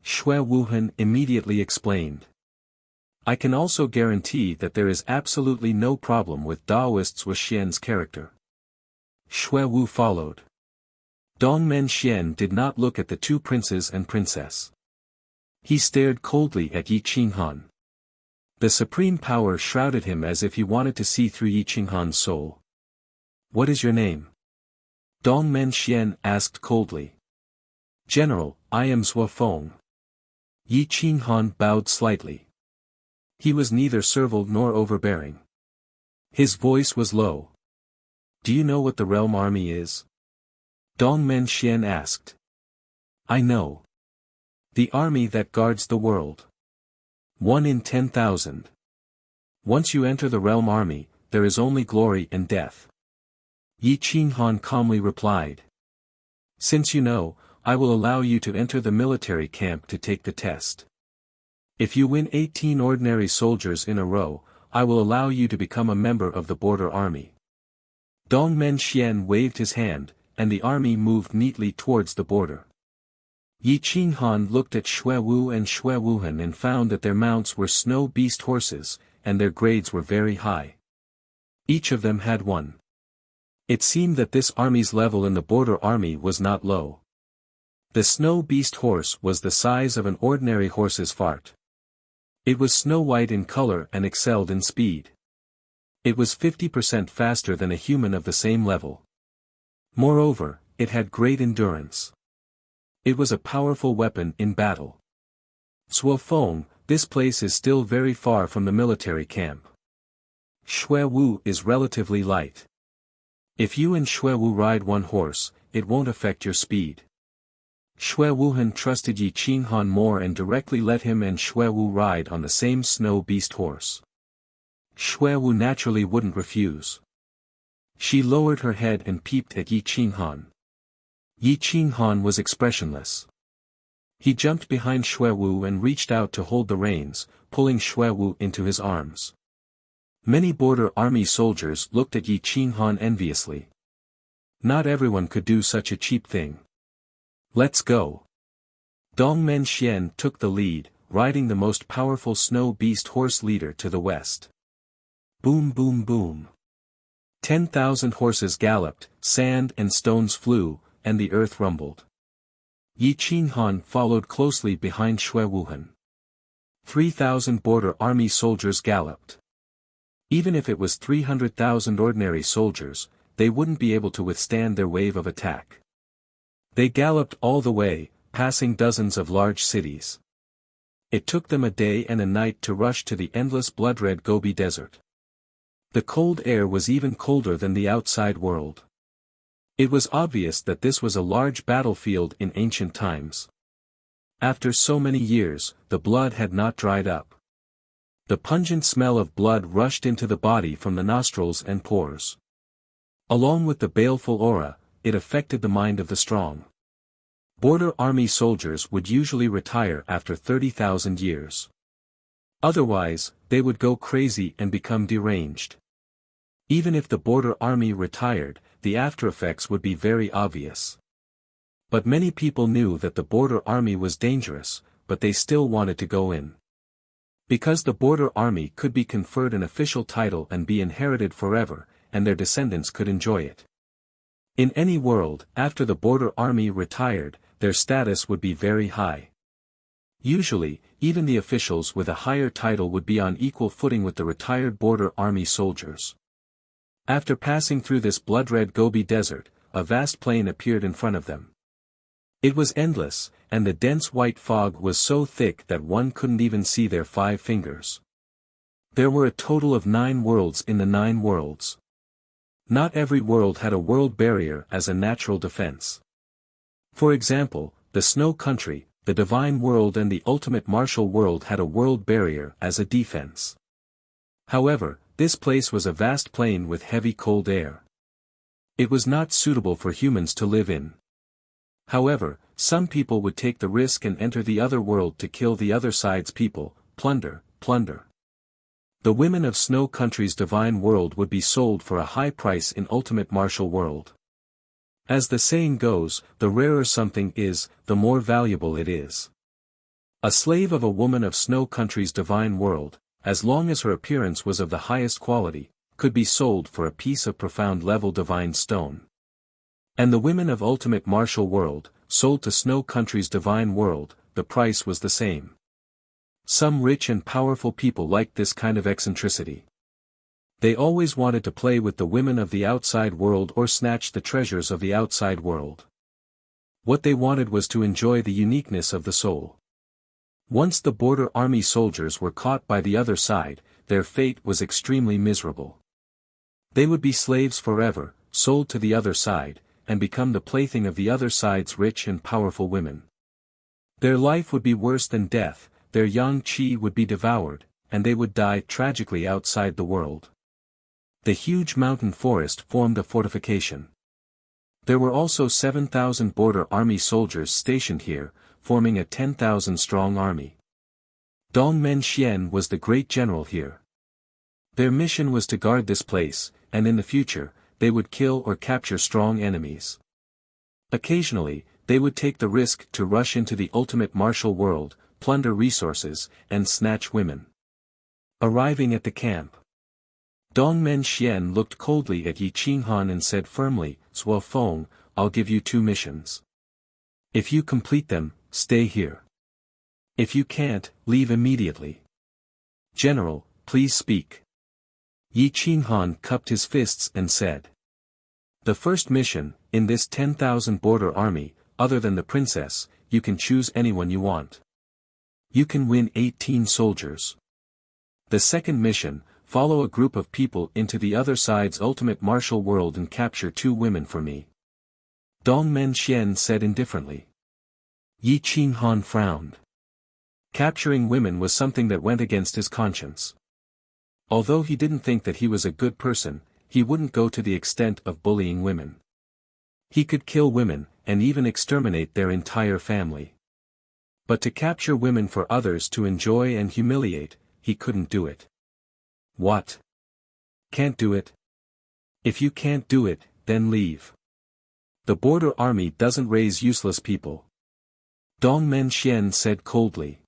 Xue Wuhan immediately explained. I can also guarantee that there is absolutely no problem with Daoist Wuxian's character. Xue Wu followed. Dong Men-xian did not look at the 2 princes and princess. He stared coldly at Yi Qinghan. The supreme power shrouded him as if he wanted to see through Yi Qinghan's soul. What is your name? Dong Men-xian asked coldly. General, I am Zhuo Feng. Yi Qinghan bowed slightly. He was neither servile nor overbearing. His voice was low. Do you know what the realm army is? Dong Men-xian asked. I know. The army that guards the world. 1 in 10,000. Once you enter the realm army, there is only glory and death. Yi Qinghan calmly replied. Since you know, I will allow you to enter the military camp to take the test. If you win 18 ordinary soldiers in a row, I will allow you to become a member of the border army. Dongmen Xian waved his hand, and the army moved neatly towards the border. Yi Qinghan looked at Xue Wu and Xue Wuhan and found that their mounts were snow beast horses, and their grades were very high. Each of them had one. It seemed that this army's level in the border army was not low. The snow beast horse was the size of an ordinary horse's fart. It was snow-white in color and excelled in speed. It was 50% faster than a human of the same level. Moreover, it had great endurance. It was a powerful weapon in battle. Suofeng, this place is still very far from the military camp. Xue Wu is relatively light. If you and Xue Wu ride one horse, it won't affect your speed. Xue Wuhan trusted Yi Qinghan more and directly let him and Xue Wu ride on the same snow beast horse. Xue Wu naturally wouldn't refuse. She lowered her head and peeped at Yi Qinghan. Yi Qinghan was expressionless. He jumped behind Xue Wu and reached out to hold the reins, pulling Xue Wu into his arms. Many border army soldiers looked at Yi Qinghan enviously. Not everyone could do such a cheap thing. Let's go. Dongmen Xian took the lead, riding the most powerful snow beast horse leader to the west. Boom boom boom. 10,000 horses galloped, sand and stones flew, and the earth rumbled. Yi Qinghan followed closely behind Xue Wuhan. 3,000 border army soldiers galloped. Even if it was 300,000 ordinary soldiers, they wouldn't be able to withstand their wave of attack. They galloped all the way, passing dozens of large cities. It took them a day and a night to rush to the endless blood-red Gobi Desert. The cold air was even colder than the outside world. It was obvious that this was a large battlefield in ancient times. After so many years, the blood had not dried up. The pungent smell of blood rushed into the body from the nostrils and pores. Along with the baleful aura, it affected the mind of the strong. Border army soldiers would usually retire after 30,000 years. Otherwise, they would go crazy and become deranged. Even if the border army retired, the aftereffects would be very obvious. But many people knew that the border army was dangerous, but they still wanted to go in. Because the border army could be conferred an official title and be inherited forever, and their descendants could enjoy it. In any world, after the border army retired, their status would be very high. Usually, even the officials with a higher title would be on equal footing with the retired border army soldiers. After passing through this blood-red Gobi Desert, a vast plain appeared in front of them. It was endless, and the dense white fog was so thick that one couldn't even see their 5 fingers. There were a total of 9 worlds in the 9 worlds. Not every world had a world barrier as a natural defense. For example, the Snow Country, the Divine World and the Ultimate Martial World had a world barrier as a defense. However, this place was a vast plain with heavy cold air. It was not suitable for humans to live in. However, some people would take the risk and enter the other world to kill the other side's people, plunder. The women of Snow Country's Divine World would be sold for a high price in Ultimate Martial World. As the saying goes, the rarer something is, the more valuable it is. A slave of a woman of Snow Country's Divine World, as long as her appearance was of the highest quality, could be sold for a piece of profound level divine stone. And the women of Ultimate Martial World, sold to Snow Country's Divine World, the price was the same. Some rich and powerful people liked this kind of eccentricity. They always wanted to play with the women of the outside world or snatch the treasures of the outside world. What they wanted was to enjoy the uniqueness of the soul. Once the border army soldiers were caught by the other side, their fate was extremely miserable. They would be slaves forever, sold to the other side, and become the plaything of the other side's rich and powerful women. Their life would be worse than death, their young qi would be devoured, and they would die tragically outside the world. The huge mountain forest formed a fortification. There were also 7,000 border army soldiers stationed here, forming a 10,000-strong army. Dongmen Xian was the great general here. Their mission was to guard this place, and in the future, they would kill or capture strong enemies. Occasionally, they would take the risk to rush into the ultimate martial world, plunder resources, and snatch women. Arriving at the camp, Dongmen Xian looked coldly at Yi Qinghan and said firmly, "Zhuo Feng, I'll give you 2 missions. If you complete them, stay here. If you can't, leave immediately." "General, please speak." Yi Qinghan cupped his fists and said. "The first mission, in this 10,000 border army, other than the princess, you can choose anyone you want. You can win 18 soldiers. The second mission, follow a group of people into the other side's ultimate martial world and capture 2 women for me." Dongmen Xian said indifferently. Yi Qinghan frowned. Capturing women was something that went against his conscience. Although he didn't think that he was a good person, he wouldn't go to the extent of bullying women. He could kill women, and even exterminate their entire family. But to capture women for others to enjoy and humiliate, he couldn't do it. "What? Can't do it? If you can't do it, then leave. The border army doesn't raise useless people." Dongmen Xian said coldly.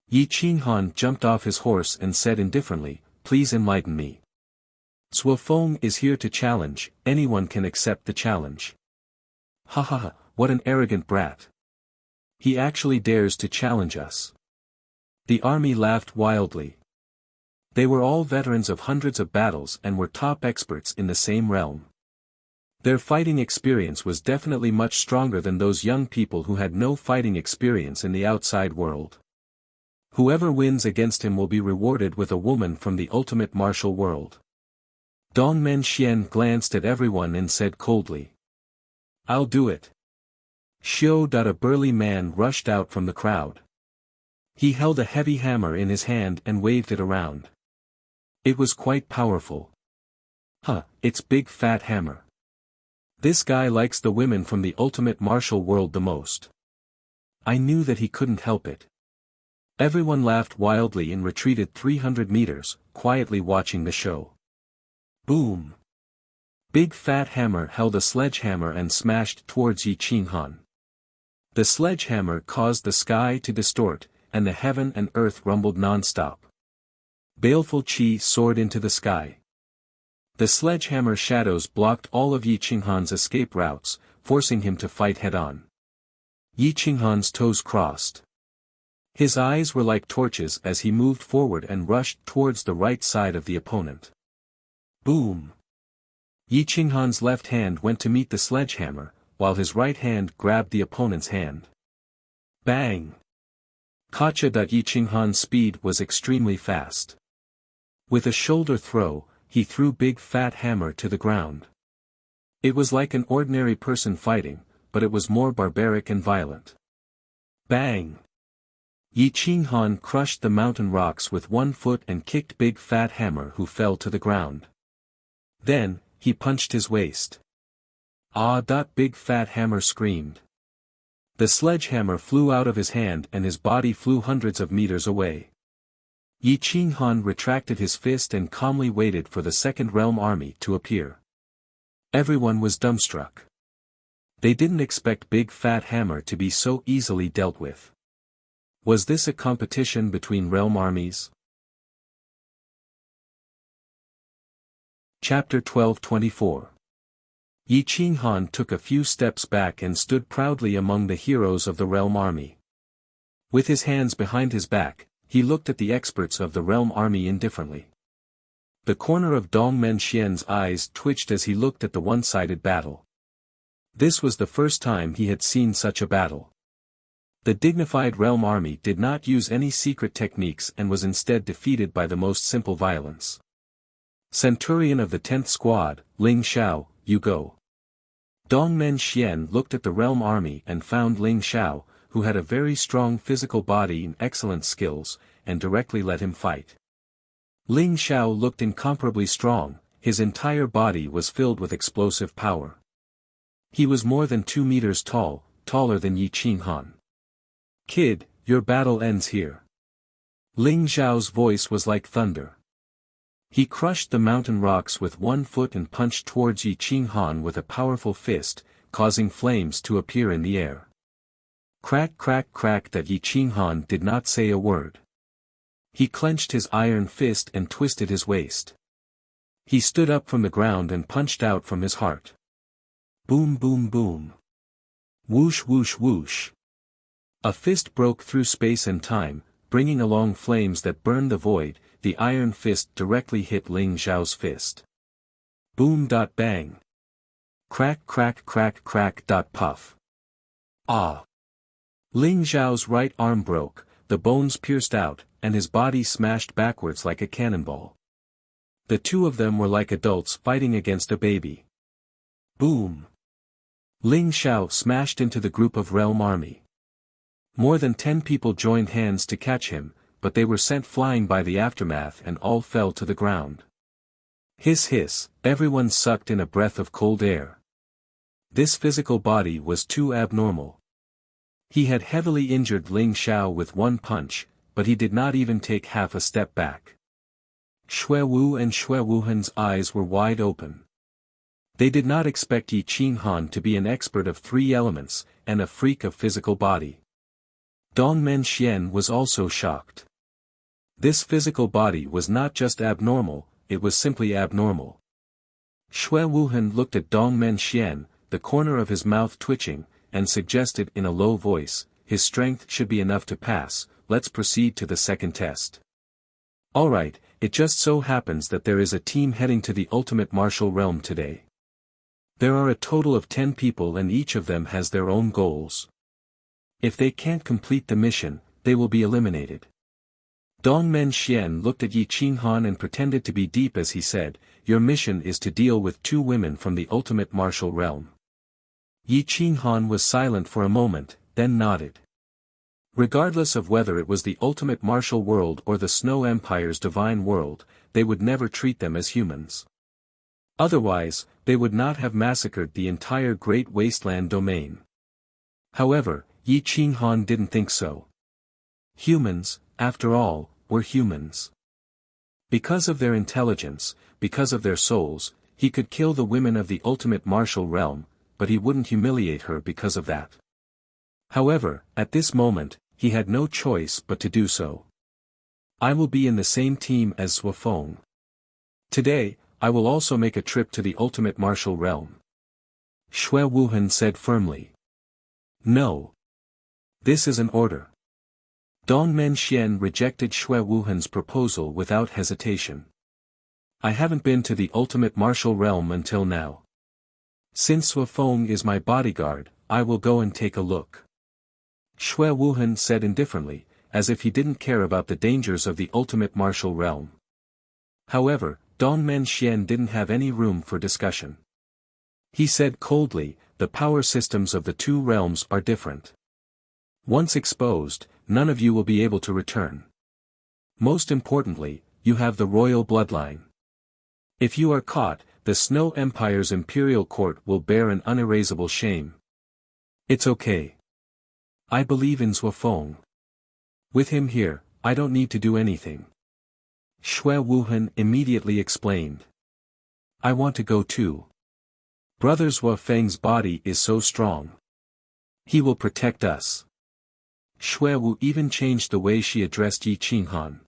Yi Qinghan jumped off his horse and said indifferently, "Please enlighten me. Zhuo Feng is here to challenge, anyone can accept the challenge." "Ha ha ha, what an arrogant brat. He actually dares to challenge us." The army laughed wildly. They were all veterans of hundreds of battles and were top experts in the same realm. Their fighting experience was definitely much stronger than those young people who had no fighting experience in the outside world. Whoever wins against him will be rewarded with a woman from the ultimate martial world. Dongmen Xian glanced at everyone and said coldly, "I'll do it." Xiu Da, a burly man, rushed out from the crowd. He held a heavy hammer in his hand and waved it around. It was quite powerful. "Huh, it's big fat hammer. This guy likes the women from the ultimate martial world the most." I knew that he couldn't help it. Everyone laughed wildly and retreated 300 meters, quietly watching the show. Boom! Big Fat Hammer held a sledgehammer and smashed towards Yi Qinghan. The sledgehammer caused the sky to distort, and the heaven and earth rumbled non-stop. Baleful qi soared into the sky. The sledgehammer shadows blocked all of Yi Qinghan's escape routes, forcing him to fight head-on. Yi Qinghan's toes crossed. His eyes were like torches as he moved forward and rushed towards the right side of the opponent. Boom! Yi Qinghan's left hand went to meet the sledgehammer, while his right hand grabbed the opponent's hand. Bang! Kacha. Yi Qinghan's speed was extremely fast. With a shoulder throw, he threw Big Fat Hammer to the ground. It was like an ordinary person fighting, but it was more barbaric and violent. Bang! Yi Qinghan crushed the mountain rocks with one foot and kicked Big Fat Hammer, who fell to the ground. Then, he punched his waist. Ah! Big Fat Hammer screamed. The sledgehammer flew out of his hand and his body flew hundreds of meters away. Yi Qinghan retracted his fist and calmly waited for the Second Realm army to appear. Everyone was dumbstruck. They didn't expect Big Fat Hammer to be so easily dealt with. Was this a competition between realm armies? Chapter 12:24. Yi Qinghan took a few steps back and stood proudly among the heroes of the realm army. With his hands behind his back, he looked at the experts of the realm army indifferently. The corner of Dongmen Xian's eyes twitched as he looked at the one-sided battle. This was the first time he had seen such a battle. The dignified realm army did not use any secret techniques and was instead defeated by the most simple violence. Centurion of the 10th Squad, Ling Xiao, you go. Dongmen Xian looked at the realm army and found Ling Xiao, who had a very strong physical body and excellent skills, and directly let him fight. Ling Xiao looked incomparably strong, his entire body was filled with explosive power. He was more than 2 meters tall, taller than Yi Qinghan. "Kid, your battle ends here." Ling Xiao's voice was like thunder. He crushed the mountain rocks with one foot and punched towards Yi Qinghan with a powerful fist, causing flames to appear in the air. Crack crack crack, that Yi Qinghan did not say a word. He clenched his iron fist and twisted his waist. He stood up from the ground and punched out from his heart. Boom boom boom. Whoosh whoosh whoosh. A fist broke through space and time, bringing along flames that burned the void. The iron fist directly hit Ling Xiao's fist. Boom dot bang. Crack crack crack crack dot puff. Ah! Ling Xiao's right arm broke, the bones pierced out, and his body smashed backwards like a cannonball. The two of them were like adults fighting against a baby. Boom! Ling Xiao smashed into the group of realm army. More than 10 people joined hands to catch him, but they were sent flying by the aftermath and all fell to the ground. Hiss hiss, everyone sucked in a breath of cold air. This physical body was too abnormal. He had heavily injured Ling Xiao with one punch, but he did not even take half a step back. Xue Wu and Xue Wuhan's eyes were wide open. They did not expect Yi Qinghan to be an expert of 3 elements, and a freak of physical body. Dongmen Xian was also shocked. This physical body was not just abnormal, it was simply abnormal. Xue Wuhan looked at Dongmen Xian, the corner of his mouth twitching, and suggested in a low voice, "His strength should be enough to pass, let's proceed to the second test." "Alright, it just so happens that there is a team heading to the ultimate martial realm today. There are a total of 10 people and each of them has their own goals. If they can't complete the mission, they will be eliminated." Dongmen Xian looked at Yi Qinghan and pretended to be deep as he said, "Your mission is to deal with 2 women from the ultimate martial realm." Yi Qinghan was silent for a moment, then nodded. Regardless of whether it was the ultimate martial world or the Snow Empire's divine world, they would never treat them as humans. Otherwise, they would not have massacred the entire Great Wasteland domain. However, Yi Qinghan didn't think so. Humans, after all, were humans. Because of their intelligence, because of their souls, he could kill the women of the ultimate martial realm, but he wouldn't humiliate her because of that. However, at this moment, he had no choice but to do so. "I will be in the same team as Suofeng. Today, I will also make a trip to the ultimate martial realm," Xue Wuhan said firmly. "No. This is an order." Dongmen Xian rejected Xue Wuhan's proposal without hesitation. "I haven't been to the ultimate martial realm until now. Since Suofeng is my bodyguard, I will go and take a look," Xue Wuhan said indifferently, as if he didn't care about the dangers of the ultimate martial realm. However, Dongmen Xian didn't have any room for discussion. He said coldly, "The power systems of the 2 realms are different. Once exposed, none of you will be able to return. Most importantly, you have the royal bloodline. If you are caught, the Snow Empire's imperial court will bear an unerasable shame. It's okay. I believe in Suofeng. With him here, I don't need to do anything," Xue Wuhan immediately explained. "I want to go too. Brother Suofeng's body is so strong. He will protect us." Xue Wu even changed the way she addressed Yi Qinghan.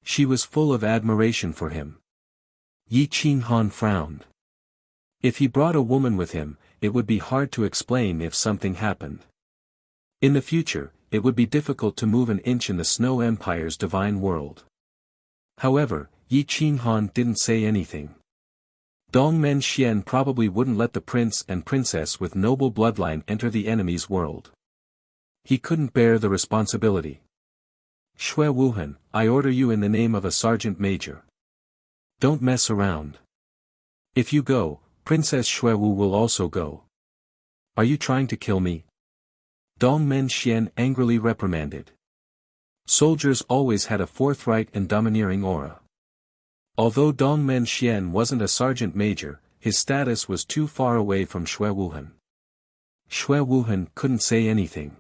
She was full of admiration for him. Yi Qinghan frowned. If he brought a woman with him, it would be hard to explain if something happened. In the future, it would be difficult to move an inch in the Snow Empire's divine world. However, Yi Qinghan didn't say anything. Dongmen Xian probably wouldn't let the prince and princess with noble bloodline enter the enemy's world. He couldn't bear the responsibility. "Xue Wuhan, I order you in the name of a sergeant major. Don't mess around. If you go, Princess Xue Wu will also go. Are you trying to kill me?" Dong Men Xian angrily reprimanded. Soldiers always had a forthright and domineering aura. Although Dong Men Xian wasn't a sergeant major, his status was too far away from Xue Wuhan. Xue Wuhan couldn't say anything.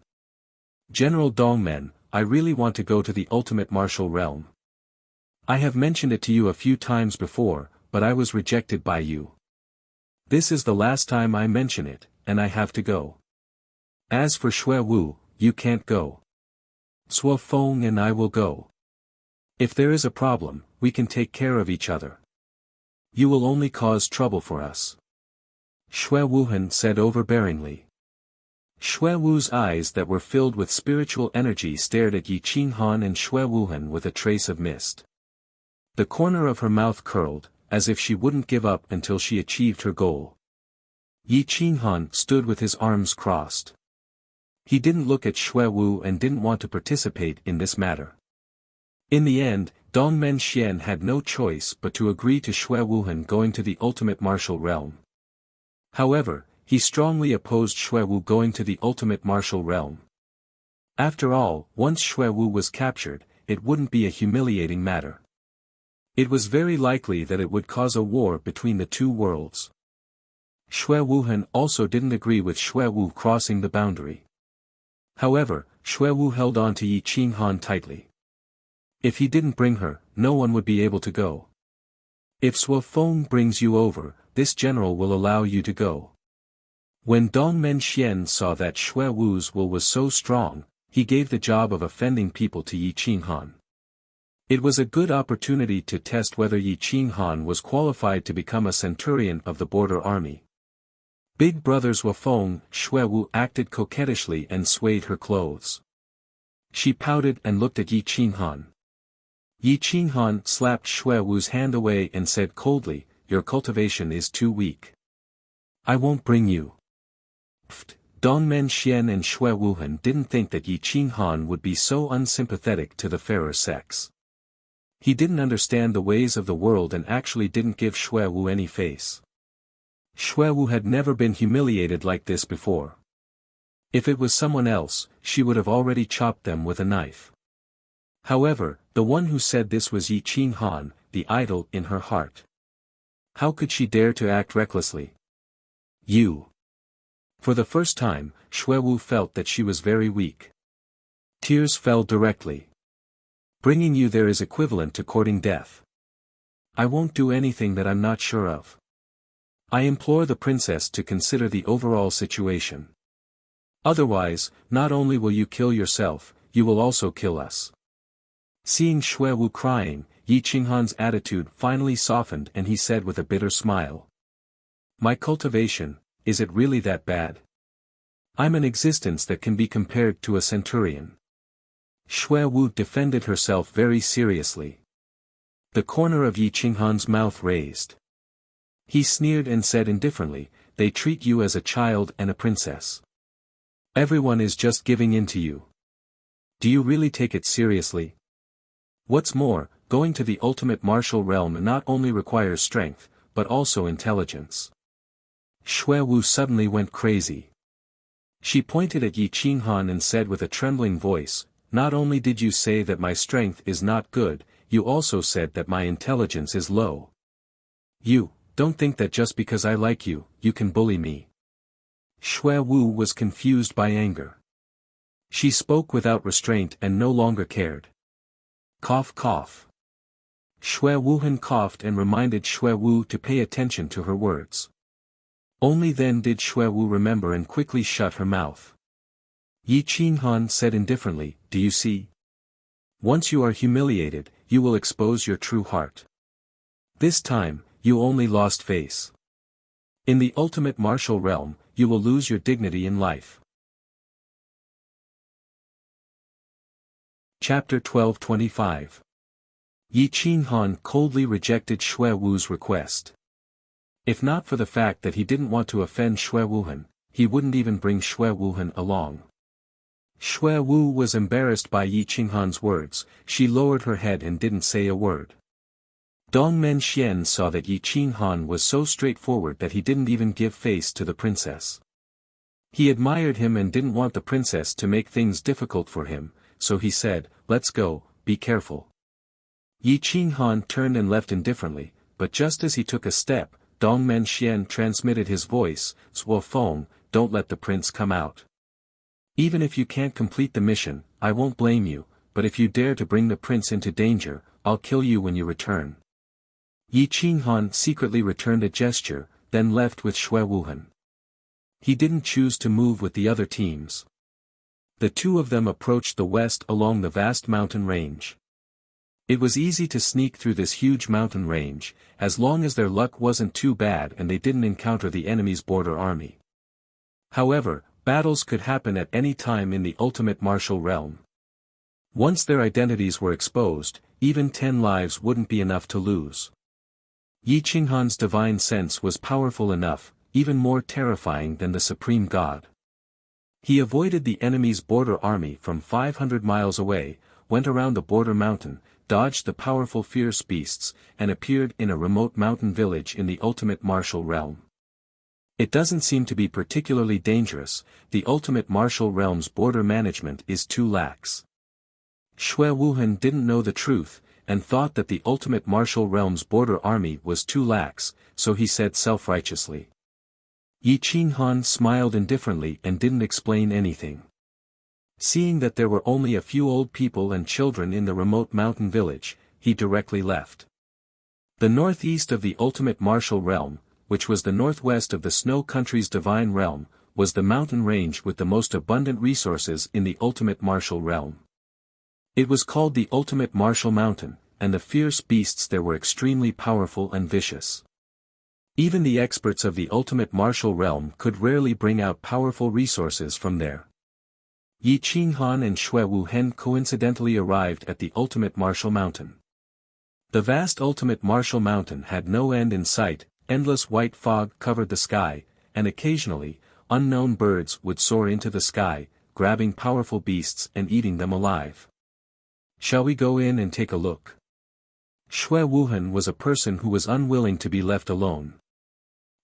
General Dongmen, I really want to go to the ultimate martial realm. I have mentioned it to you a few times before, but I was rejected by you. This is the last time I mention it, and I have to go. As for Xue Wu, you can't go. Suo Feng and I will go. If there is a problem, we can take care of each other. You will only cause trouble for us. Xue Wuhan said overbearingly. Xue Wu's eyes that were filled with spiritual energy stared at Yi Qinghan and Xue Wuhan with a trace of mist. The corner of her mouth curled, as if she wouldn't give up until she achieved her goal. Yi Qinghan stood with his arms crossed. He didn't look at Xue Wu and didn't want to participate in this matter. In the end, Dong Men Xian had no choice but to agree to Xue Wuhan going to the ultimate martial realm. However, he strongly opposed Xue Wu going to the ultimate martial realm. After all, once Xue Wu was captured, it wouldn't be a humiliating matter. It was very likely that it would cause a war between the two worlds. Xue Wuhan also didn't agree with Xue Wu crossing the boundary. However, Xue Wu held on to Yi Qinghan tightly. If he didn't bring her, no one would be able to go. If Suo Feng brings you over, this general will allow you to go. When Dong Men Xian saw that Xue Wu's will was so strong, he gave the job of offending people to Yi Qinghan. It was a good opportunity to test whether Yi Qinghan was qualified to become a centurion of the border army. Big brother Suo Feng, Xue Wu acted coquettishly and swayed her clothes. She pouted and looked at Yi Qinghan. Yi Qinghan slapped Xue Wu's hand away and said coldly, "Your cultivation is too weak. I won't bring you." Dong Men Xian and Xue Wuhan didn't think that Yi Qinghan would be so unsympathetic to the fairer sex. He didn't understand the ways of the world and actually didn't give Xue Wu any face. Xue Wu had never been humiliated like this before. If it was someone else, she would have already chopped them with a knife. However, the one who said this was Yi Qinghan, the idol in her heart. How could she dare to act recklessly? You. For the first time, Xue Wu felt that she was very weak. Tears fell directly. Bringing you there is equivalent to courting death. I won't do anything that I'm not sure of. I implore the princess to consider the overall situation. Otherwise, not only will you kill yourself, you will also kill us. Seeing Xue Wu crying, Yi Qinghan's attitude finally softened and he said with a bitter smile. My cultivation, is it really that bad? I'm an existence that can be compared to a centurion. Xue Wu defended herself very seriously. The corner of Yi Qinghan's mouth raised. He sneered and said indifferently, they treat you as a child and a princess. Everyone is just giving in to you. Do you really take it seriously? What's more, going to the ultimate martial realm not only requires strength, but also intelligence. Xue Wu suddenly went crazy. She pointed at Yi Qinghan and said with a trembling voice, not only did you say that my strength is not good, you also said that my intelligence is low. You, don't think that just because I like you, you can bully me. Xue Wu was confused by anger. She spoke without restraint and no longer cared. Cough cough. Xue Wuhan coughed and reminded Xue Wu to pay attention to her words. Only then did Xue Wu remember and quickly shut her mouth. Yi Qinghan said indifferently, do you see? Once you are humiliated, you will expose your true heart. This time, you only lost face. In the ultimate martial realm, you will lose your dignity in life. Chapter 12:25. Yi Qinghan coldly rejected Xue Wu's request. If not for the fact that he didn't want to offend Xue Wuhan, he wouldn't even bring Xue Wuhan along. Xue Wu was embarrassed by Yi Qinghan's words, she lowered her head and didn't say a word. Dong Men Xian saw that Yi Qinghan was so straightforward that he didn't even give face to the princess. He admired him and didn't want the princess to make things difficult for him, so he said, "Let's go, be careful." Yi Qinghan turned and left indifferently, but just as he took a step, Dongmen Xian transmitted his voice, "Zuo Feng, don't let the prince come out. Even if you can't complete the mission, I won't blame you, but if you dare to bring the prince into danger, I'll kill you when you return." Yi Qinghan secretly returned a gesture, then left with Xue Wuhan. He didn't choose to move with the other teams. The two of them approached the west along the vast mountain range. It was easy to sneak through this huge mountain range, as long as their luck wasn't too bad and they didn't encounter the enemy's border army. However, battles could happen at any time in the ultimate martial realm. Once their identities were exposed, even 10 lives wouldn't be enough to lose. Yi Qinghan's divine sense was powerful enough, even more terrifying than the supreme god. He avoided the enemy's border army from 500 miles away, went around the border mountain, dodged the powerful fierce beasts, and appeared in a remote mountain village in the ultimate martial realm. It doesn't seem to be particularly dangerous, the ultimate martial realm's border management is too lax. Xue Wuhan didn't know the truth, and thought that the ultimate martial realm's border army was too lax, so he said self-righteously. Yi Qinghan smiled indifferently and didn't explain anything. Seeing that there were only a few old people and children in the remote mountain village, he directly left. The northeast of the ultimate martial realm, which was the northwest of the snow country's divine realm, was the mountain range with the most abundant resources in the ultimate martial realm. It was called the ultimate martial mountain, and the fierce beasts there were extremely powerful and vicious. Even the experts of the ultimate martial realm could rarely bring out powerful resources from there. Yi Qinghan and Xue Wuhen coincidentally arrived at the ultimate martial mountain. The vast ultimate martial mountain had no end in sight, endless white fog covered the sky, and occasionally, unknown birds would soar into the sky, grabbing powerful beasts and eating them alive. "Shall we go in and take a look?" Xue Wuhan was a person who was unwilling to be left alone.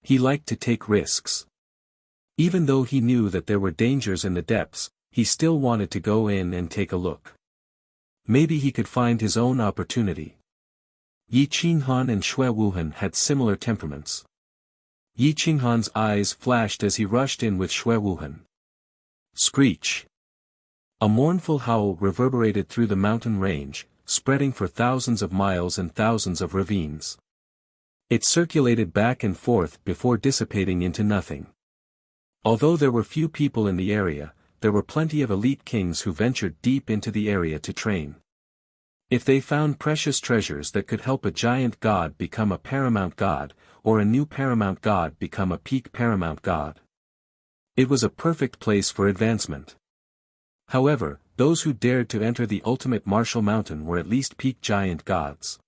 He liked to take risks. Even though he knew that there were dangers in the depths, he still wanted to go in and take a look. Maybe he could find his own opportunity. Yi Qinghan and Xue Wuhan had similar temperaments. Yi Qinghan's eyes flashed as he rushed in with Xue Wuhan. Screech! A mournful howl reverberated through the mountain range, spreading for thousands of miles and thousands of ravines. It circulated back and forth before dissipating into nothing. Although there were few people in the area, there were plenty of elite kings who ventured deep into the area to train. If they found precious treasures that could help a giant god become a paramount god, or a new paramount god become a peak paramount god, it was a perfect place for advancement. However, those who dared to enter the ultimate martial mountain were at least peak giant gods.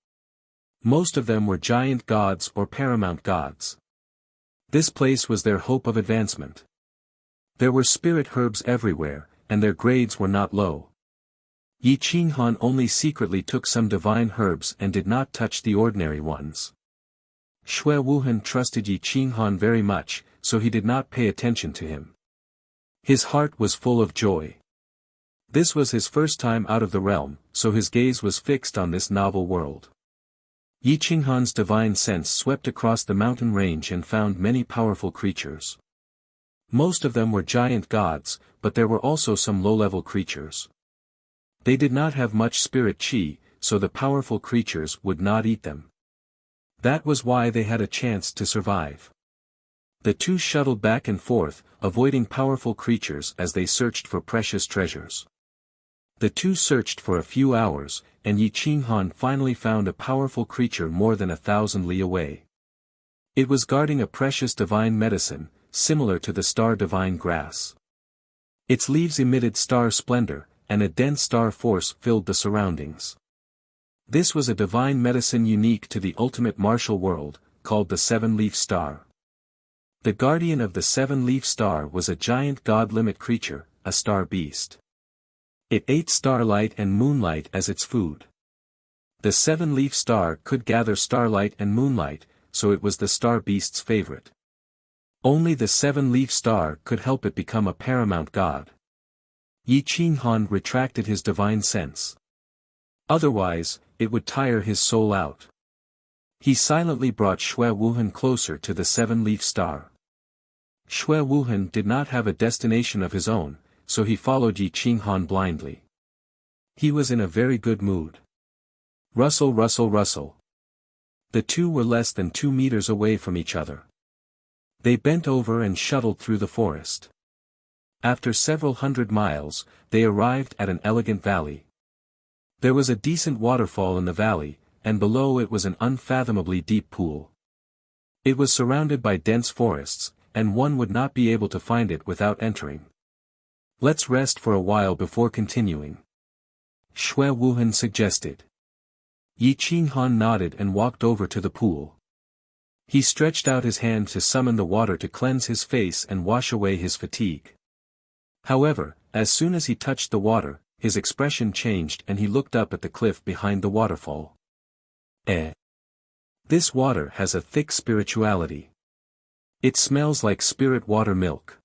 Most of them were giant gods or paramount gods. This place was their hope of advancement. There were spirit herbs everywhere, and their grades were not low. Yi Qinghan only secretly took some divine herbs and did not touch the ordinary ones. Xue Wuhan trusted Yi Qinghan very much, so he did not pay attention to him. His heart was full of joy. This was his first time out of the realm, so his gaze was fixed on this novel world. Yi Qinghan's divine sense swept across the mountain range and found many powerful creatures. Most of them were giant gods, but there were also some low-level creatures. They did not have much spirit chi, so the powerful creatures would not eat them. That was why they had a chance to survive. The two shuttled back and forth, avoiding powerful creatures as they searched for precious treasures. The two searched for a few hours, and Yi Qinghan finally found a powerful creature more than 1,000 li away. It was guarding a precious divine medicine, similar to the star divine grass. Its leaves emitted star splendor, and a dense star force filled the surroundings. This was a divine medicine unique to the ultimate martial world, called the seven-leaf star. The guardian of the seven-leaf star was a giant god-limit creature, a star beast. It ate starlight and moonlight as its food. The seven-leaf star could gather starlight and moonlight, so it was the star beast's favorite. Only the seven-leaf star could help it become a paramount god. Yi Qinghan retracted his divine sense. Otherwise, it would tire his soul out. He silently brought Xue Wuhan closer to the seven-leaf star. Xue Wuhan did not have a destination of his own, so he followed Yi Qinghan blindly. He was in a very good mood. Rustle, rustle, rustle. The two were less than 2 meters away from each other. They bent over and shuttled through the forest. After several hundred miles, they arrived at an elegant valley. There was a decent waterfall in the valley, and below it was an unfathomably deep pool. It was surrounded by dense forests, and one would not be able to find it without entering. Let's rest for a while before continuing, Xue Wuhan suggested. Yi Qinghan nodded and walked over to the pool. He stretched out his hand to summon the water to cleanse his face and wash away his fatigue. However, as soon as he touched the water, his expression changed and he looked up at the cliff behind the waterfall. This water has a thick spirituality. It smells like spirit water milk.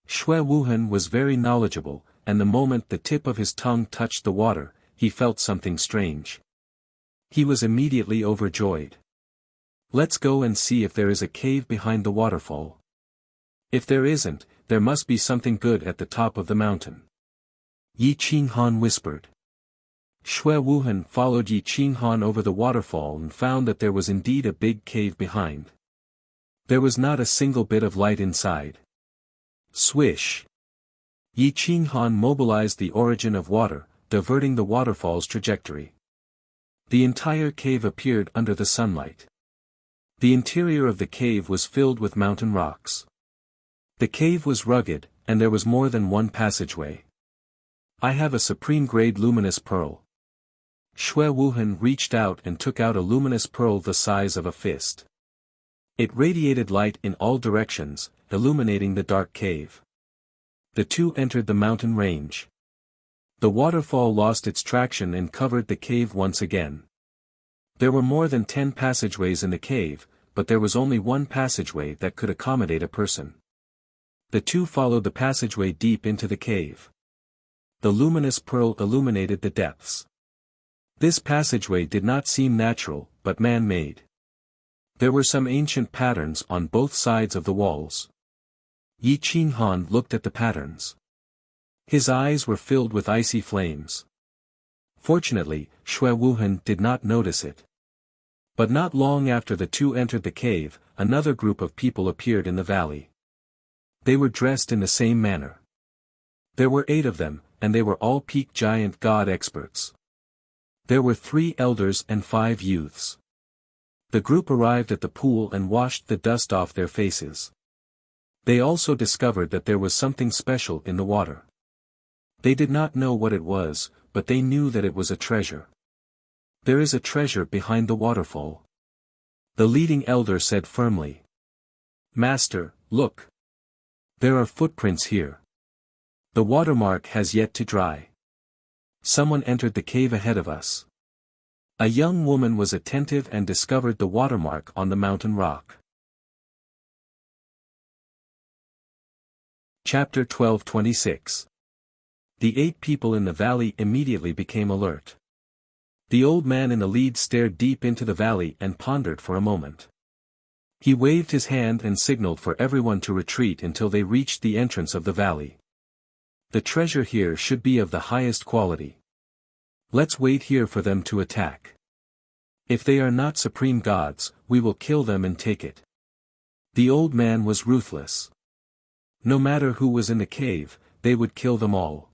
Xue Wuhan was very knowledgeable, and the moment the tip of his tongue touched the water, he felt something strange. He was immediately overjoyed. Let's go and see if there is a cave behind the waterfall. If there isn't, there must be something good at the top of the mountain. Yi Qinghan whispered. Xue Wuhan followed Yi Qinghan over the waterfall and found that there was indeed a big cave behind. There was not a single bit of light inside. Swish! Yi Qinghan mobilized the origin of water, diverting the waterfall's trajectory. The entire cave appeared under the sunlight. The interior of the cave was filled with mountain rocks. The cave was rugged, and there was more than one passageway. I have a supreme-grade luminous pearl. Xue Wuhan reached out and took out a luminous pearl the size of a fist. It radiated light in all directions, illuminating the dark cave. The two entered the mountain range. The waterfall lost its traction and covered the cave once again. There were more than 10 passageways in the cave, but there was only one passageway that could accommodate a person. The two followed the passageway deep into the cave. The luminous pearl illuminated the depths. This passageway did not seem natural, but man-made. There were some ancient patterns on both sides of the walls. Yi Qinghan looked at the patterns. His eyes were filled with icy flames. Fortunately, Xue Wuhan did not notice it. But not long after the two entered the cave, another group of people appeared in the valley. They were dressed in the same manner. There were 8 of them, and they were all peak giant god experts. There were 3 elders and 5 youths. The group arrived at the pool and washed the dust off their faces. They also discovered that there was something special in the water. They did not know what it was, but they knew that it was a treasure. There is a treasure behind the waterfall. The leading elder said firmly. Master, look. There are footprints here. The watermark has yet to dry. Someone entered the cave ahead of us. A young woman was attentive and discovered the watermark on the mountain rock. Chapter 12:26. The 8 people in the valley immediately became alert. The old man in the lead stared deep into the valley and pondered for a moment. He waved his hand and signaled for everyone to retreat until they reached the entrance of the valley. The treasure here should be of the highest quality. Let's wait here for them to attack. If they are not supreme gods, we will kill them and take it. The old man was ruthless. No matter who was in the cave, they would kill them all.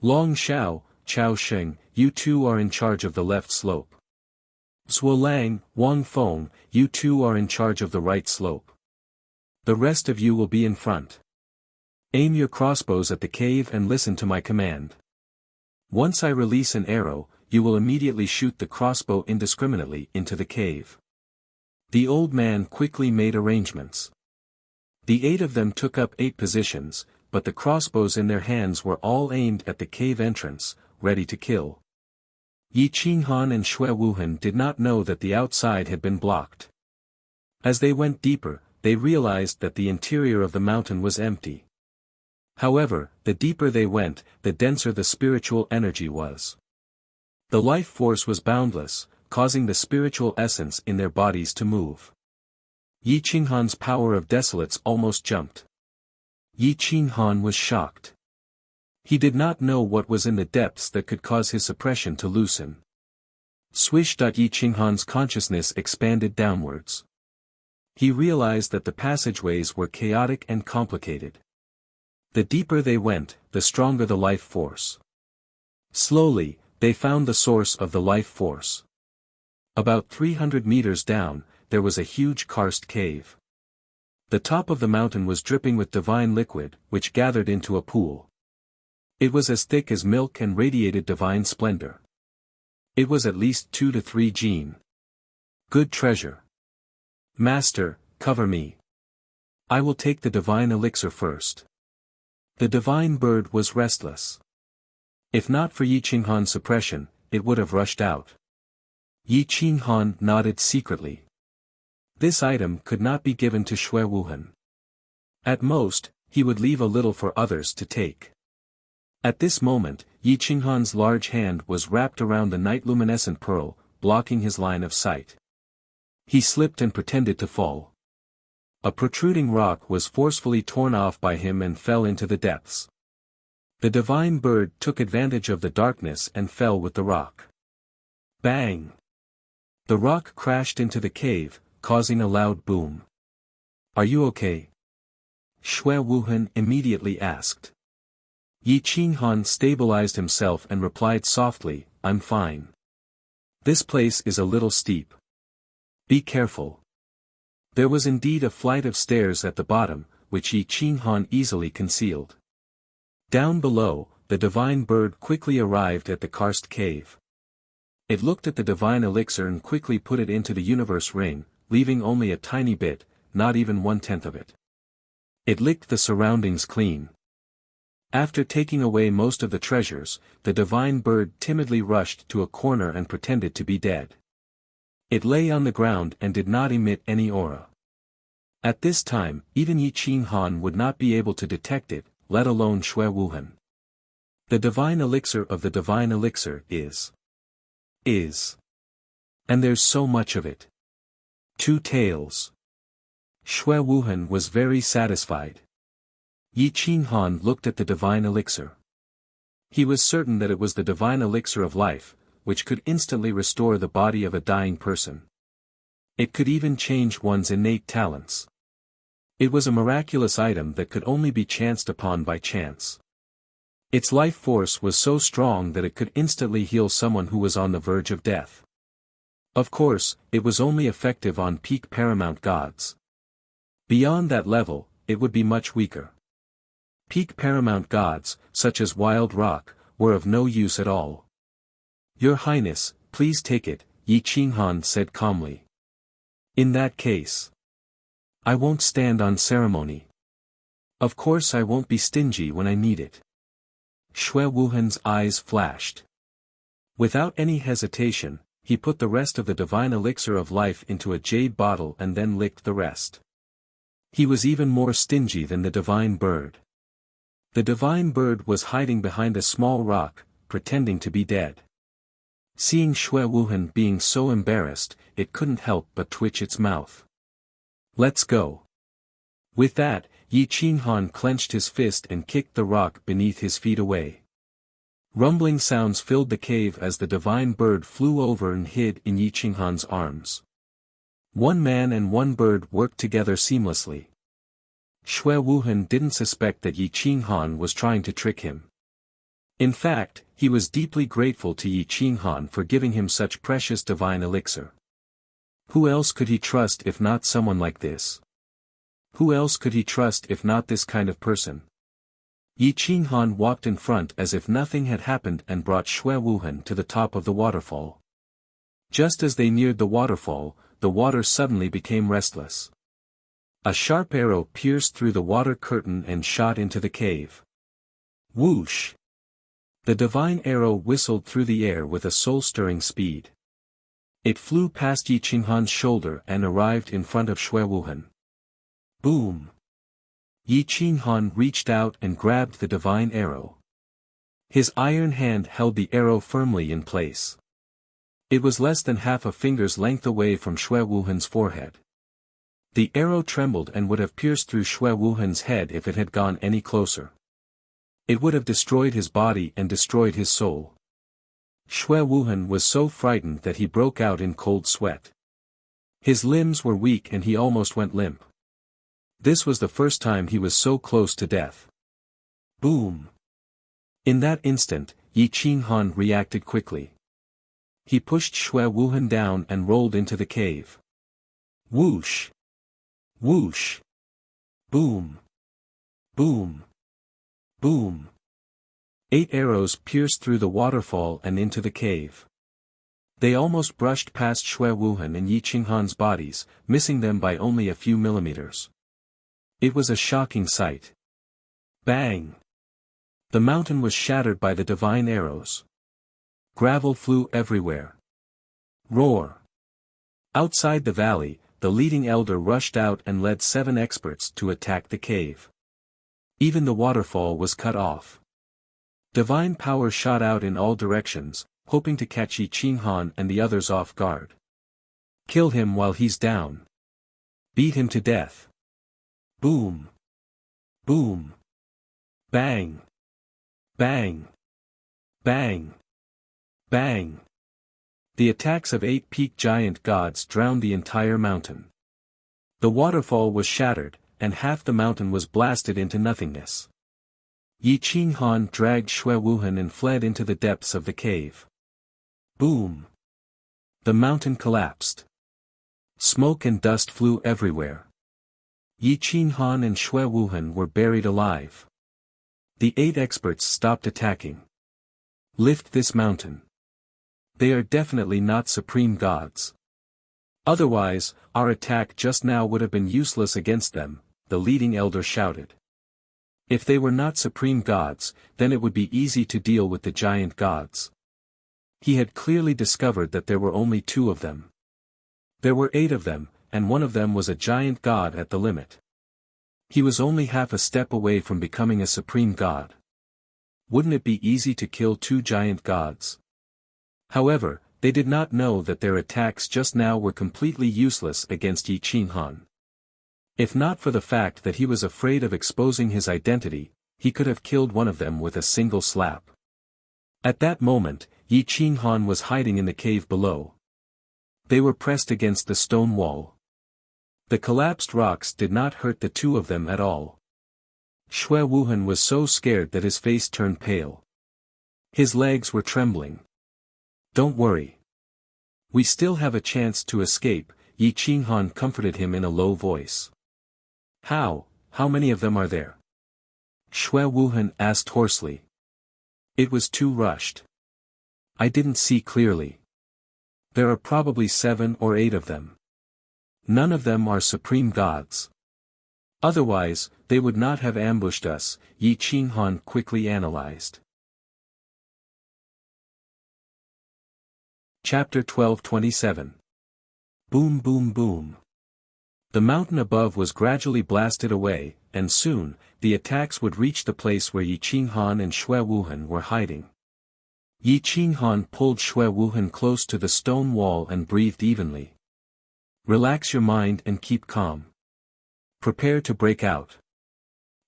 Long Xiao, Chao Sheng, you two are in charge of the left slope. Zhuo Lang, Wang Feng, you two are in charge of the right slope. The rest of you will be in front. Aim your crossbows at the cave and listen to my command. Once I release an arrow, you will immediately shoot the crossbow indiscriminately into the cave. The old man quickly made arrangements. The 8 of them took up 8 positions, but the crossbows in their hands were all aimed at the cave entrance, ready to kill. Yi Qinghan and Xue Wuhan did not know that the outside had been blocked. As they went deeper, they realized that the interior of the mountain was empty. However, the deeper they went, the denser the spiritual energy was. The life force was boundless, causing the spiritual essence in their bodies to move. Yi Qinghan's power of desolates almost jumped. Yi Qinghan was shocked. He did not know what was in the depths that could cause his suppression to loosen. Swish. Yi Qinghan's consciousness expanded downwards. He realized that the passageways were chaotic and complicated. The deeper they went, the stronger the life force. Slowly, they found the source of the life force. About 300 meters down, there was a huge karst cave. The top of the mountain was dripping with divine liquid, which gathered into a pool. It was as thick as milk and radiated divine splendor. It was at least 2 to 3 jin. Good treasure. Master, cover me. I will take the divine elixir first. The divine bird was restless. If not for Yi Qinghan's suppression, it would have rushed out. Yi Qinghan nodded secretly. This item could not be given to Xue Wuhan. At most, he would leave a little for others to take. At this moment, Yi Qinghan's large hand was wrapped around the night-luminescent pearl, blocking his line of sight. He slipped and pretended to fall. A protruding rock was forcefully torn off by him and fell into the depths. The divine bird took advantage of the darkness and fell with the rock. Bang! The rock crashed into the cave, causing a loud boom. Are you okay? Xue Wuhan immediately asked. Yi Qinghan stabilized himself and replied softly, I'm fine. This place is a little steep. Be careful. There was indeed a flight of stairs at the bottom, which Yi Qinghan easily concealed. Down below, the divine bird quickly arrived at the karst cave. It looked at the divine elixir and quickly put it into the universe ring, leaving only a tiny bit, not even 1/10 of it. It licked the surroundings clean. After taking away most of the treasures, the divine bird timidly rushed to a corner and pretended to be dead. It lay on the ground and did not emit any aura. At this time, even Yi Qinghan would not be able to detect it, let alone Xue Wuhan. The divine elixir of the divine elixir is. And there's so much of it. 2 tails. Xue Wuhan was very satisfied. Yi Qinghan looked at the divine elixir. He was certain that it was the divine elixir of life, which could instantly restore the body of a dying person. It could even change one's innate talents. It was a miraculous item that could only be chanced upon by chance. Its life force was so strong that it could instantly heal someone who was on the verge of death. Of course, it was only effective on peak paramount gods. Beyond that level, it would be much weaker. Peak paramount gods, such as Wild Rock, were of no use at all. Your Highness, please take it, Yi Qinghan said calmly. In that case, I won't stand on ceremony. Of course I won't be stingy when I need it. Xue Wuhan's eyes flashed. Without any hesitation, he put the rest of the divine elixir of life into a jade bottle and then licked the rest. He was even more stingy than the divine bird. The divine bird was hiding behind a small rock, pretending to be dead. Seeing Xue Wuhan being so embarrassed, it couldn't help but twitch its mouth. Let's go. With that, Yi Qinghan clenched his fist and kicked the rock beneath his feet away. Rumbling sounds filled the cave as the divine bird flew over and hid in Yi Qinghan's arms. One man and one bird worked together seamlessly. Xue Wuhan didn't suspect that Yi Qinghan was trying to trick him. In fact, he was deeply grateful to Yi Qinghan for giving him such precious divine elixir. Who else could he trust if not someone like this? Who else could he trust if not this kind of person? Yi Qinghan walked in front as if nothing had happened and brought Xue Wuhan to the top of the waterfall. Just as they neared the waterfall, the water suddenly became restless. A sharp arrow pierced through the water curtain and shot into the cave. Whoosh! The divine arrow whistled through the air with a soul-stirring speed. It flew past Yi Qinghan's shoulder and arrived in front of Xue Wuhan. Boom! Yi Qinghan reached out and grabbed the divine arrow. His iron hand held the arrow firmly in place. It was less than half a finger's length away from Xue Wuhan's forehead. The arrow trembled and would have pierced through Xue Wuhan's head if it had gone any closer. It would have destroyed his body and destroyed his soul. Xue Wuhan was so frightened that he broke out in cold sweat. His limbs were weak and he almost went limp. This was the first time he was so close to death. Boom! In that instant, Yi Qinghan reacted quickly. He pushed Xue Wuhan down and rolled into the cave. Whoosh! Whoosh! Boom! Boom! Boom! 8 arrows pierced through the waterfall and into the cave. They almost brushed past Xue Wuhan and Yi Qinghan's bodies, missing them by only a few millimeters. It was a shocking sight. Bang! The mountain was shattered by the divine arrows. Gravel flew everywhere. Roar! Outside the valley, the leading elder rushed out and led 7 experts to attack the cave. Even the waterfall was cut off. Divine power shot out in all directions, hoping to catch Yi Qinghan and the others off guard. Kill him while he's down. Beat him to death. Boom! Boom! Bang! Bang! Bang! Bang! The attacks of 8 peak giant gods drowned the entire mountain. The waterfall was shattered, and half the mountain was blasted into nothingness. Yi Qinghan dragged Xue Wuhan and fled into the depths of the cave. Boom! The mountain collapsed. Smoke and dust flew everywhere. Yi Qinghan and Xue Wuhan were buried alive. The 8 experts stopped attacking. Lift this mountain. They are definitely not supreme gods. Otherwise, our attack just now would have been useless against them, the leading elder shouted. If they were not supreme gods, then it would be easy to deal with the giant gods. He had clearly discovered that there were only 2 of them. There were 8 of them, and one of them was a giant god at the limit. He was only half a step away from becoming a supreme god. Wouldn't it be easy to kill 2 giant gods? However, they did not know that their attacks just now were completely useless against Yi Qinghan. If not for the fact that he was afraid of exposing his identity, he could have killed one of them with a single slap. At that moment, Yi Qinghan was hiding in the cave below. They were pressed against the stone wall. The collapsed rocks did not hurt the 2 of them at all. Xue Wuhan was so scared that his face turned pale. His legs were trembling. Don't worry. We still have a chance to escape, Yi Qinghan comforted him in a low voice. How many of them are there? Xue Wuhan asked hoarsely. It was too rushed. I didn't see clearly. There are probably 7 or 8 of them. None of them are supreme gods. Otherwise, they would not have ambushed us, Yi Qinghan quickly analyzed. Chapter 12:27. Boom boom boom. The mountain above was gradually blasted away, and soon, the attacks would reach the place where Yi Qinghan and Xue Wuhan were hiding. Yi Qinghan pulled Xue Wuhan close to the stone wall and breathed evenly. Relax your mind and keep calm. Prepare to break out.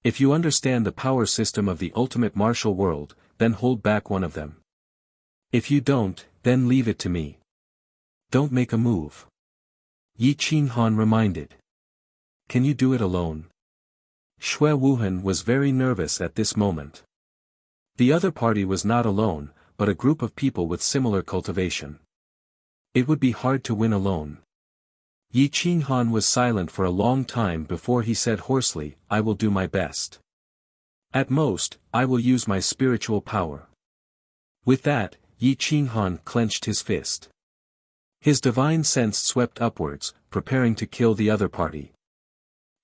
If you understand the power system of the ultimate martial world, then hold back one of them. If you don't, then leave it to me. Don't make a move. Yi Qinghan reminded. Can you do it alone? Xue Wuhan was very nervous at this moment. The other party was not alone, but a group of people with similar cultivation. It would be hard to win alone. Yi Qinghan was silent for a long time before he said hoarsely, I will do my best. At most, I will use my spiritual power. With that, Yi Qinghan clenched his fist. His divine sense swept upwards, preparing to kill the other party.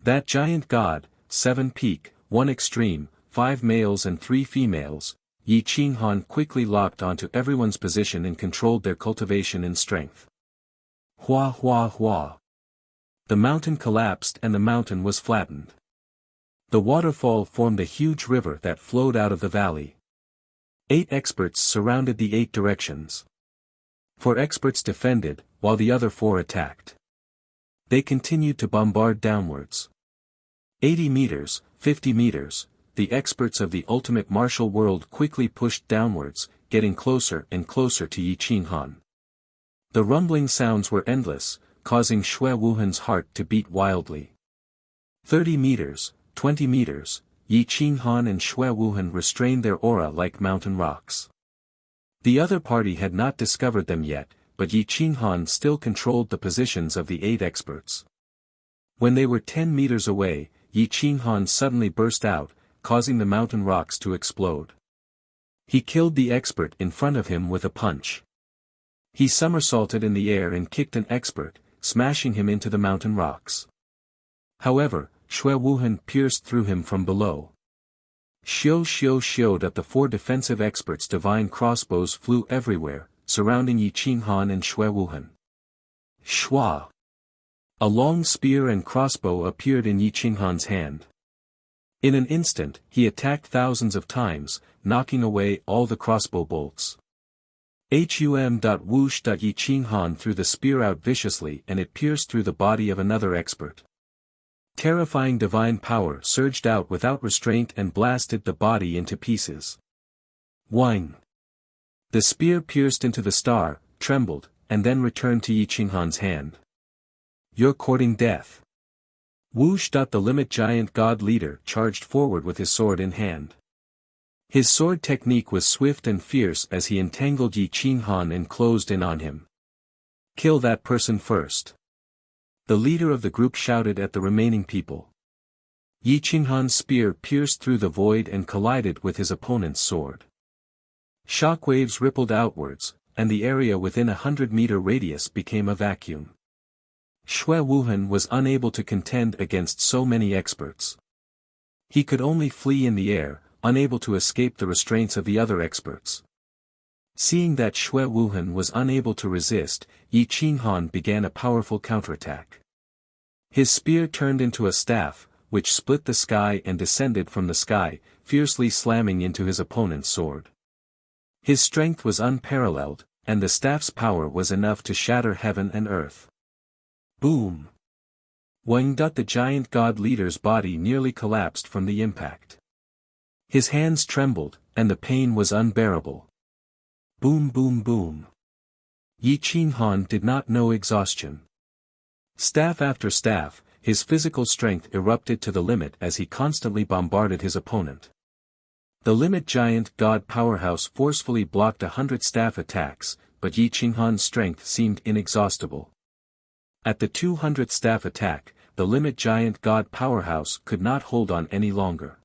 That giant god, 7 peak, 1 extreme, 5 males and 3 females, Yi Qinghan quickly locked onto everyone's position and controlled their cultivation and strength. Hua hua hua. The mountain collapsed and the mountain was flattened. The waterfall formed a huge river that flowed out of the valley. 8 experts surrounded the 8 directions. 4 experts defended, while the other 4 attacked. They continued to bombard downwards. 80 meters, 50 meters, the experts of the ultimate martial world quickly pushed downwards, getting closer and closer to Yi Qinghan. The rumbling sounds were endless, causing Xue Wuhan's heart to beat wildly. 30 meters, 20 meters, Yi Qinghan and Xue Wuhan restrained their aura like mountain rocks. The other party had not discovered them yet, but Yi Qinghan still controlled the positions of the 8 experts. When they were 10 meters away, Yi Qinghan suddenly burst out, causing the mountain rocks to explode. He killed the expert in front of him with a punch. He somersaulted in the air and kicked an expert, smashing him into the mountain rocks. However, Xue Wuhan pierced through him from below. Xiu at the 4 defensive experts' divine crossbows flew everywhere, surrounding Yi Qinghan and Xue Wuhan. Shua! A long spear and crossbow appeared in Yi Qinghan's hand. In an instant, he attacked thousands of times, knocking away all the crossbow bolts. Whoosh! Yi Qinghan threw the spear out viciously and it pierced through the body of another expert. Terrifying divine power surged out without restraint and blasted the body into pieces. Whing! The spear pierced into the star, trembled, and then returned to Yi Qinghan's hand. You're courting death. Whoosh! The limit giant god leader charged forward with his sword in hand. His sword technique was swift and fierce as he entangled Yi Qinghan and closed in on him. Kill that person first. The leader of the group shouted at the remaining people. Yi Qinghan's spear pierced through the void and collided with his opponent's sword. Shockwaves rippled outwards, and the area within a 100-meter radius became a vacuum. Xue Wuhan was unable to contend against so many experts. He could only flee in the air, unable to escape the restraints of the other experts. Seeing that Xue Wuhan was unable to resist, Yi Qinghan began a powerful counterattack. His spear turned into a staff, which split the sky and descended from the sky, fiercely slamming into his opponent's sword. His strength was unparalleled, and the staff's power was enough to shatter heaven and earth. Boom! Wang. The giant god leader's body nearly collapsed from the impact. His hands trembled, and the pain was unbearable. Boom boom boom. Yi Qinghan did not know exhaustion. Staff after staff, his physical strength erupted to the limit as he constantly bombarded his opponent. The limit giant god powerhouse forcefully blocked 100 staff attacks, but Yi Qinghan's strength seemed inexhaustible. At the 200th staff attack, the limit giant god powerhouse could not hold on any longer.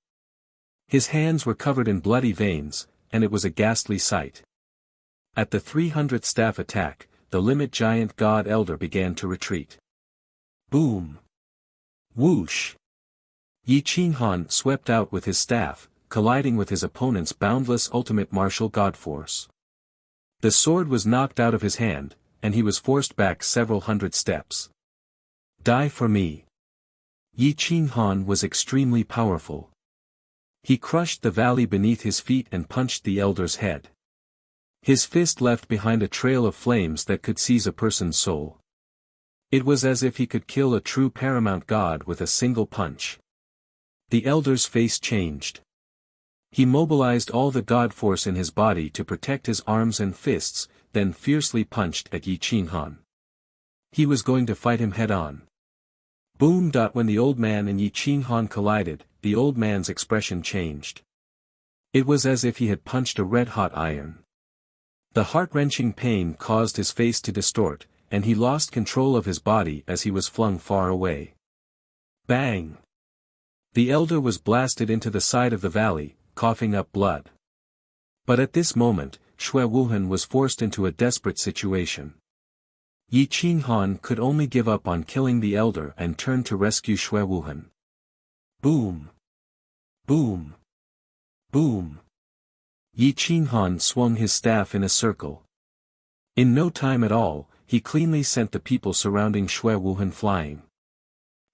His hands were covered in bloody veins, and it was a ghastly sight. At the 300th staff attack, the limit giant god elder began to retreat. Boom! Whoosh! Yi Qinghan swept out with his staff, colliding with his opponent's boundless ultimate martial god force. The sword was knocked out of his hand, and he was forced back several hundred steps. Die for me! Yi Qinghan was extremely powerful. He crushed the valley beneath his feet and punched the elder's head. His fist left behind a trail of flames that could seize a person's soul. It was as if he could kill a true paramount god with a single punch. The elder's face changed. He mobilized all the god force in his body to protect his arms and fists, then fiercely punched at Yi Qinghan. He was going to fight him head-on. Boom! When the old man and Yi Qinghan collided, the old man's expression changed. It was as if he had punched a red-hot iron. The heart-wrenching pain caused his face to distort, and he lost control of his body as he was flung far away. Bang! The elder was blasted into the side of the valley, coughing up blood. But at this moment, Xue Wuhan was forced into a desperate situation. Yi Qinghan could only give up on killing the elder and turn to rescue Xue Wuhan. Boom! Boom! Boom! Yi Qinghan swung his staff in a circle. In no time at all, he cleanly sent the people surrounding Xue Wuhan flying.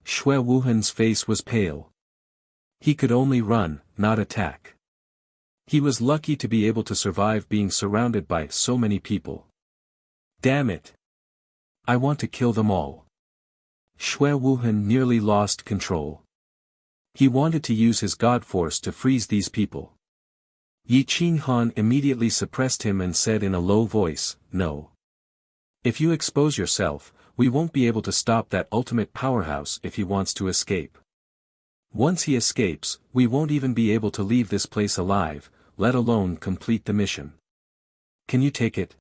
Xue Wuhan's face was pale. He could only run, not attack. He was lucky to be able to survive being surrounded by so many people. Damn it! I want to kill them all. Xue Wuhan nearly lost control. He wanted to use his god force to freeze these people. Yi Qinghan immediately suppressed him and said in a low voice, "No. If you expose yourself, we won't be able to stop that ultimate powerhouse if he wants to escape. Once he escapes, we won't even be able to leave this place alive, let alone complete the mission. Can you take it?"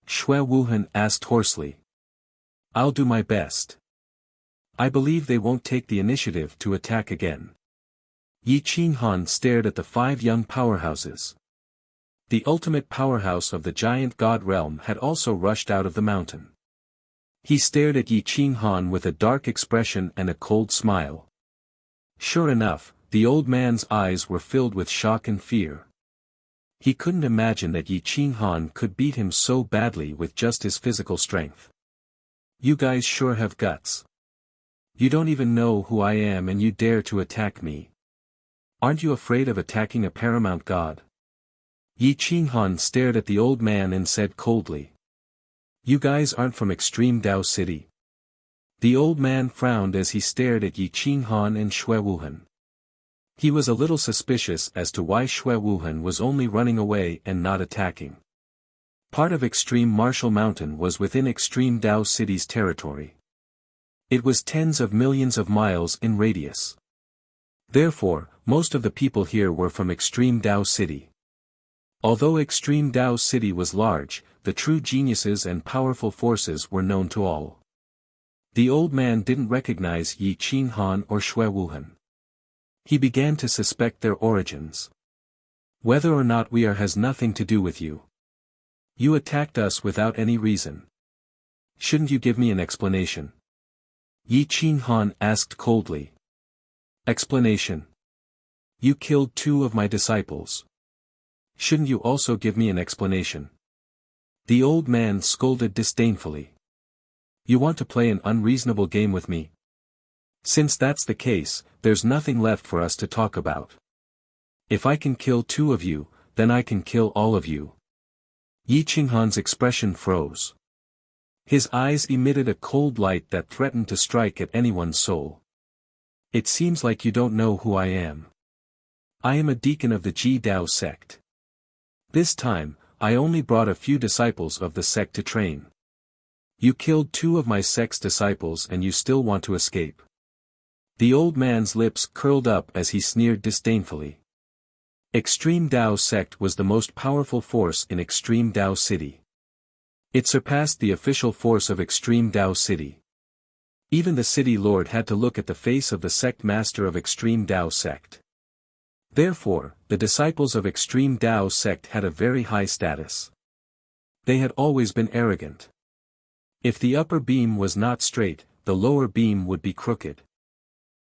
Xue Wuhan asked hoarsely. "I'll do my best. I believe they won't take the initiative to attack again." Yi Qinghan stared at the 5 young powerhouses. The ultimate powerhouse of the giant god realm had also rushed out of the mountain. He stared at Yi Qinghan with a dark expression and a cold smile. Sure enough, the old man's eyes were filled with shock and fear. He couldn't imagine that Yi Qinghan could beat him so badly with just his physical strength. "You guys sure have guts. You don't even know who I am and you dare to attack me. Aren't you afraid of attacking a paramount god?" Yi Qinghan stared at the old man and said coldly. "You guys aren't from Extreme Dao City?" The old man frowned as he stared at Yi Qinghan and Xue Wuhan. He was a little suspicious as to why Xue Wuhan was only running away and not attacking. Part of Extreme Martial Mountain was within Extreme Dao City's territory. It was tens of millions of miles in radius. Therefore, most of the people here were from Extreme Dao City. Although Extreme Dao City was large, the true geniuses and powerful forces were known to all. The old man didn't recognize Yi Qinghan or Xue Wuhan. He began to suspect their origins. "Whether or not we are has nothing to do with you. You attacked us without any reason. Shouldn't you give me an explanation?" Yi Qinghan asked coldly. "Explanation? You killed 2 of my disciples. Shouldn't you also give me an explanation?" The old man scolded disdainfully. "You want to play an unreasonable game with me? Since that's the case, there's nothing left for us to talk about. If I can kill 2 of you, then I can kill all of you." Yi Qinghan's expression froze. His eyes emitted a cold light that threatened to strike at anyone's soul. "It seems like you don't know who I am. I am a deacon of the Ji Dao sect. This time, I only brought a few disciples of the sect to train. You killed 2 of my sect's disciples and you still want to escape." The old man's lips curled up as he sneered disdainfully. Extreme Dao sect was the most powerful force in Extreme Dao City. It surpassed the official force of Extreme Dao City. Even the city lord had to look at the face of the sect master of Extreme Dao sect. Therefore, the disciples of Extreme Dao sect had a very high status. They had always been arrogant. If the upper beam was not straight, the lower beam would be crooked.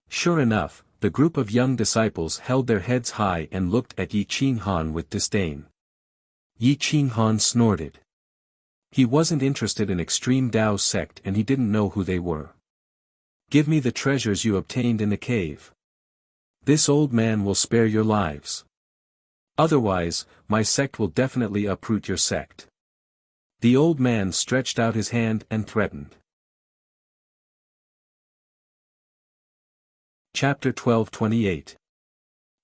Sure enough, the group of young disciples held their heads high and looked at Yi Qinghan with disdain. Yi Qinghan snorted. He wasn't interested in Extreme Dao sect and he didn't know who they were. "Give me the treasures you obtained in the cave. This old man will spare your lives. Otherwise, my sect will definitely uproot your sect." The old man stretched out his hand and threatened. Chapter 12:28.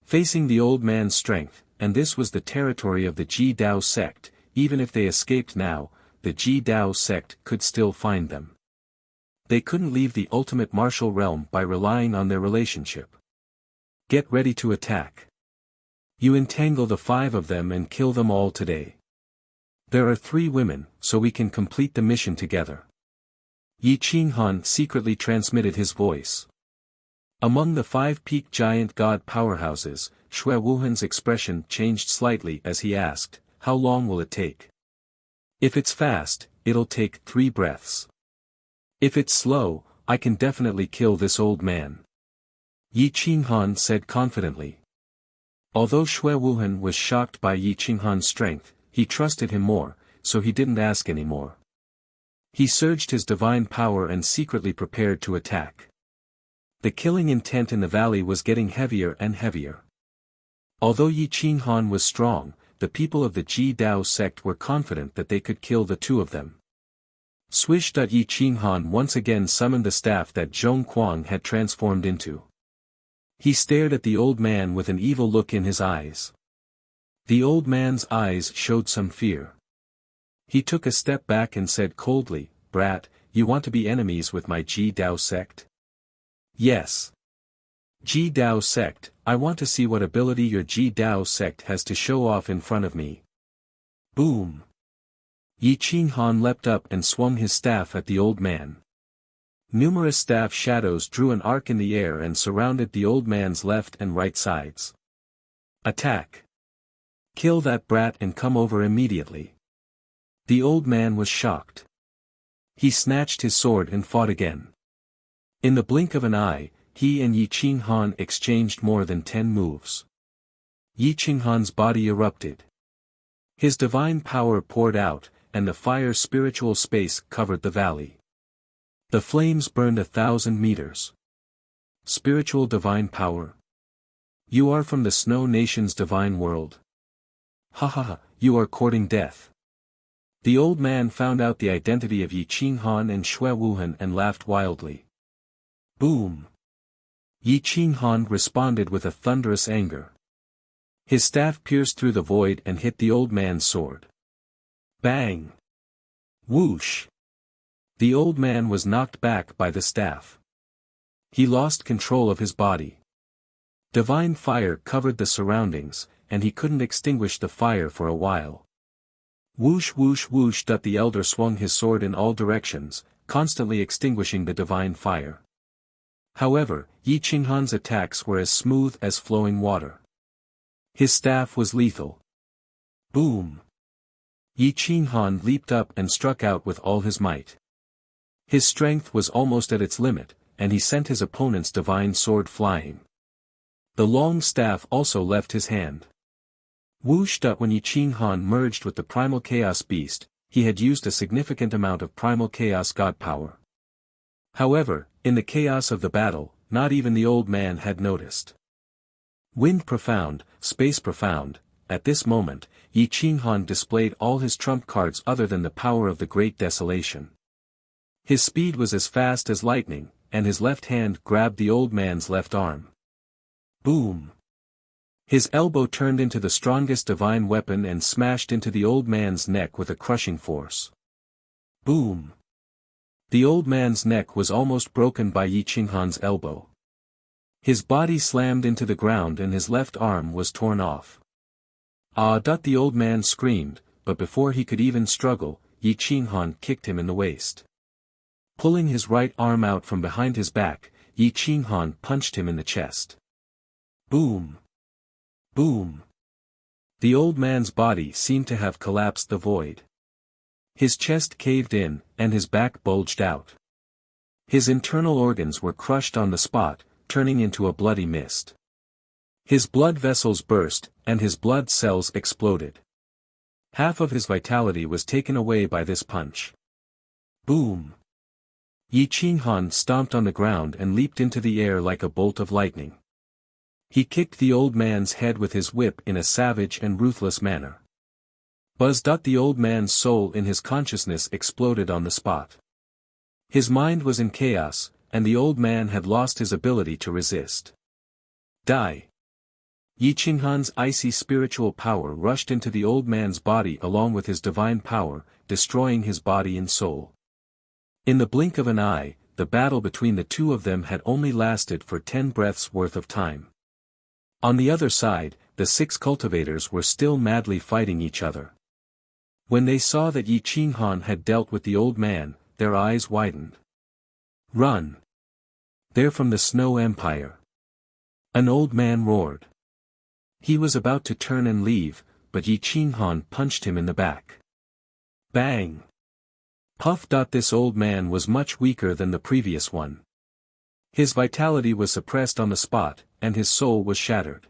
Facing the old man's strength, and this was the territory of the Ji Dao sect, even if they escaped now, the Ji Dao sect could still find them. They couldn't leave the ultimate martial realm by relying on their relationship. "Get ready to attack. You entangle the 5 of them and kill them all today. There are 3 women, so we can complete the mission together." Yi Qinghan secretly transmitted his voice. Among the 5 peak giant god powerhouses, Xue Wuhan's expression changed slightly as he asked, "How long will it take? If it's fast, it'll take 3 breaths. If it's slow, I can definitely kill this old man." Yi Qinghan said confidently. Although Xue Wuhan was shocked by Yi Qinghan's strength, he trusted him more, so he didn't ask any more. He surged his divine power and secretly prepared to attack. The killing intent in the valley was getting heavier and heavier. Although Yi Qinghan was strong, the people of the Ji Dao sect were confident that they could kill the two of them. Swish. Yi Qinghan once again summoned the staff that Zhong Kuang had transformed into. He stared at the old man with an evil look in his eyes. The old man's eyes showed some fear. He took a step back and said coldly, "Brat, you want to be enemies with my Ji Dao sect?" "Yes. Ji Dao sect, I want to see what ability your Ji Dao sect has to show off in front of me." Boom! Yi Qinghan leapt up and swung his staff at the old man. Numerous staff shadows drew an arc in the air and surrounded the old man's left and right sides. "Attack! Kill that brat and come over immediately." The old man was shocked. He snatched his sword and fought again. In the blink of an eye, he and Yi Qinghan exchanged more than 10 moves. Yi Qinghan's body erupted. His divine power poured out, and the fire spiritual space covered the valley. The flames burned 1,000 meters. Spiritual divine power. You are from the Snow Nation's divine world. Ha ha ha, you are courting death. The old man found out the identity of Yi Qinghan and Xue Wuhan and laughed wildly. Boom! Yi Qinghan responded with a thunderous anger. His staff pierced through the void and hit the old man's sword. Bang! Whoosh! The old man was knocked back by the staff. He lost control of his body. Divine fire covered the surroundings, and he couldn't extinguish the fire for a while. Whoosh whoosh whoosh. The elder swung his sword in all directions, constantly extinguishing the divine fire. However, Yi Qinghan's attacks were as smooth as flowing water. His staff was lethal. Boom! Yi Qinghan leaped up and struck out with all his might. His strength was almost at its limit, and he sent his opponent's divine sword flying. The long staff also left his hand. Whoosh! When Yi Qinghan merged with the primal chaos beast, he had used a significant amount of primal chaos god power. However, in the chaos of the battle, not even the old man had noticed. Wind profound, space profound. At this moment, Yi Qinghan displayed all his trump cards other than the power of the Great Desolation. His speed was as fast as lightning, and his left hand grabbed the old man's left arm. Boom! His elbow turned into the strongest divine weapon and smashed into the old man's neck with a crushing force. Boom! The old man's neck was almost broken by Yi Qinghan's elbow. His body slammed into the ground and his left arm was torn off. Ah! The old man screamed, but before he could even struggle, Yi Qinghan kicked him in the waist. Pulling his right arm out from behind his back, Yi Qinghan punched him in the chest. Boom! Boom! The old man's body seemed to have collapsed the void. His chest caved in, and his back bulged out. His internal organs were crushed on the spot, turning into a bloody mist. His blood vessels burst, and his blood cells exploded. Half of his vitality was taken away by this punch. Boom! Yi Qinghan stomped on the ground and leaped into the air like a bolt of lightning. He kicked the old man's head with his whip in a savage and ruthless manner. Buzz. The old man's soul in his consciousness exploded on the spot. His mind was in chaos, and the old man had lost his ability to resist. Die! Yi Qinghan's icy spiritual power rushed into the old man's body along with his divine power, destroying his body and soul. In the blink of an eye, the battle between the two of them had only lasted for 10 breaths worth of time. On the other side, the 6 cultivators were still madly fighting each other. When they saw that Yi Qinghan had dealt with the old man, their eyes widened. Run! They're from the Snow Empire! An old man roared. He was about to turn and leave, but Yi Qinghan punched him in the back. Bang! Puff. This old man was much weaker than the previous one. His vitality was suppressed on the spot, and his soul was shattered.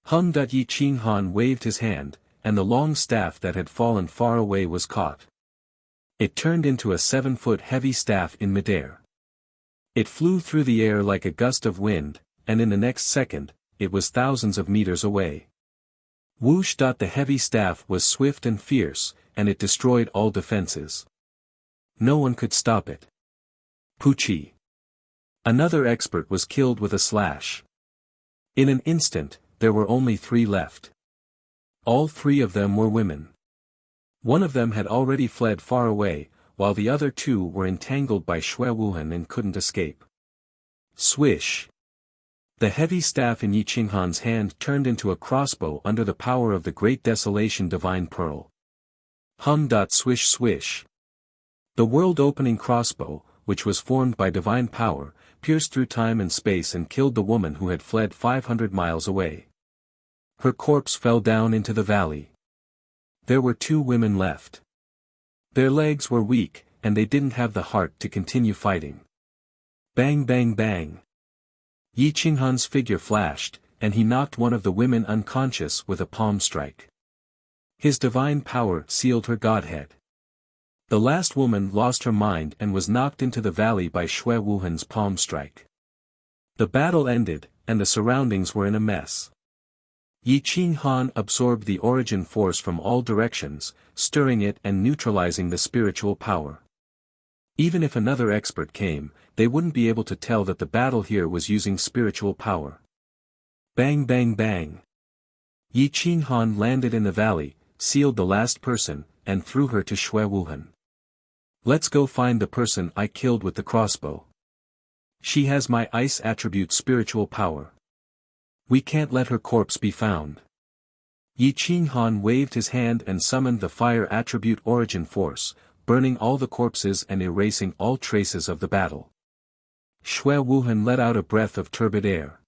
Hum. Yi Qinghan waved his hand, and the long staff that had fallen far away was caught. It turned into a 7-foot heavy staff in midair. It flew through the air like a gust of wind, and in the next second, it was thousands of meters away. Whoosh! The heavy staff was swift and fierce, and it destroyed all defenses. No one could stop it. Pucci. Another expert was killed with a slash. In an instant, there were only 3 left. All 3 of them were women. One of them had already fled far away, while the other 2 were entangled by Xue Wuhan and couldn't escape. Swish! The heavy staff in Yi Qinghan's hand turned into a crossbow under the power of the Great Desolation Divine Pearl. Swish swish! The world-opening crossbow, which was formed by divine power, pierced through time and space and killed the woman who had fled 500 miles away. Her corpse fell down into the valley. There were 2 women left. Their legs were weak, and they didn't have the heart to continue fighting. Bang bang bang! Yi Qinghan's figure flashed, and he knocked one of the women unconscious with a palm strike. His divine power sealed her godhead. The last woman lost her mind and was knocked into the valley by Xue Wuhan's palm strike. The battle ended, and the surroundings were in a mess. Yi Qinghan absorbed the origin force from all directions, stirring it and neutralizing the spiritual power. Even if another expert came, they wouldn't be able to tell that the battle here was using spiritual power. Bang bang bang! Yi Qinghan landed in the valley, sealed the last person, and threw her to Xue Wuhan. Let's go find the person I killed with the crossbow. She has my ice attribute spiritual power. We can't let her corpse be found. Yi Qinghan waved his hand and summoned the fire attribute origin force, burning all the corpses and erasing all traces of the battle. Xue Wuhan let out a breath of turbid air.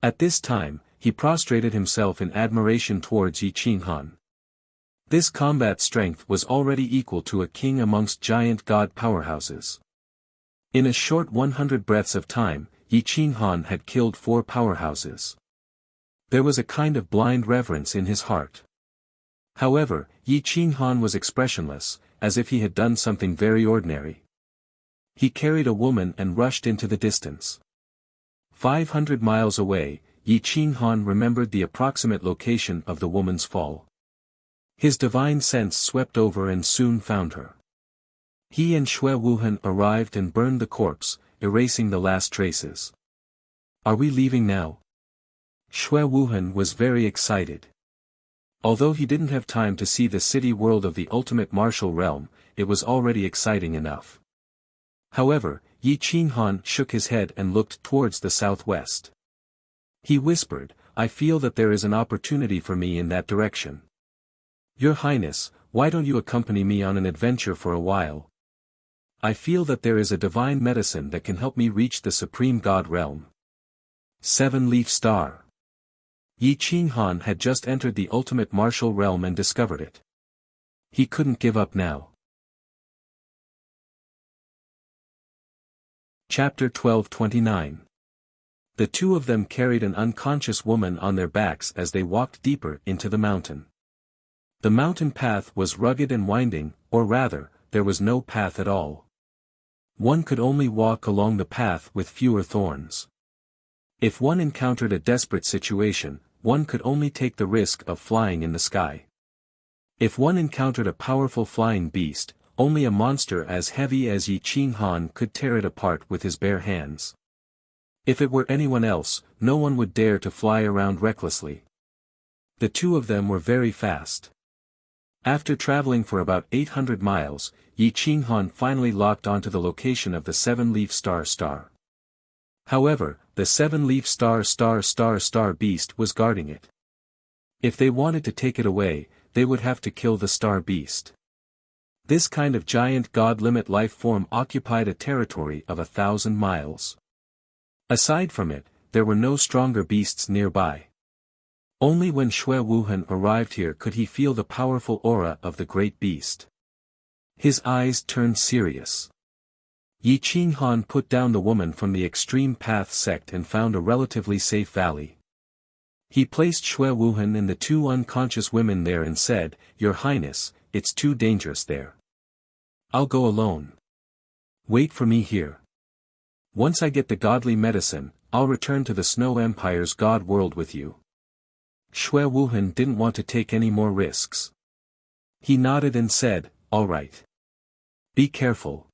At this time, he prostrated himself in admiration towards Yi Qinghan. This combat strength was already equal to a king amongst giant god powerhouses. In a short 100 breaths of time, Yi Qinghan had killed 4 powerhouses. There was a kind of blind reverence in his heart. However, Yi Qinghan was expressionless, as if he had done something very ordinary. He carried a woman and rushed into the distance. 500 miles away, Yi Qinghan remembered the approximate location of the woman's fall. His divine sense swept over and soon found her. He and Xue Wuhan arrived and burned the corpse, erasing the last traces. Are we leaving now? Xue Wuhan was very excited. Although he didn't have time to see the city world of the ultimate martial realm, it was already exciting enough. However, Yi Qinghan shook his head and looked towards the southwest. He whispered, I feel that there is an opportunity for me in that direction. Your Highness, why don't you accompany me on an adventure for a while? I feel that there is a divine medicine that can help me reach the supreme god realm. 7-leaf star. Yi Qinghan had just entered the ultimate martial realm and discovered it. He couldn't give up now. Chapter 12:29. The 2 of them carried an unconscious woman on their backs as they walked deeper into the mountain. The mountain path was rugged and winding, or rather, there was no path at all. One could only walk along the path with fewer thorns. If one encountered a desperate situation, one could only take the risk of flying in the sky. If one encountered a powerful flying beast, only a monster as heavy as Yi Qinghan could tear it apart with his bare hands. If it were anyone else, no one would dare to fly around recklessly. The 2 of them were very fast. After traveling for about 800 miles, Yi Qinghan finally locked onto the location of the 7-leaf star. However, the 7-leaf star beast was guarding it. If they wanted to take it away, they would have to kill the star beast. This kind of giant god-limit life form occupied a territory of 1,000 miles. Aside from it, there were no stronger beasts nearby. Only when Xue Wuhan arrived here could he feel the powerful aura of the great beast. His eyes turned serious. Yi Qinghan put down the woman from the extreme path sect and found a relatively safe valley. He placed Xue Wuhan and the 2 unconscious women there and said, Your Highness, it's too dangerous there. I'll go alone. Wait for me here. Once I get the godly medicine, I'll return to the Snow Empire's god world with you. Shui Wuhan didn't want to take any more risks. He nodded and said, "All right. Be careful.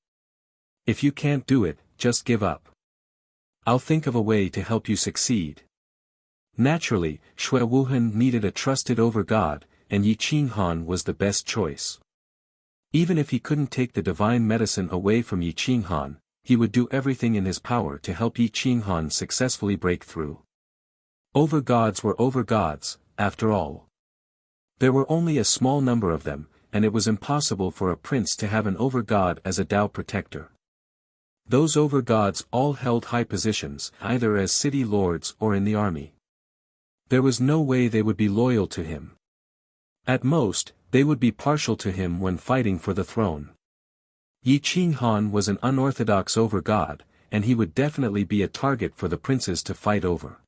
If you can't do it, just give up. I'll think of a way to help you succeed." Naturally, Shui Wuhan needed a trusted over-god, and Yi Qinghan was the best choice. Even if he couldn't take the divine medicine away from Yi Qinghan, he would do everything in his power to help Yi Qinghan successfully break through. Over-gods were over-gods, after all. There were only a small number of them, and it was impossible for a prince to have an over-god as a Dao protector. Those over-gods all held high positions, either as city lords or in the army. There was no way they would be loyal to him. At most, they would be partial to him when fighting for the throne. Yi Qinghan was an unorthodox over-god, and he would definitely be a target for the princes to fight over.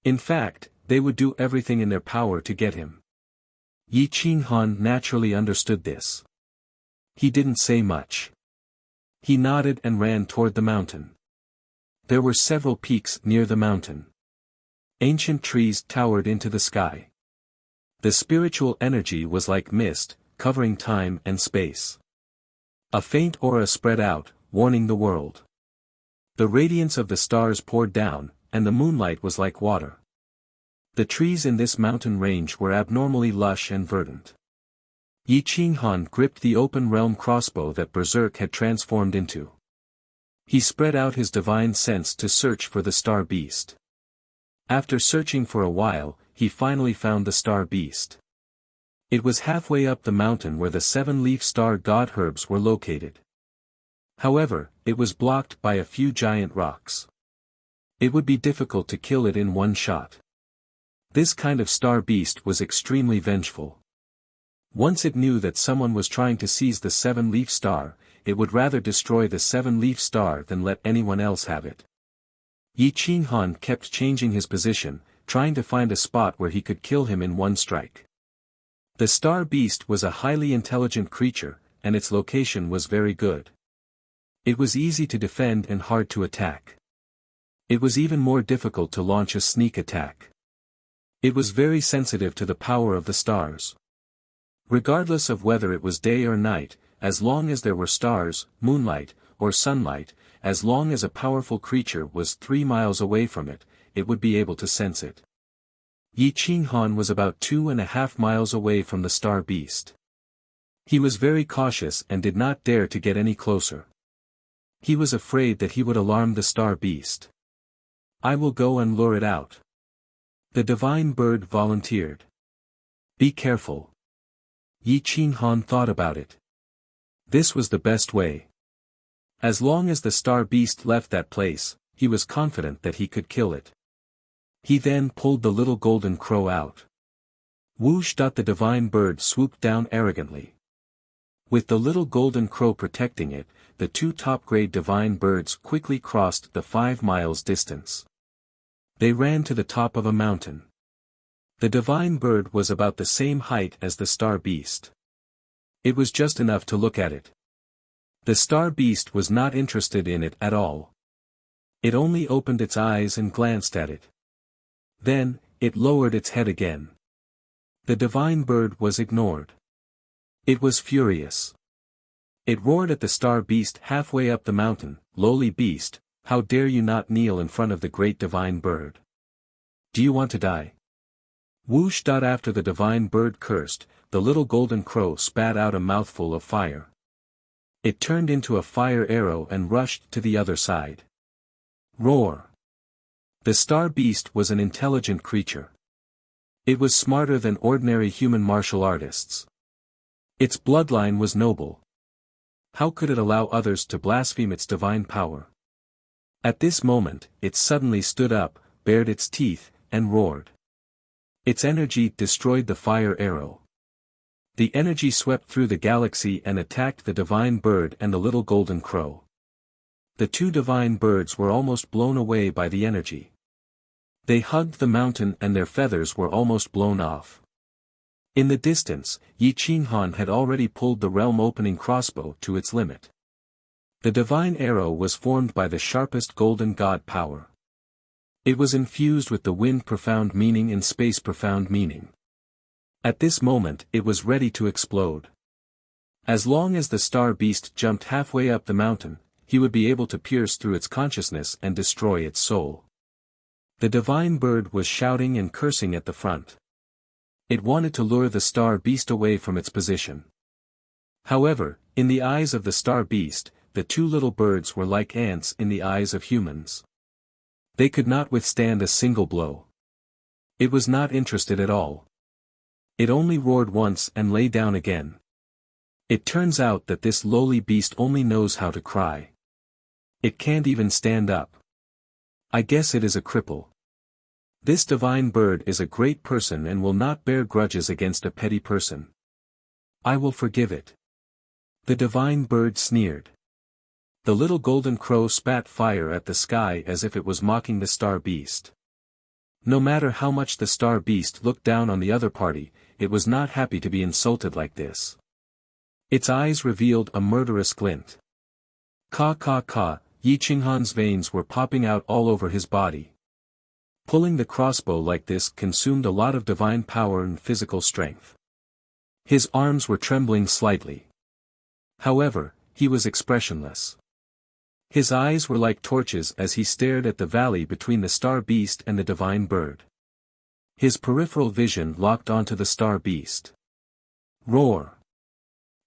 In fact, they would do everything in their power to get him. Yi Qinghan naturally understood this. He didn't say much. He nodded and ran toward the mountain. There were several peaks near the mountain. Ancient trees towered into the sky. The spiritual energy was like mist, covering time and space. A faint aura spread out, warning the world. The radiance of the stars poured down, and the moonlight was like water. The trees in this mountain range were abnormally lush and verdant. Yi Qinghan gripped the open realm crossbow that Berserk had transformed into. He spread out his divine sense to search for the star beast. After searching for a while, he finally found the star beast. It was halfway up the mountain where the 7-leaf star god herbs were located. However, it was blocked by a few giant rocks. It would be difficult to kill it in one shot. This kind of star beast was extremely vengeful. Once it knew that someone was trying to seize the 7-leaf star, it would rather destroy the 7-leaf star than let anyone else have it. Yi Qinghan kept changing his position, trying to find a spot where he could kill him in one strike. The star beast was a highly intelligent creature, and its location was very good. It was easy to defend and hard to attack. It was even more difficult to launch a sneak attack. It was very sensitive to the power of the stars. Regardless of whether it was day or night, as long as there were stars, moonlight, or sunlight, as long as a powerful creature was 3 miles away from it, it would be able to sense it. Yi Qinghan was about 2.5 miles away from the star beast. He was very cautious and did not dare to get any closer. He was afraid that he would alarm the star beast. "I will go and lure it out." The divine bird volunteered. "Be careful." Yi Qinghan thought about it. This was the best way. As long as the star beast left that place, he was confident that he could kill it. He then pulled the little golden crow out. Whoosh! The divine bird swooped down arrogantly. With the little golden crow protecting it, the 2 top-grade divine birds quickly crossed the 5 miles distance. They ran to the top of a mountain. The divine bird was about the same height as the star beast. It was just enough to look at it. The star beast was not interested in it at all. It only opened its eyes and glanced at it. Then, it lowered its head again. The divine bird was ignored. It was furious. It roared at the star beast halfway up the mountain, "Lowly beast, how dare you not kneel in front of the great divine bird? Do you want to die?" Whoosh! After the divine bird cursed, the little golden crow spat out a mouthful of fire. It turned into a fire arrow and rushed to the other side. Roar! The star beast was an intelligent creature. It was smarter than ordinary human martial artists. Its bloodline was noble. How could it allow others to blaspheme its divine power? At this moment, it suddenly stood up, bared its teeth, and roared. Its energy destroyed the fire arrow. The energy swept through the galaxy and attacked the divine bird and the little golden crow. The 2 divine birds were almost blown away by the energy. They hugged the mountain and their feathers were almost blown off. In the distance, Yi Qinghan had already pulled the realm-opening crossbow to its limit. The divine arrow was formed by the sharpest golden god power. It was infused with the wind profound meaning and space profound meaning. At this moment it was ready to explode. As long as the star beast jumped halfway up the mountain, he would be able to pierce through its consciousness and destroy its soul. The divine bird was shouting and cursing at the front. It wanted to lure the star beast away from its position. However, in the eyes of the star beast, the two little birds were like ants in the eyes of humans. They could not withstand a single blow. It was not interested at all. It only roared once and lay down again. It turns out that this lowly beast only knows how to cry. It can't even stand up. I guess it is a cripple. This divine bird is a great person and will not bear grudges against a petty person. I will forgive it. The divine bird sneered. The little golden crow spat fire at the sky as if it was mocking the star beast. No matter how much the star beast looked down on the other party, it was not happy to be insulted like this. Its eyes revealed a murderous glint. Ka ka ka, Yi Qinghan's veins were popping out all over his body. Pulling the crossbow like this consumed a lot of divine power and physical strength. His arms were trembling slightly. However, he was expressionless. His eyes were like torches as he stared at the valley between the star beast and the divine bird. His peripheral vision locked onto the star beast. Roar!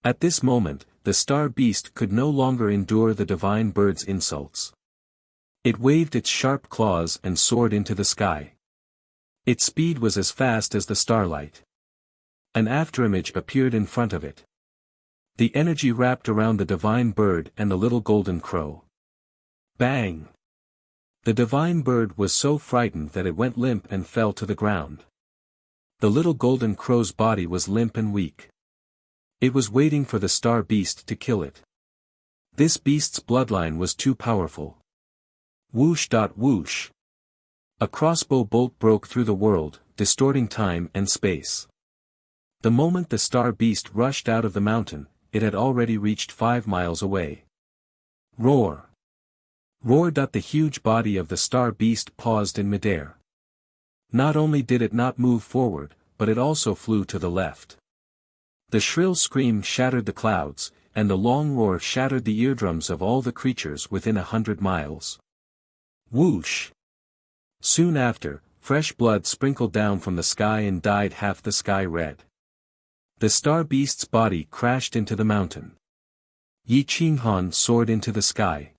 At this moment, the star beast could no longer endure the divine bird's insults. It waved its sharp claws and soared into the sky. Its speed was as fast as the starlight. An afterimage appeared in front of it. The energy wrapped around the divine bird and the little golden crow. Bang! The divine bird was so frightened that it went limp and fell to the ground. The little golden crow's body was limp and weak. It was waiting for the star beast to kill it. This beast's bloodline was too powerful. Whoosh! Whoosh! A crossbow bolt broke through the world, distorting time and space. The moment the star beast rushed out of the mountain, it had already reached 5 miles away. Roar! Roar! The huge body of the star beast paused in midair. Not only did it not move forward, but it also flew to the left. The shrill scream shattered the clouds, and the long roar shattered the eardrums of all the creatures within 100 miles. Whoosh! Soon after, fresh blood sprinkled down from the sky and dyed half the sky red. The star beast's body crashed into the mountain. Yi Qinghan soared into the sky.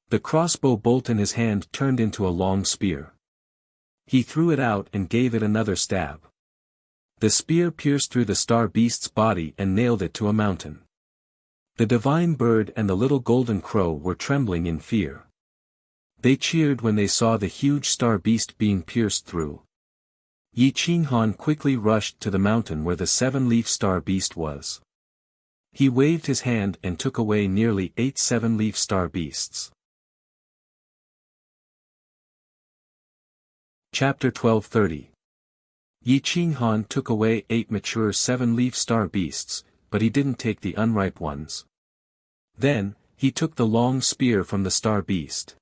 The crossbow bolt in his hand turned into a long spear. He threw it out and gave it another stab. The spear pierced through the star beast's body and nailed it to a mountain. The divine bird and the little golden crow were trembling in fear. They cheered when they saw the huge star beast being pierced through. Yi Qinghan quickly rushed to the mountain where the 7-leaf star beast was. He waved his hand and took away nearly 8 7-leaf star beasts. Chapter 12:30. Yi Qinghan took away 8 mature 7-leaf star beasts, but he didn't take the unripe ones. Then, he took the long spear from the star beast.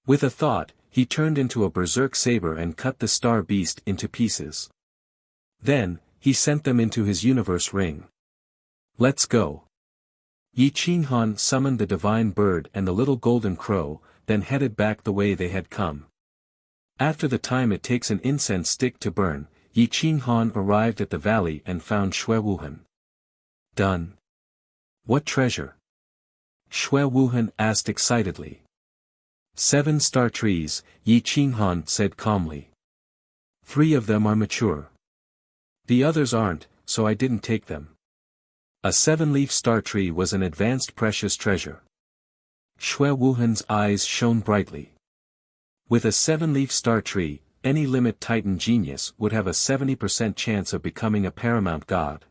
With a thought, he turned into a berserk saber and cut the star beast into pieces. Then, he sent them into his universe ring. Let's go. Yi Qinghan summoned the divine bird and the little golden crow, then headed back the way they had come. After the time it takes an incense stick to burn, Yi Qinghan arrived at the valley and found Xue Wuhan. Done. What treasure? Xue Wuhan asked excitedly. 7 star trees, Yi Qinghan said calmly. 3 of them are mature. The others aren't, so I didn't take them. A 7-leaf star tree was an advanced precious treasure. Xue Wuhan's eyes shone brightly. With a 7-leaf star tree, any limit titan genius would have a 70% chance of becoming a paramount god.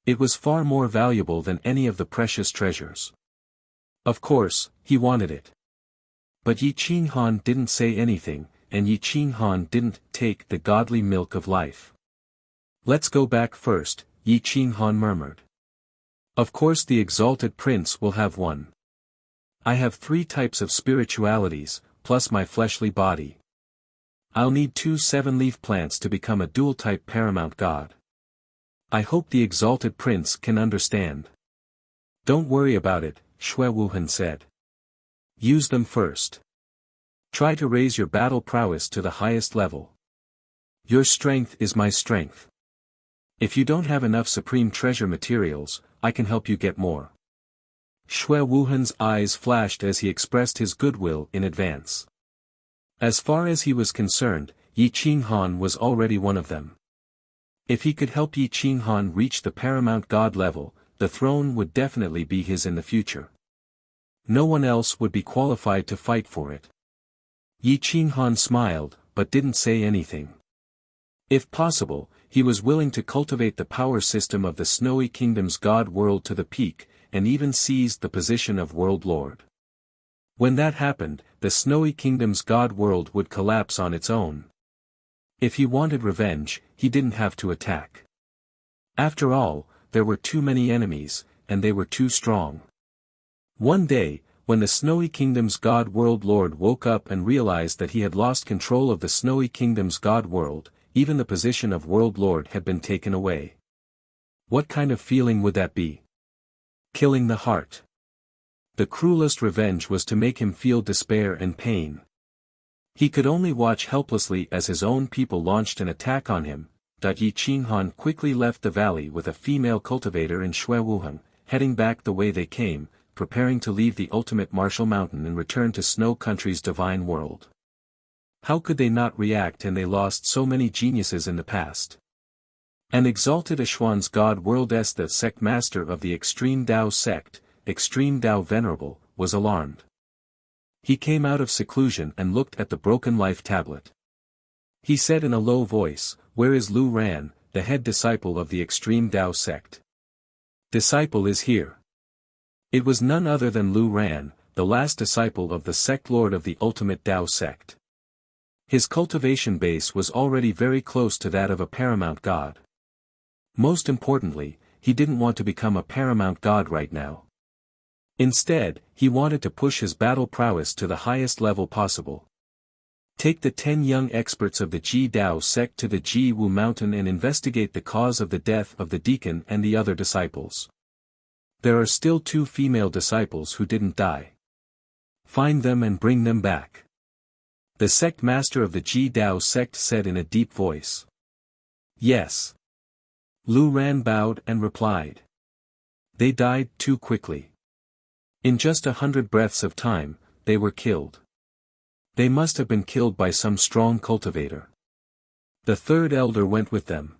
It was far more valuable than any of the precious treasures. Of course, he wanted it. But Yi Qinghan didn't say anything, and Yi Qinghan didn't take the godly milk of life. Let's go back first, Yi Qinghan murmured. Of course the exalted prince will have one. I have 3 types of spiritualities, plus my fleshly body. I'll need 2 7-leaf plants to become a dual-type paramount god. I hope the exalted prince can understand. Don't worry about it, Xue Wuhan said. Use them first. Try to raise your battle prowess to the highest level. Your strength is my strength. If you don't have enough supreme treasure materials, I can help you get more. Xue Wuhan's eyes flashed as he expressed his goodwill in advance. As far as he was concerned, Yi Qinghan was already one of them. If he could help Yi Qinghan reach the paramount god level, the throne would definitely be his in the future. No one else would be qualified to fight for it. Yi Qinghan smiled, but didn't say anything. If possible, he was willing to cultivate the power system of the Snowy Kingdom's god world to the peak, and even seized the position of world lord. When that happened, the Snowy Kingdom's god world would collapse on its own. If he wanted revenge, he didn't have to attack. After all, there were too many enemies, and they were too strong. One day, when the Snowy Kingdom's god world lord woke up and realized that he had lost control of the Snowy Kingdom's god world, even the position of world lord had been taken away. What kind of feeling would that be? Killing the heart. The cruelest revenge was to make him feel despair and pain. He could only watch helplessly as his own people launched an attack on him. Yi Qinghan quickly left the valley with a female cultivator in Xue Wuhan, heading back the way they came, preparing to leave the ultimate martial mountain and return to Snow Country's divine world. How could they not react, and they lost so many geniuses in the past? An exalted Ashuan's god world S, the sect master of the Extreme Dao sect, Extreme Dao Venerable, was alarmed. He came out of seclusion and looked at the broken life tablet. He said in a low voice, "Where is Lu Ran, the head disciple of the Extreme Dao sect?" Disciple is here. It was none other than Lu Ran, the last disciple of the sect lord of the ultimate Dao sect. His cultivation base was already very close to that of a paramount god. Most importantly, he didn't want to become a paramount god right now. Instead, he wanted to push his battle prowess to the highest level possible. Take the 10 young experts of the Ji Dao sect to the Ji Wu mountain and investigate the cause of the death of the deacon and the other disciples. There are still 2 female disciples who didn't die. Find them and bring them back. The sect master of the Ji Dao sect said in a deep voice. Yes. Lu Ran bowed and replied. They died too quickly. In just 100 breaths of time, they were killed. They must have been killed by some strong cultivator. The 3rd elder went with them.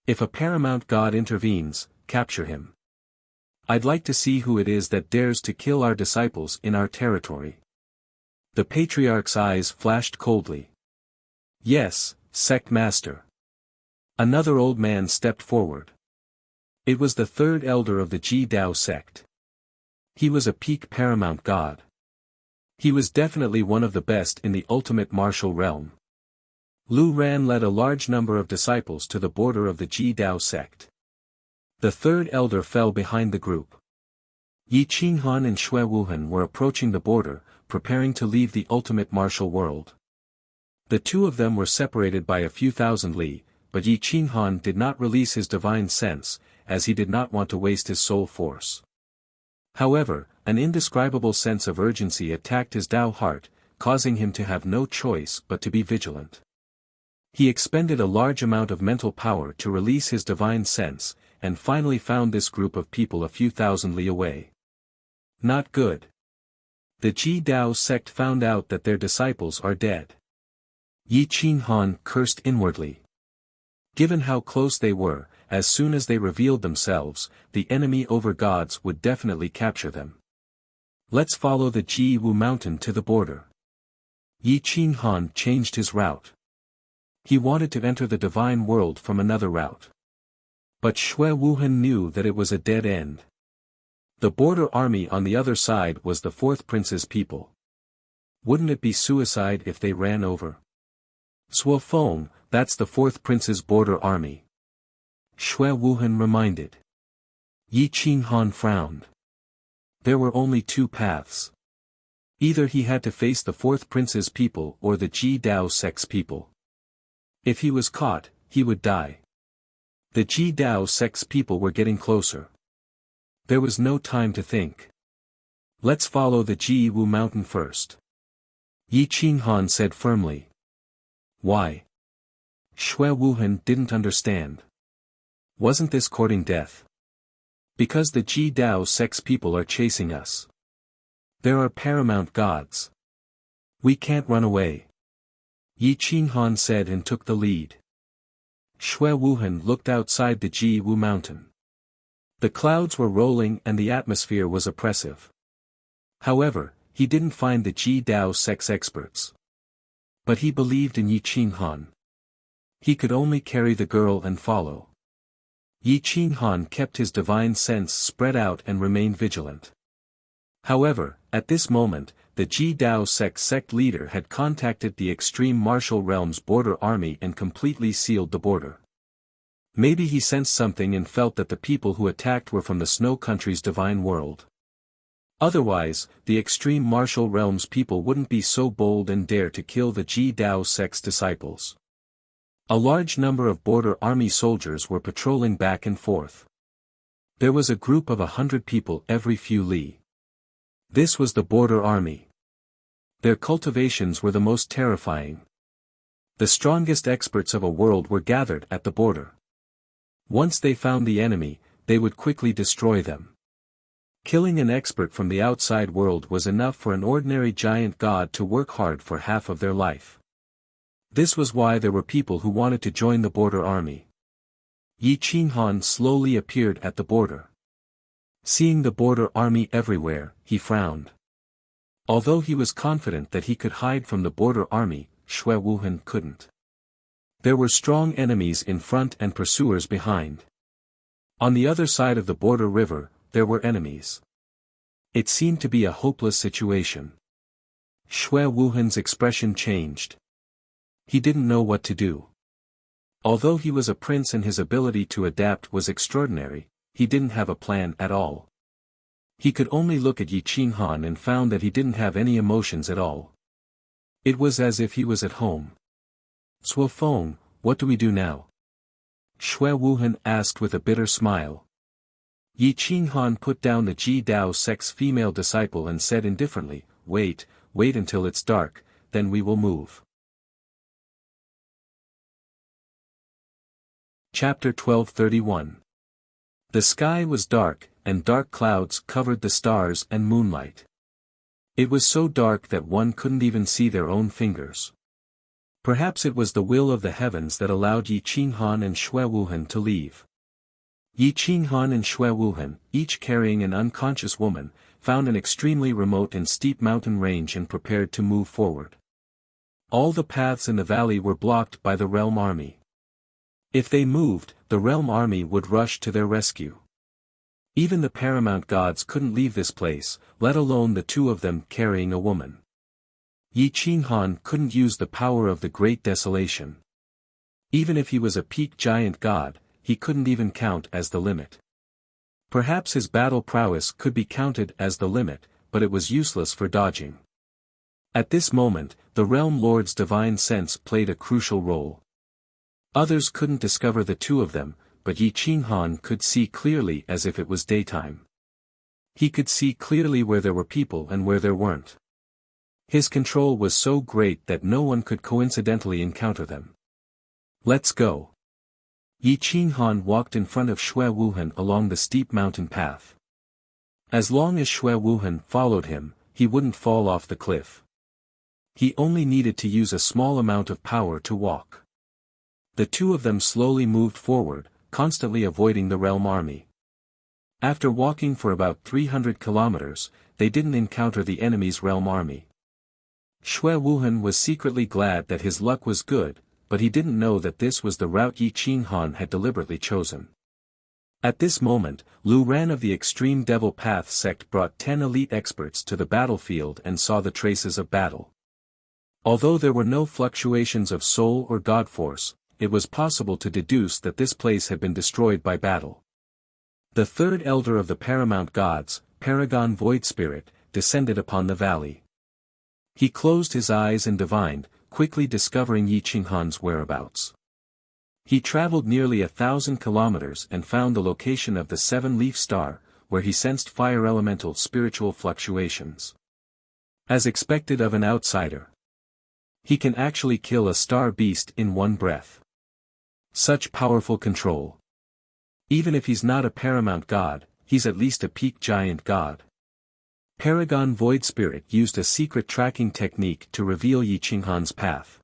If a paramount god intervenes, capture him. I'd like to see who it is that dares to kill our disciples in our territory. The patriarch's eyes flashed coldly. Yes, sect master. Another old man stepped forward. It was the 3rd elder of the Ji Dao sect. He was a peak paramount god. He was definitely one of the best in the ultimate martial realm. Lu Ran led a large number of disciples to the border of the Ji Dao sect. The 3rd elder fell behind the group. Yi Qinghan and Xue Wuhan were approaching the border, preparing to leave the ultimate martial world. The 2 of them were separated by a few thousand li, but Yi Qinghan did not release his divine sense, as he did not want to waste his soul force. However, an indescribable sense of urgency attacked his Dao heart, causing him to have no choice but to be vigilant. He expended a large amount of mental power to release his divine sense, and finally found this group of people a few thousand li away. Not good. The Ji Dao sect found out that their disciples are dead. Yi Qinghan cursed inwardly. Given how close they were, as soon as they revealed themselves, the enemy over gods would definitely capture them. Let's follow the Ji Wu mountain to the border. Yi Qinghan changed his route. He wanted to enter the divine world from another route. But Xue Wuhan knew that it was a dead end. The border army on the other side was the 4th prince's people. Wouldn't it be suicide if they ran over? Suo Feng, that's the 4th prince's border army. Xue Wuhan reminded. Yi Qinghan frowned. There were only two paths. Either he had to face the fourth prince's people or the Ji Dao sect's people. If he was caught, he would die. The Ji Dao sect's people were getting closer. There was no time to think. Let's follow the Ji Wu mountain first. Yi Qinghan said firmly. Why? Xue Wuhan didn't understand. Wasn't this courting death? Because the Ji Dao sect's people are chasing us. There are paramount gods. We can't run away. Yi Qinghan said and took the lead. Xue Wuhan looked outside the Ji Wu mountain. The clouds were rolling and the atmosphere was oppressive. However, he didn't find the Ji Dao sect's experts. But he believed in Yi Qinghan. He could only carry the girl and follow. Yi Qinghan kept his divine sense spread out and remained vigilant. However, at this moment, the Ji Dao sect leader had contacted the extreme martial realm's border army and completely sealed the border. Maybe he sensed something and felt that the people who attacked were from the Snow Country's divine world. Otherwise, the extreme martial realm's people wouldn't be so bold and dare to kill the Ji Dao sect's disciples. A large number of border army soldiers were patrolling back and forth. There was a group of 100 people every few li. This was the border army. Their cultivations were the most terrifying. The strongest experts of a world were gathered at the border. Once they found the enemy, they would quickly destroy them. Killing an expert from the outside world was enough for an ordinary giant god to work hard for half of their life. This was why there were people who wanted to join the border army. Yi Qinghan slowly appeared at the border. Seeing the border army everywhere, he frowned. Although he was confident that he could hide from the border army, Xue Wuhan couldn't. There were strong enemies in front and pursuers behind. On the other side of the border river, there were enemies. It seemed to be a hopeless situation. Xue Wuhan's expression changed. He didn't know what to do. Although he was a prince and his ability to adapt was extraordinary, he didn't have a plan at all. He could only look at Yi Qinghan and found that he didn't have any emotions at all. It was as if he was at home. Suo Feng, what do we do now? Xue Wuhan asked with a bitter smile. Yi Qinghan put down the Ji Dao sect's female disciple and said indifferently, wait until it's dark, then we will move. Chapter 12:31. The sky was dark, and dark clouds covered the stars and moonlight. It was so dark that one couldn't even see their own fingers. Perhaps it was the will of the heavens that allowed Yi Qinghan and Xue Wuhan to leave. Yi Qinghan and Xue Wuhan, each carrying an unconscious woman, found an extremely remote and steep mountain range and prepared to move forward. All the paths in the valley were blocked by the realm army. If they moved, the realm army would rush to their rescue. Even the paramount gods couldn't leave this place, let alone the two of them carrying a woman. Yi Qinghan couldn't use the power of the Great Desolation. Even if he was a peak giant god, he couldn't even count as the limit. Perhaps his battle prowess could be counted as the limit, but it was useless for dodging. At this moment, the Realm Lord's divine sense played a crucial role. Others couldn't discover the two of them, but Yi Qinghan could see clearly as if it was daytime. He could see clearly where there were people and where there weren't. His control was so great that no one could coincidentally encounter them. Let's go. Yi Qinghan walked in front of Xue Wuhan along the steep mountain path. As long as Xue Wuhan followed him, he wouldn't fall off the cliff. He only needed to use a small amount of power to walk. The two of them slowly moved forward, constantly avoiding the realm army. After walking for about 300 kilometers, they didn't encounter the enemy's realm army. Xue Wuhan was secretly glad that his luck was good, but he didn't know that this was the route Yi Qinghan had deliberately chosen. At this moment, Lu Ran of the Extreme Devil Path sect brought 10 elite experts to the battlefield and saw the traces of battle. Although there were no fluctuations of soul or god force, it was possible to deduce that this place had been destroyed by battle. The third elder of the paramount gods, Paragon Void Spirit, descended upon the valley. He closed his eyes and divined, quickly discovering Yi Qinghan's whereabouts. He traveled nearly 1,000 kilometers and found the location of the seven-leaf star, where he sensed fire elemental spiritual fluctuations. As expected of an outsider, he can actually kill a star beast in one breath. Such powerful control. Even if he's not a paramount god, he's at least a peak giant god. Paragon Void Spirit used a secret tracking technique to reveal Yi Qinghan's path.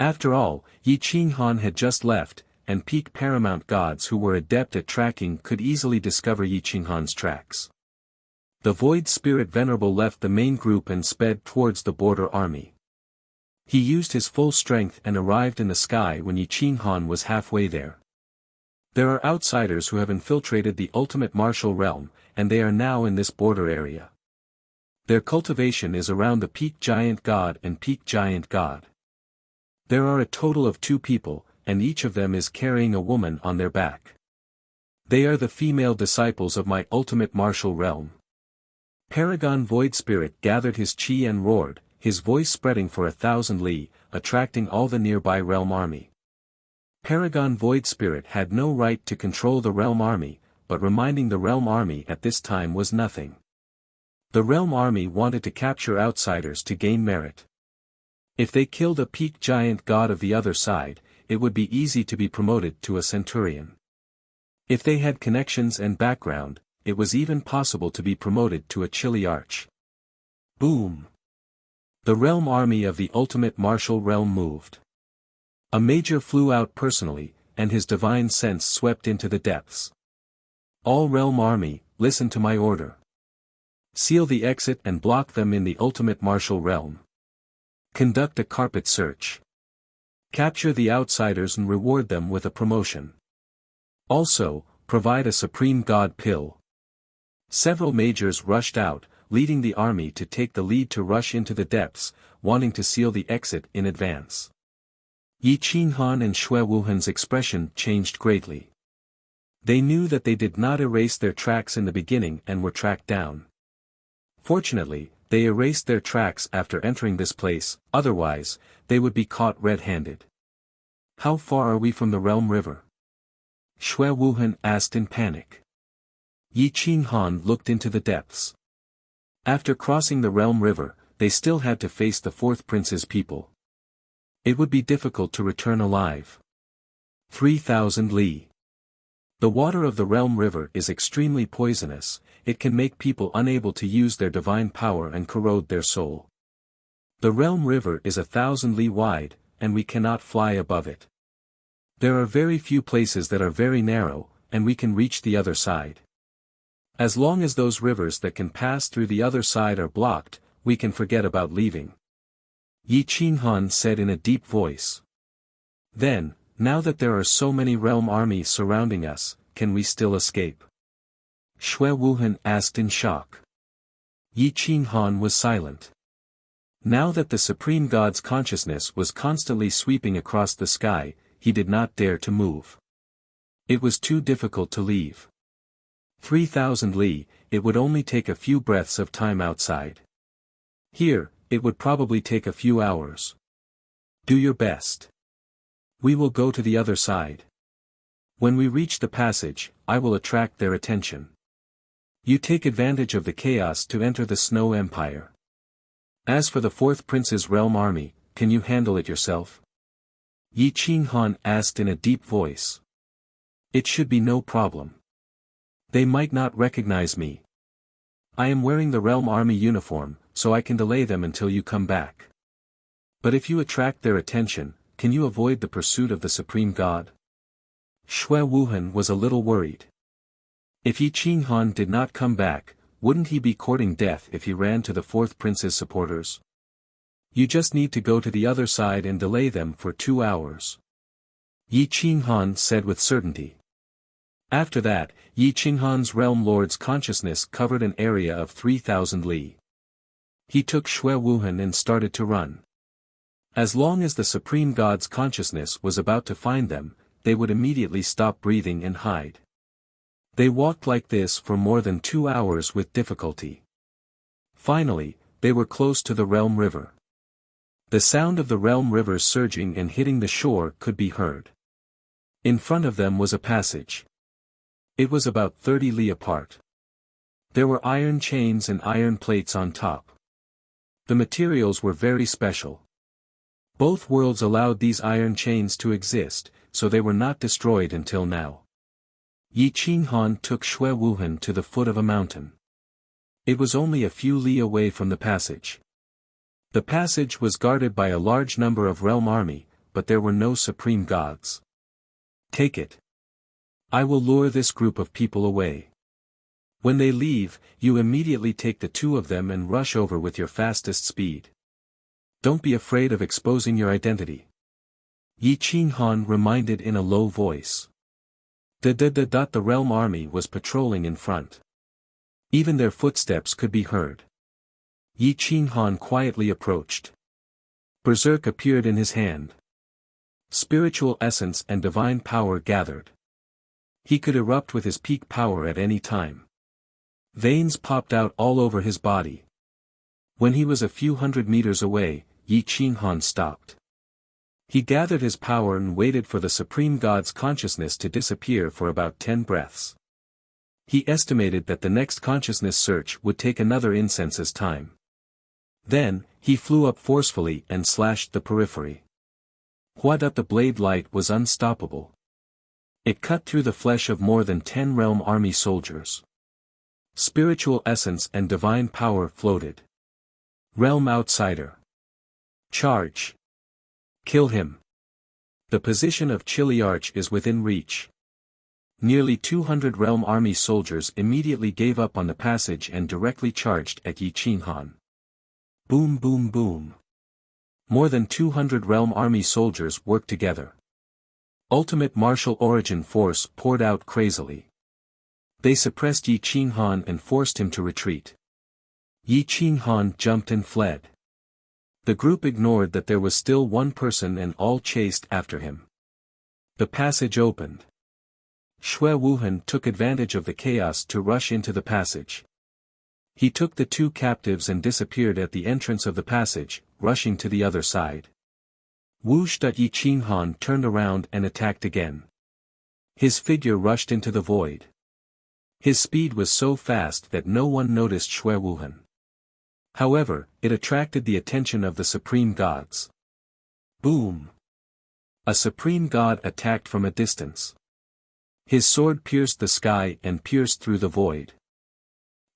After all, Yi Qinghan had just left, and peak paramount gods who were adept at tracking could easily discover Yi Qinghan's tracks. The Void Spirit Venerable left the main group and sped towards the border army. He used his full strength and arrived in the sky when Yi Qinghan was halfway there. There are outsiders who have infiltrated the ultimate martial realm, and they are now in this border area. Their cultivation is around the peak giant god and peak giant god. There are a total of 2 people, and each of them is carrying a woman on their back. They are the female disciples of my ultimate martial realm. Paragon Void Spirit gathered his chi and roared, his voice spreading for 1,000 li, attracting all the nearby realm army. Paragon Void Spirit had no right to control the realm army, but reminding the realm army at this time was nothing. The realm army wanted to capture outsiders to gain merit. If they killed a peak giant god of the other side, it would be easy to be promoted to a centurion. If they had connections and background, it was even possible to be promoted to a chili arch. Boom! The realm army of the ultimate martial realm moved. A major flew out personally, and his divine sense swept into the depths. All realm army, listen to my order. Seal the exit and block them in the ultimate martial realm. Conduct a carpet search. Capture the outsiders and reward them with a promotion. Also, provide a supreme god pill. Several majors rushed out, leading the army to take the lead to rush into the depths, wanting to seal the exit in advance. Yi Qinghan and Xue Wuhan's expression changed greatly. They knew that they did not erase their tracks in the beginning and were tracked down. Fortunately, they erased their tracks after entering this place, otherwise, they would be caught red-handed. How far are we from the Realm River? Xue Wuhan asked in panic. Yi Qinghan looked into the depths. After crossing the Realm River, they still had to face the fourth prince's people. It would be difficult to return alive. 3,000 li. The water of the Realm River is extremely poisonous, it can make people unable to use their divine power and corrode their soul. The Realm River is 1,000 li wide, and we cannot fly above it. There are very few places that are very narrow, and we can reach the other side. As long as those rivers that can pass through the other side are blocked, we can forget about leaving. Yi Qinghan said in a deep voice. Then, now that there are so many realm armies surrounding us, can we still escape? Xue Wuhan asked in shock. Yi Qinghan was silent. Now that the Supreme God's consciousness was constantly sweeping across the sky, he did not dare to move. It was too difficult to leave. 3,000 li, it would only take a few breaths of time outside. Here, it would probably take a few hours. Do your best. We will go to the other side. When we reach the passage, I will attract their attention. You take advantage of the chaos to enter the Snow Empire. As for the fourth prince's realm army, can you handle it yourself? Yi Qinghan asked in a deep voice. It should be no problem. They might not recognize me. I am wearing the realm army uniform, so I can delay them until you come back. But if you attract their attention, can you avoid the pursuit of the Supreme God? Xue Wuhan was a little worried. If Yi Qinghan did not come back, wouldn't he be courting death if he ran to the fourth prince's supporters? You just need to go to the other side and delay them for 2 hours. Yi Qinghan said with certainty. After that, Yi Qinghan's realm lord's consciousness covered an area of 3,000 li. He took Xue Wuhan and started to run. As long as the Supreme God's consciousness was about to find them, they would immediately stop breathing and hide. They walked like this for more than 2 hours with difficulty. Finally, they were close to the Realm River. The sound of the Realm River surging and hitting the shore could be heard. In front of them was a passage. It was about 30 li apart. There were iron chains and iron plates on top. The materials were very special. Both worlds allowed these iron chains to exist, so they were not destroyed until now. Yi Qinghan took Xue Wuhan to the foot of a mountain. It was only a few li away from the passage. The passage was guarded by a large number of realm army, but there were no supreme gods. Take it. I will lure this group of people away. When they leave, you immediately take the 2 of them and rush over with your fastest speed. Don't be afraid of exposing your identity. Yi Qinghan reminded in a low voice. The realm army was patrolling in front. Even their footsteps could be heard. Yi Qinghan quietly approached. Berserk appeared in his hand. Spiritual essence and divine power gathered. He could erupt with his peak power at any time. Veins popped out all over his body. When he was a few hundred meters away, Yi Qinghan stopped. He gathered his power and waited for the Supreme God's consciousness to disappear for about 10 breaths. He estimated that the next consciousness search would take another incense's time. Then, he flew up forcefully and slashed the periphery. The blade light was unstoppable. It cut through the flesh of more than 10 realm army soldiers. Spiritual essence and divine power floated. Realm outsider. Charge. Kill him. The position of Chiliarch is within reach. Nearly 200 realm army soldiers immediately gave up on the passage and directly charged at Yi Qinghan. Boom boom boom. More than 200 realm army soldiers worked together. Ultimate martial origin force poured out crazily. They suppressed Yi Qinghan and forced him to retreat. Yi Qinghan jumped and fled. The group ignored that there was still one person and all chased after him. The passage opened. Xue Wuhan took advantage of the chaos to rush into the passage. He took the 2 captives and disappeared at the entrance of the passage, rushing to the other side. Whoosh! Yi Qinghan turned around and attacked again. His figure rushed into the void. His speed was so fast that no one noticed Xue Wuhan. However, it attracted the attention of the supreme gods. Boom! A supreme god attacked from a distance. His sword pierced the sky and pierced through the void.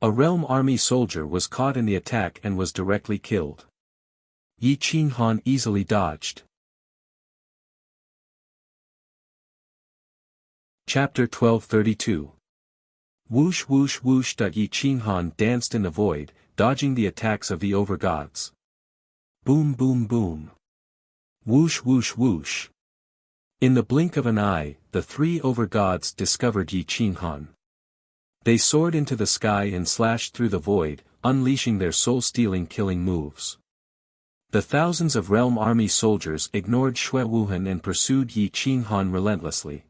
A realm army soldier was caught in the attack and was directly killed. Yi Qinghan easily dodged. Chapter 1232. Whoosh whoosh whoosh! Yi Qinghan danced in the void, dodging the attacks of the overgods. Boom boom boom. Whoosh whoosh whoosh. In the blink of an eye, the 3 overgods discovered Yi Qinghan. They soared into the sky and slashed through the void, unleashing their soul-stealing killing moves. The thousands of realm army soldiers ignored Xue Wuhan and pursued Yi Qinghan relentlessly.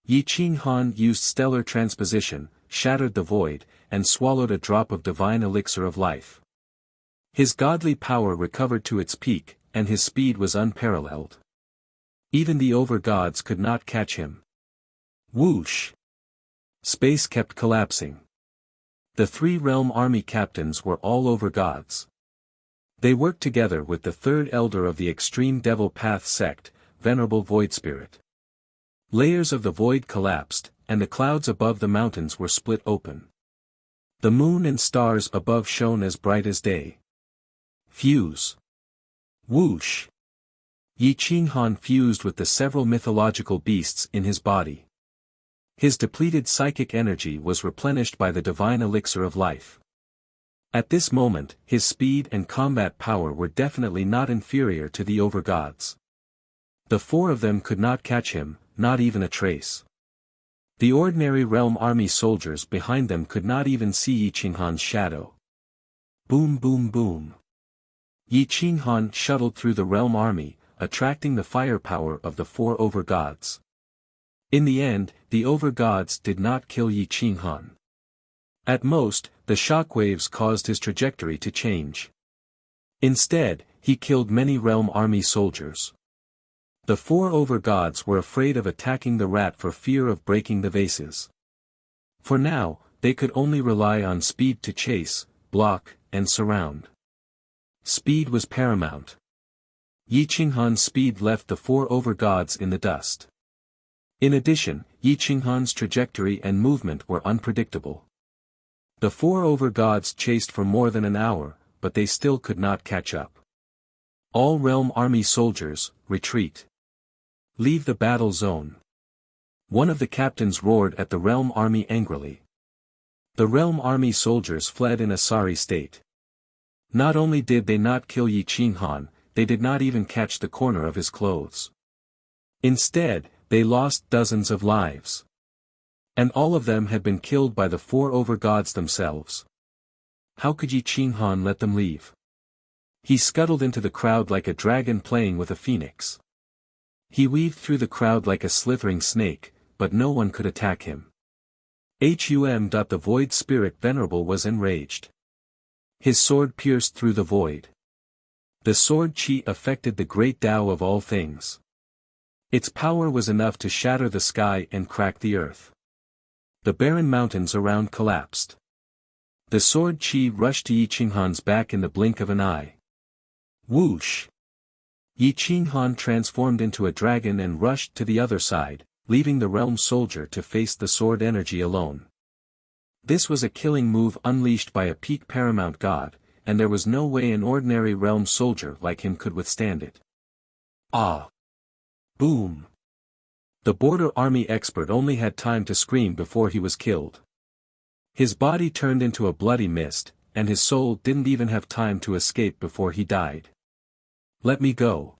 Yi Qinghan used stellar transposition, shattered the void, and swallowed a drop of divine elixir of life. His godly power recovered to its peak, and his speed was unparalleled. Even the overgods could not catch him. Whoosh! Space kept collapsing. The 3 realm army captains were all overgods. They worked together with the 3rd elder of the extreme devil path sect, Venerable Void Spirit. Layers of the void collapsed, and the clouds above the mountains were split open. The moon and stars above shone as bright as day. Fuse. Whoosh! Yi Qinghan fused with the several mythological beasts in his body. His depleted psychic energy was replenished by the divine elixir of life. At this moment, his speed and combat power were definitely not inferior to the overgods. The 4 of them could not catch him, not even a trace. The ordinary realm army soldiers behind them could not even see Yi Qinghan's shadow. Boom boom boom. Yi Qinghan shuttled through the realm army, attracting the firepower of the 4 overgods. In the end, the over-gods did not kill Yi Qinghan. At most, the shockwaves caused his trajectory to change. Instead, he killed many realm army soldiers. The 4 over-gods were afraid of attacking the rat for fear of breaking the vases. For now, they could only rely on speed to chase, block, and surround. Speed was paramount. Yi Qinghan's speed left the 4 over-gods in the dust. In addition, Yi Qinghan's trajectory and movement were unpredictable. The 4 over-gods chased for more than an hour, but they still could not catch up. All realm army soldiers, retreat. Leave the battle zone. One of the captains roared at the realm army angrily. The realm army soldiers fled in a sorry state. Not only did they not kill Yi Qinghan, they did not even catch the corner of his clothes. Instead, they lost dozens of lives. And all of them had been killed by the 4 over-gods themselves. How could Yi Qinghan let them leave? He scuttled into the crowd like a dragon playing with a phoenix. He weaved through the crowd like a slithering snake, but no one could attack him. The void spirit venerable was enraged. His sword pierced through the void. The sword chi affected the great Tao of all things. Its power was enough to shatter the sky and crack the earth. The barren mountains around collapsed. The sword chi rushed to Yi Qinghan's back in the blink of an eye. Whoosh! Yi Qinghan transformed into a dragon and rushed to the other side, leaving the realm soldier to face the sword energy alone. This was a killing move unleashed by a peak paramount god, and there was no way an ordinary realm soldier like him could withstand it. Ah! Boom! The border army expert only had time to scream before he was killed. His body turned into a bloody mist, and his soul didn't even have time to escape before he died. Let me go.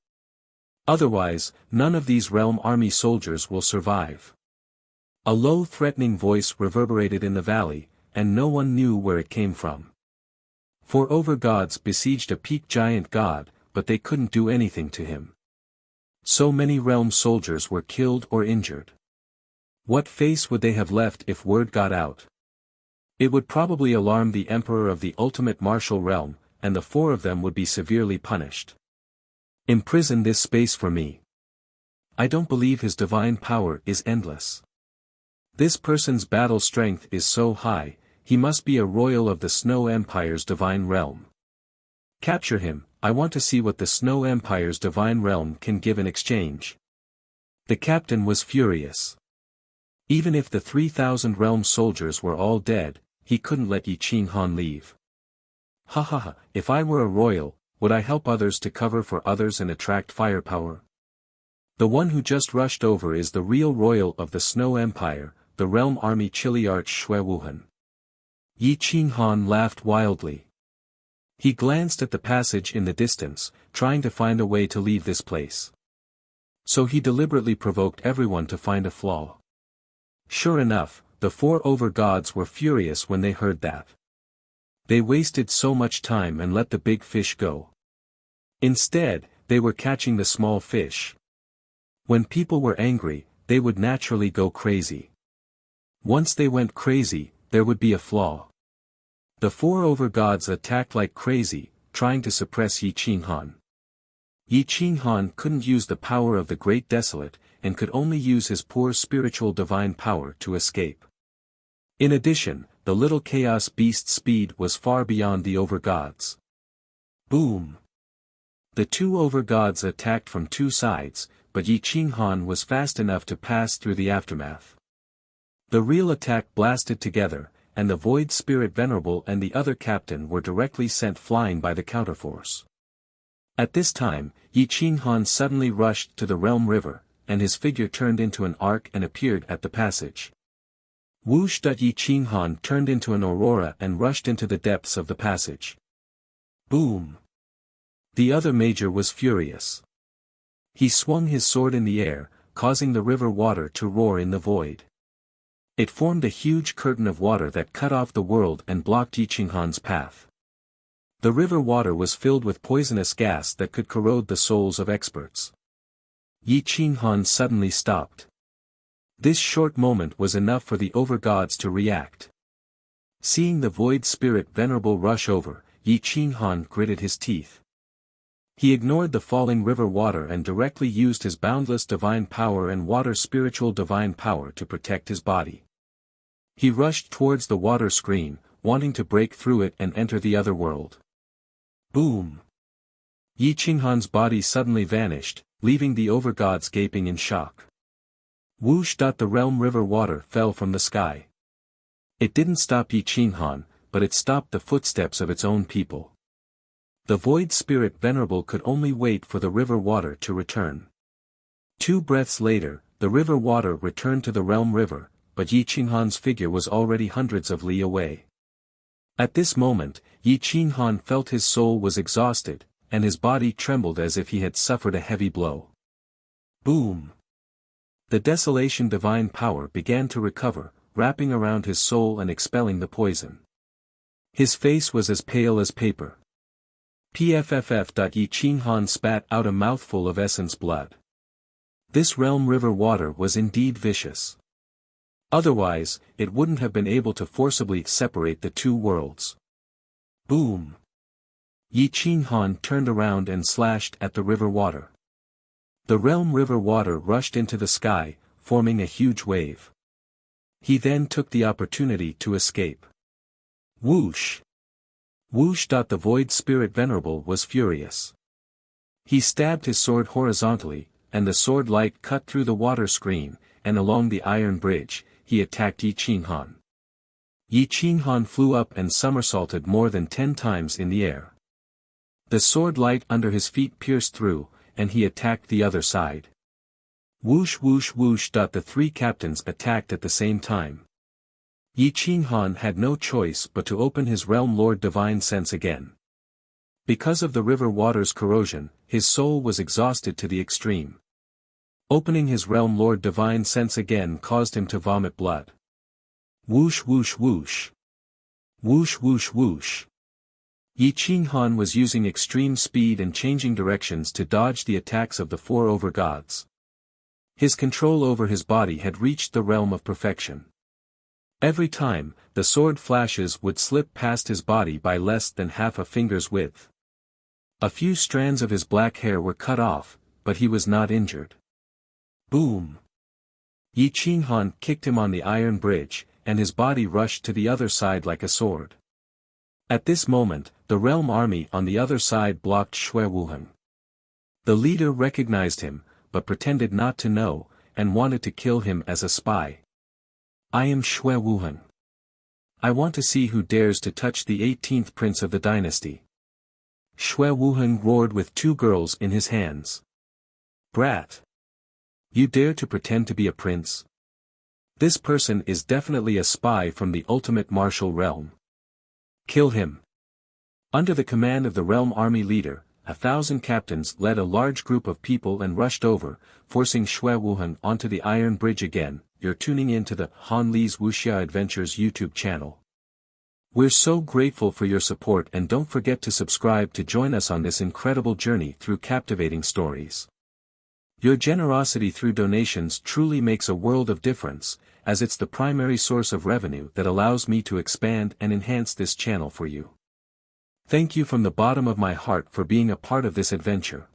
Otherwise, none of these realm army soldiers will survive. A low threatening voice reverberated in the valley, and no one knew where it came from. 4 over-gods besieged a peak giant god, but they couldn't do anything to him. So many realm soldiers were killed or injured. What face would they have left if word got out? It would probably alarm the emperor of the ultimate martial realm, and the 4 of them would be severely punished. Imprison this space for me. I don't believe his divine power is endless. This person's battle strength is so high, he must be a royal of the Snow Empire's divine realm. Capture him, I want to see what the Snow Empire's divine realm can give in exchange. The captain was furious. Even if the 3,000 realm soldiers were all dead, he couldn't let Yi Qinghan leave. Ha ha ha, if I were a royal, would I help others to cover for others and attract firepower? The one who just rushed over is the real royal of the Snow Empire, the realm army Chiliarch Shuewuhan. Yi Qinghan laughed wildly. He glanced at the passage in the distance, trying to find a way to leave this place. So he deliberately provoked everyone to find a flaw. Sure enough, the 4 over-gods were furious when they heard that. They wasted so much time and let the big fish go. Instead, they were catching the small fish. When people were angry, they would naturally go crazy. Once they went crazy, there would be a flaw. The 4 over-gods attacked like crazy, trying to suppress Yi Qinghan. Yi Qinghan couldn't use the power of the Great Desolate, and could only use his poor spiritual divine power to escape. In addition, the little chaos beast's speed was far beyond the over-gods. Boom! The 2 over-gods attacked from 2 sides, but Yi Qinghan was fast enough to pass through the aftermath. The real attack blasted together, and the Void Spirit Venerable and the other captain were directly sent flying by the counterforce. At this time, Yi Qinghan suddenly rushed to the Realm River, and his figure turned into an arc and appeared at the passage. Whoosh! Yi Qinghan turned into an aurora and rushed into the depths of the passage. Boom! The other major was furious. He swung his sword in the air, causing the river water to roar in the void. It formed a huge curtain of water that cut off the world and blocked Yi Qinghan's path. The river water was filled with poisonous gas that could corrode the souls of experts. Yi Qinghan suddenly stopped. This short moment was enough for the overgods to react. Seeing the void spirit venerable rush over, Yi Qinghan gritted his teeth. He ignored the falling river water and directly used his boundless divine power and water spiritual divine power to protect his body. He rushed towards the water screen, wanting to break through it and enter the other world. Boom! Yi Qinghan's body suddenly vanished, leaving the overgods gaping in shock. Whoosh! The realm river water fell from the sky. It didn't stop Yi Qinghan, but it stopped the footsteps of its own people. The void spirit venerable could only wait for the river water to return. 2 breaths later, the river water returned to the realm river, but Yi Qinghan's figure was already hundreds of li away. At this moment, Yi Qinghan felt his soul was exhausted, and his body trembled as if he had suffered a heavy blow. Boom! The desolation divine power began to recover, wrapping around his soul and expelling the poison. His face was as pale as paper. Pfff. Yi Qinghan spat out a mouthful of essence blood. This realm river water was indeed vicious. Otherwise, it wouldn't have been able to forcibly separate the 2 worlds. Boom! Yi Qinghan turned around and slashed at the river water. The realm river water rushed into the sky, forming a huge wave. He then took the opportunity to escape. Whoosh! Whoosh! The void spirit venerable was furious. He stabbed his sword horizontally, and the sword light cut through the water screen, and along the iron bridge, he attacked Yi Qinghan. Yi Qinghan flew up and somersaulted more than 10 times in the air. The sword light under his feet pierced through, and he attacked the other side. Whoosh! Whoosh! Whoosh! The 3 captains attacked at the same time. Yi Qinghan had no choice but to open his realm lord divine sense again. Because of the river water's corrosion, his soul was exhausted to the extreme. Opening his realm lord divine sense again caused him to vomit blood. Whoosh! Whoosh! Whoosh! Whoosh! Whoosh! Whoosh! Yi Qinghan was using extreme speed and changing directions to dodge the attacks of the 4 overgods. His control over his body had reached the realm of perfection. Every time, the sword flashes would slip past his body by less than half a finger's width. A few strands of his black hair were cut off, but he was not injured. Boom! Yi Qinghan kicked him on the iron bridge, and his body rushed to the other side like a sword. At this moment, the realm army on the other side blocked Shui Wuheng. The leader recognized him, but pretended not to know, and wanted to kill him as a spy. I am Shui Wuheng. I want to see who dares to touch the 18th prince of the dynasty. Shui Wuheng roared with 2 girls in his hands. Brat! You dare to pretend to be a prince? This person is definitely a spy from the ultimate martial realm. Kill him. Under the command of the realm army leader, 1,000 captains led a large group of people and rushed over, forcing Shui Wuheng onto the iron bridge again. You're tuning in to the Han Li's Wuxia Adventures YouTube channel. We're so grateful for your support, and don't forget to subscribe to join us on this incredible journey through captivating stories. Your generosity through donations truly makes a world of difference, as it's the primary source of revenue that allows me to expand and enhance this channel for you. Thank you from the bottom of my heart for being a part of this adventure.